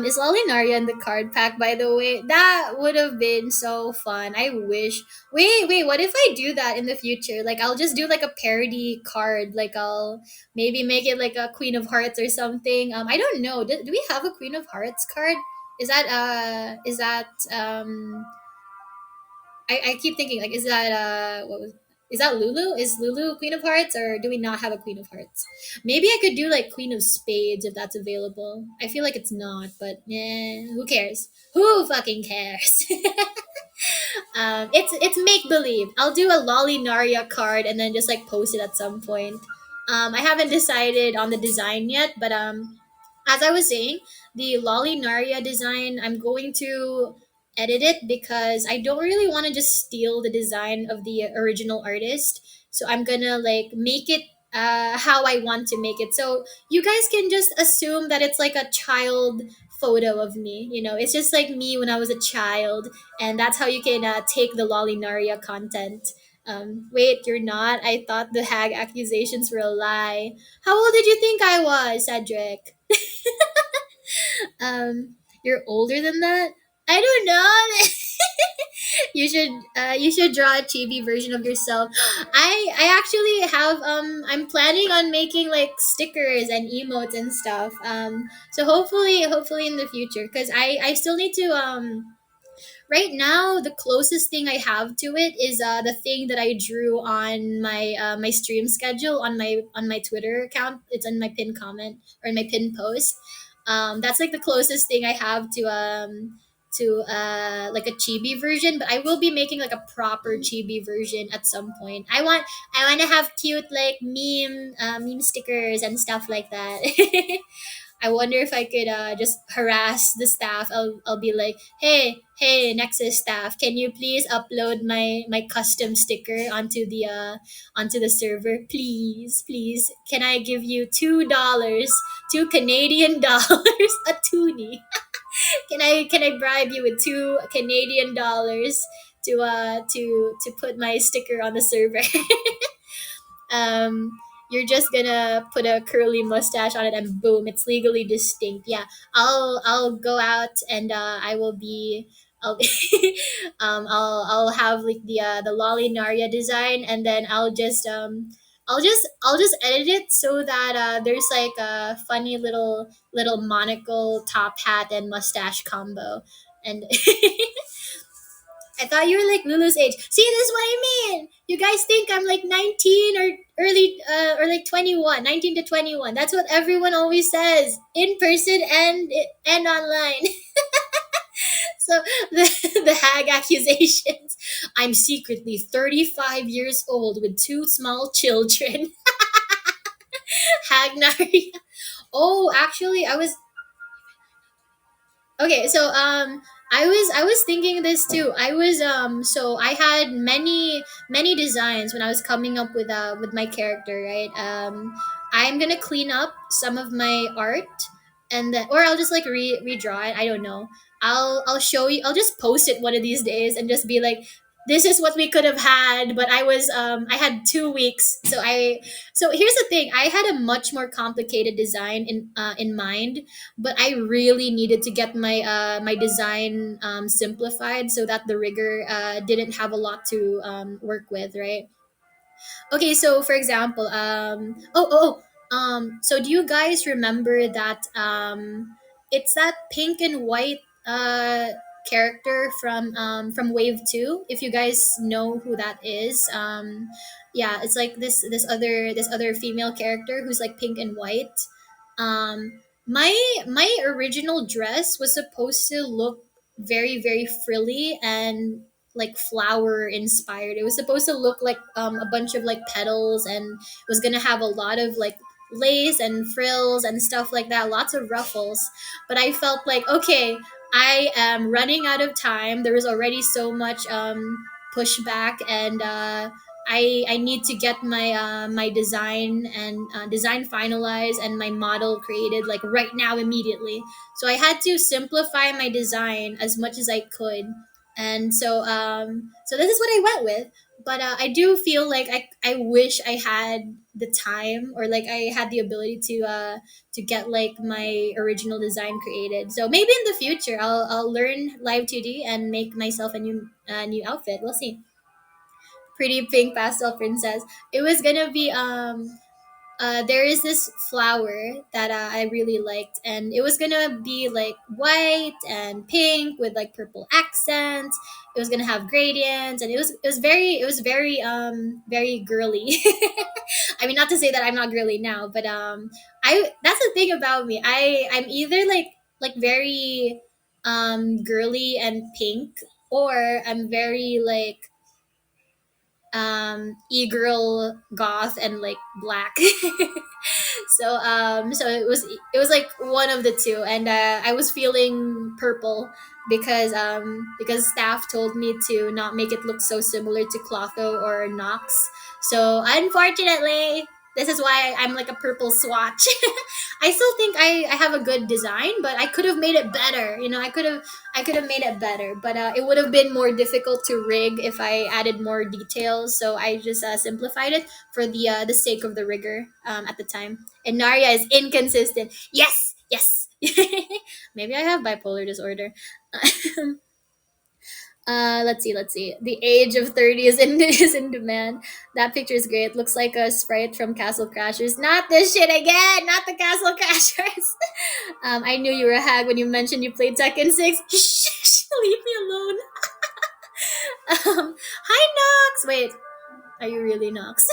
Is Lolly Naria in the card pack, by the way? That would have been so fun. I wish. Wait, what if I do that in the future? Like, I'll just do like a parody card. Like, I'll maybe make it like a Queen of Hearts or something. I don't know. Do we have a Queen of Hearts card? Is that I keep thinking like, is that what was Is that Lulu? Is Lulu Queen of Hearts, or do we not have a Queen of Hearts? Maybe I could do like Queen of Spades if that's available. I feel like it's not, but yeah, who cares? Who fucking cares? It's make believe. I'll do a Lolly Naria card and then just like post it at some point. I haven't decided on the design yet, but as I was saying, the Lolly Naria design, I'm going to edit it because I don't really want to just steal the design of the original artist. So I'm gonna like make it how I want to make it. So you guys can just assume that it's like a child photo of me. You know, it's just like me when I was a child, and that's how you can take the Lolinaria content. Wait, you're not? I thought the hag accusations were a lie. How old did you think I was, Cedric? You're older than that. I don't know. You should draw a chibi version of yourself. I actually have I'm planning on making like stickers and emotes and stuff. So hopefully in the future, because I still need to right now the closest thing I have to it is the thing that I drew on my stream schedule on my Twitter account. It's in my pinned comment or in my pinned post. That's like the closest thing I have to like a chibi version, but I will be making like a proper chibi version at some point. I want to have cute like meme stickers and stuff like that. I wonder if I could just harass the staff. I'll be like, hey, Nexus staff, can you please upload my custom sticker onto the server, please? Can I give you $2, $2 Canadian, a toonie? Can I bribe you with $2 Canadian to put my sticker on the server? um you're just gonna put a curly mustache on it and boom, it's legally distinct. Yeah, I'll go out and I will be I'll I'll have like the Lolly Naria design, and then I'll just edit it so that there's like a funny little monocle top hat and mustache combo. And I thought you were like Lulu's age. See, this is what I mean. You guys think I'm like 19 or early or like 21, 19 to 21. That's what everyone always says in person and online. So the hag accusations. I'm secretly 35 years old with two small children. Hag Nari. Oh, actually, I was okay. So I was thinking this too. I was so I had many designs when I was coming up with my character, right? I'm gonna clean up some of my art, and then or I'll just like redraw it. I don't know. I'll show you. I'll just post it one of these days and just be like, this is what we could have had, but I had 2 weeks. So here's the thing. I had a much more complicated design in mind, but I really needed to get my design simplified so that the rigger didn't have a lot to work with, right? Okay, so for example, so do you guys remember that it's that pink and white character from Wave Two? If you guys know who that is, yeah, it's like this other female character who's like pink and white. My original dress was supposed to look very frilly and like flower inspired. It was supposed to look like a bunch of like petals, and it was gonna have a lot of like lace and frills and stuff like that, lots of ruffles. But I felt like, okay, I am running out of time. There was already so much pushback, and I need to get my design and design finalized and my model created like right now immediately. So I had to simplify my design as much as I could, and so this is what I went with. But I do feel like I wish I had the time, or like I had the ability to get like my original design created. So maybe in the future I'll learn live 2D and make myself a new outfit. We'll see. Pretty pink pastel princess. It was gonna be there is this flower that I really liked, and it was gonna be like white and pink with like purple accents. It was gonna have gradients, and it was very girly. I mean, not to say that I'm not girly now, but I that's the thing about me. I'm either like very girly and pink, or I'm very like e-girl goth and like black. So it was like one of the two, and I was feeling purple because staff told me to not make it look so similar to Clotho or Nox. So unfortunately, this is why I'm like a purple swatch. I still think I have a good design, but I could have made it better. I could have made it better, but it would have been more difficult to rig if I added more details. So I just simplified it for the sake of the rigor at the time. And Narya is inconsistent. Yes, yes. Maybe I have bipolar disorder. Let's see. The age of 30 is in is in demand. That picture is great. Looks like a sprite from Castle Crashers. Not this shit again. Not the Castle Crashers. I knew you were a hag when you mentioned you played Tekken 6. Shh, leave me alone. Hi Nox. Wait, are you really Nox?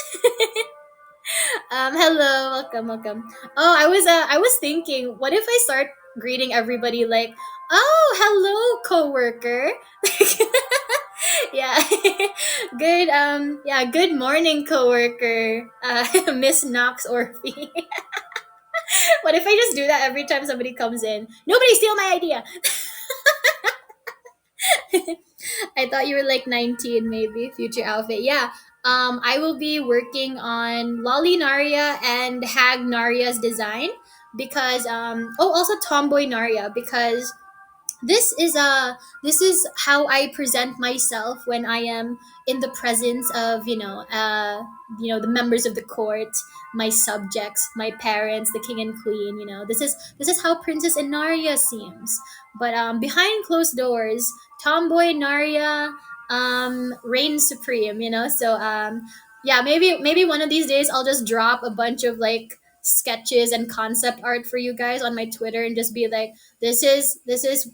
Hello, welcome, welcome. Oh, I was thinking, what if I start greeting everybody like, "Oh, hello, coworker." Yeah. Good morning, coworker. Miss Knox Orphy. What if I just do that every time somebody comes in? Nobody steal my idea. I thought you were like 19, maybe future outfit. Yeah. I will be working on Lolly Naria and Hag Naria's design because also Tomboy Naria, because this is how I present myself when I am in the presence of the members of the court, my subjects, my parents, the king and queen. This is how Princess Enaria seems. But behind closed doors, tomboy Naria reigns supreme. So yeah, maybe one of these days I'll just drop a bunch of like sketches and concept art for you guys on my Twitter and just be like, this is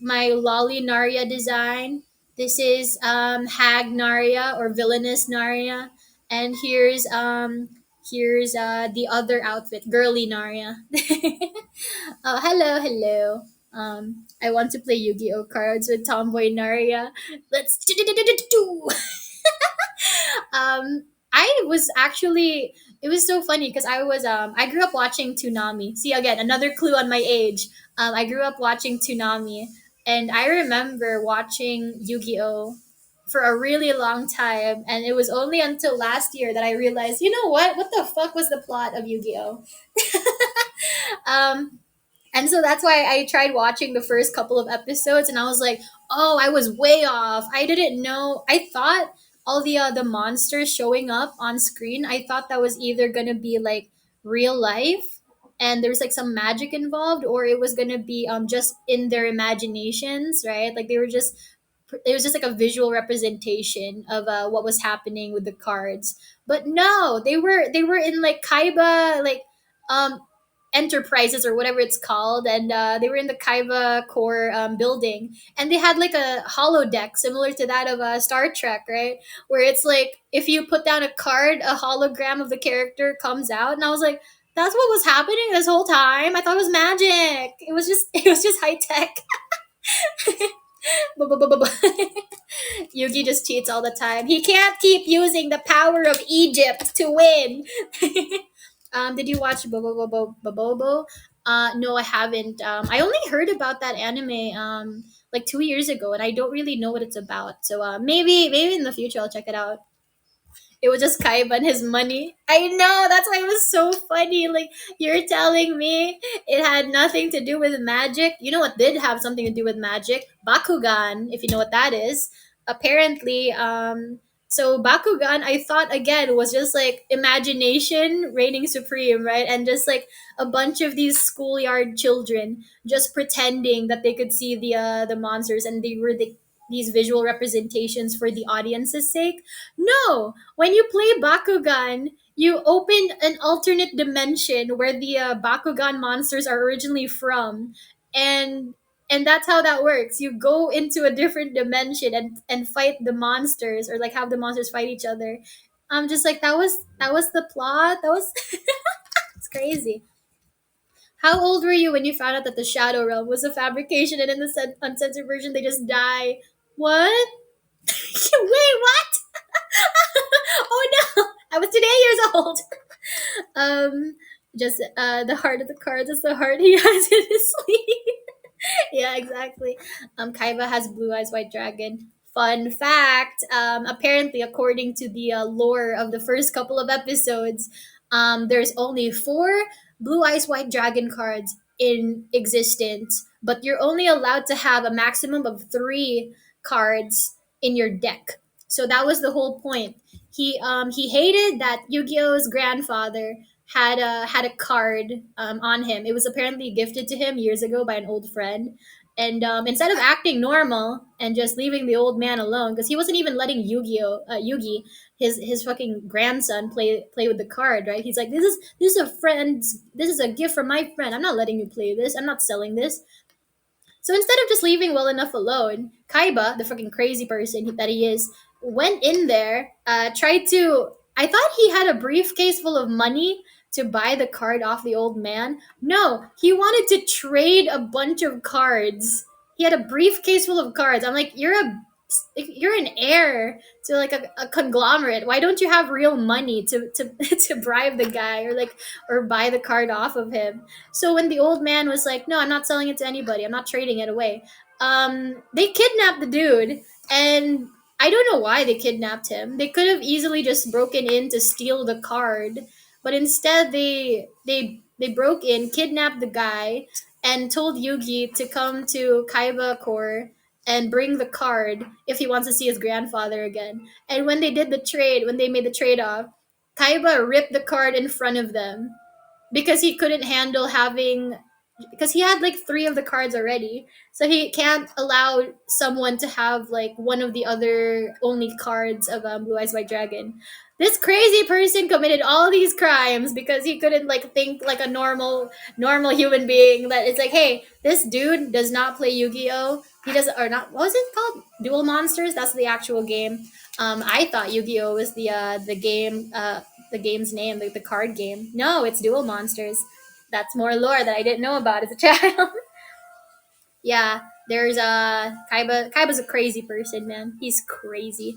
my lolly Narya design. This is hag Narya or villainous Narya, and here's the other outfit, girly Narya. Oh, hello, hello. I want to play Yu-Gi-Oh cards with Tomboy Narya. Let's do. I was actually it was so funny because I grew up watching Toonami. See, again, another clue on my age. I grew up watching Toonami, and I remember watching Yu-Gi-Oh for a really long time, and it was only until last year that I realized, you know what the fuck was the plot of Yu-Gi-Oh. um and so that's why I tried watching the first couple of episodes, and I was like, "Oh, I was way off. I didn't know. I thought all the monsters showing up on screen. I thought that was either gonna be like real life, and there's like some magic involved, or it was gonna be just in their imaginations, right? Like it was just like a visual representation of what was happening with the cards. But no, they were in like Kaiba, like um enterprises or whatever it's called, and they were in the Kaiba core building, and they had like a holodeck similar to that of Star Trek, right? Where it's like if you put down a card, a hologram of the character comes out, and I was like, that's what was happening this whole time. I thought it was magic. It was just high tech. Yugi just cheats all the time. He can't keep using the power of Egypt to win. Did you watch Bobo? No, I haven't. I only heard about that anime like 2 years ago, and I don't really know what it's about. So maybe in the future I'll check it out. It was just Kaiba and his money. I know, that's why it was so funny. Like, you're telling me it had nothing to do with magic. You know what did have something to do with magic? Bakugan, if you know what that is. Apparently, so Bakugan, I thought again was just like imagination reigning supreme, right? And just like a bunch of these schoolyard children just pretending that they could see the monsters, and they were these visual representations for the audience's sake. No, when you play Bakugan, you opened an alternate dimension where the Bakugan monsters are originally from, and that's how that works. You go into a different dimension and fight the monsters, or like have the monsters fight each other. I'm just like, that was the plot. That was it's crazy. How old were you when you found out that the Shadow Realm was a fabrication, and in the uncensored version they just die? What? Wait, what? Oh no! I was today years old. Um, just the heart of the cards is the heart he has in his sleeve. Yeah, exactly. Kaiba has blue eyes, white dragon. Fun fact: apparently, according to the lore of the first couple of episodes, there's only four blue eyes, white dragon cards in existence, but you're only allowed to have a maximum of three cards in your deck. So that was the whole point. He hated that Yu-Gi-Oh's grandfather had a card on him. It was apparently gifted to him years ago by an old friend. And instead of acting normal and just leaving the old man alone, because he wasn't even letting Yugi, his fucking grandson, play with the card, right? He's like, this is a friend's, this is a gift from my friend. I'm not letting you play this. I'm not selling this. So instead of just leaving well enough alone, Kaiba, the freaking crazy person that he is, went in there, tried to. I thought he had a briefcase full of money to buy the card off the old man. No, he wanted to trade a bunch of cards. He had a briefcase full of cards. I'm like, you're an heir to like a conglomerate. Why don't you have real money to to bribe the guy, or like, or buy the card off of him? So when the old man was like, "No, I'm not selling it to anybody. I'm not trading it away," they kidnapped the dude, and I don't know why they kidnapped him. They could have easily just broken in to steal the card, but instead they broke in, kidnapped the guy, and told Yugi to come to Kaiba Core and bring the card if he wants to see his grandfather again. And when they did the trade, when they made the trade off, Kaiba ripped the card in front of them because he couldn't handle having, because he had like three of the cards already, so he can't allow someone to have like one of the other only cards of Blue Eyes White Dragon. This crazy person committed all these crimes because he couldn't like think like a normal human being, that it's like, hey, this dude does not play Yu-Gi-Oh, he doesn't, or not, what was it called, Duel Monsters, that's the actual game. I thought Yu-Gi-Oh was the game, the game's name, like the card game. No, it's Duel Monsters. That's more lore that I didn't know about as a child. Yeah, there's a Kaiba. Kaiba's a crazy person, man. He's crazy.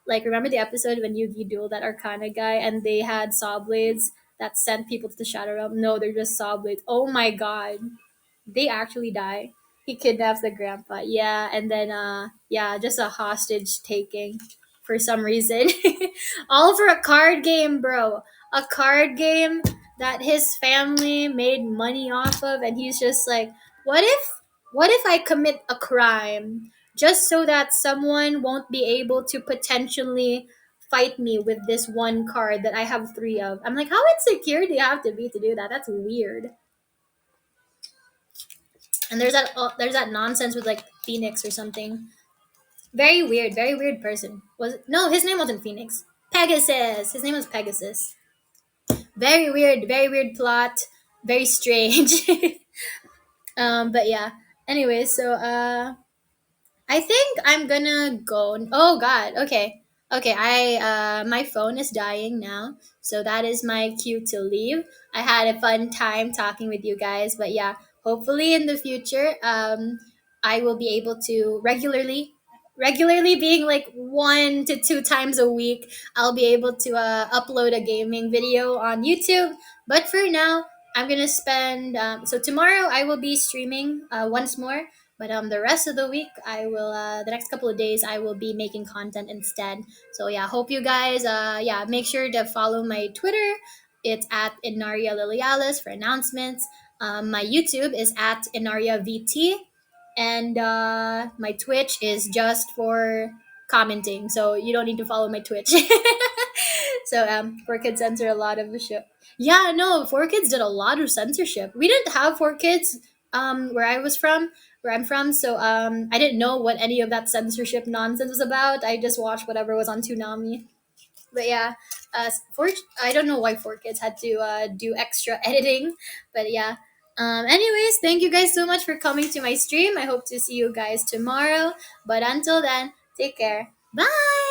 Like, remember the episode when Yugi dueled that Arcana guy, and they had saw blades that sent people to the Shadow Realm? No, they're just saw blades. Oh my god, they actually die. He kidnaps the grandpa. Yeah, and then yeah, just a hostage taking for some reason. All for a card game, bro. A card game that his family made money off of, and he's just like, what if I commit a crime just so that someone won't be able to potentially fight me with this one card that I have three of? I'm like, how insecure do you have to be to do that? That's weird. And there's that nonsense with like Phoenix or something. Very weird person. Was no, his name wasn't Phoenix. Pegasus. His name was Pegasus. Very weird plot. Very strange. But yeah. Anyway, so I think I'm gonna go. Oh God. Okay. Okay. My phone is dying now, so that is my cue to leave. I had a fun time talking with you guys, but yeah, hopefully in the future, I will be able to regularly being like 1 to 2 times a week, I'll be able to upload a gaming video on YouTube. But for now, I'm gonna spend. So tomorrow I will be streaming once more, but the rest of the week, I will the next couple of days I will be making content instead. So yeah, hope you guys yeah, make sure to follow my Twitter. It's at Enaria Liliales for announcements. My YouTube is at Enaria VT, and my Twitch is just for commenting. So you don't need to follow my Twitch. So 4Kids censor a lot of the show. Yeah, no, 4Kids did a lot of censorship. We didn't have 4Kids where I was from, where I'm from. So I didn't know what any of that censorship nonsense was about. I just watched whatever was on Toonami. But yeah, for I don't know why 4 kids had to do extra editing, but yeah. Anyways, thank you guys so much for coming to my stream. I hope to see you guys tomorrow. But until then, take care. Bye.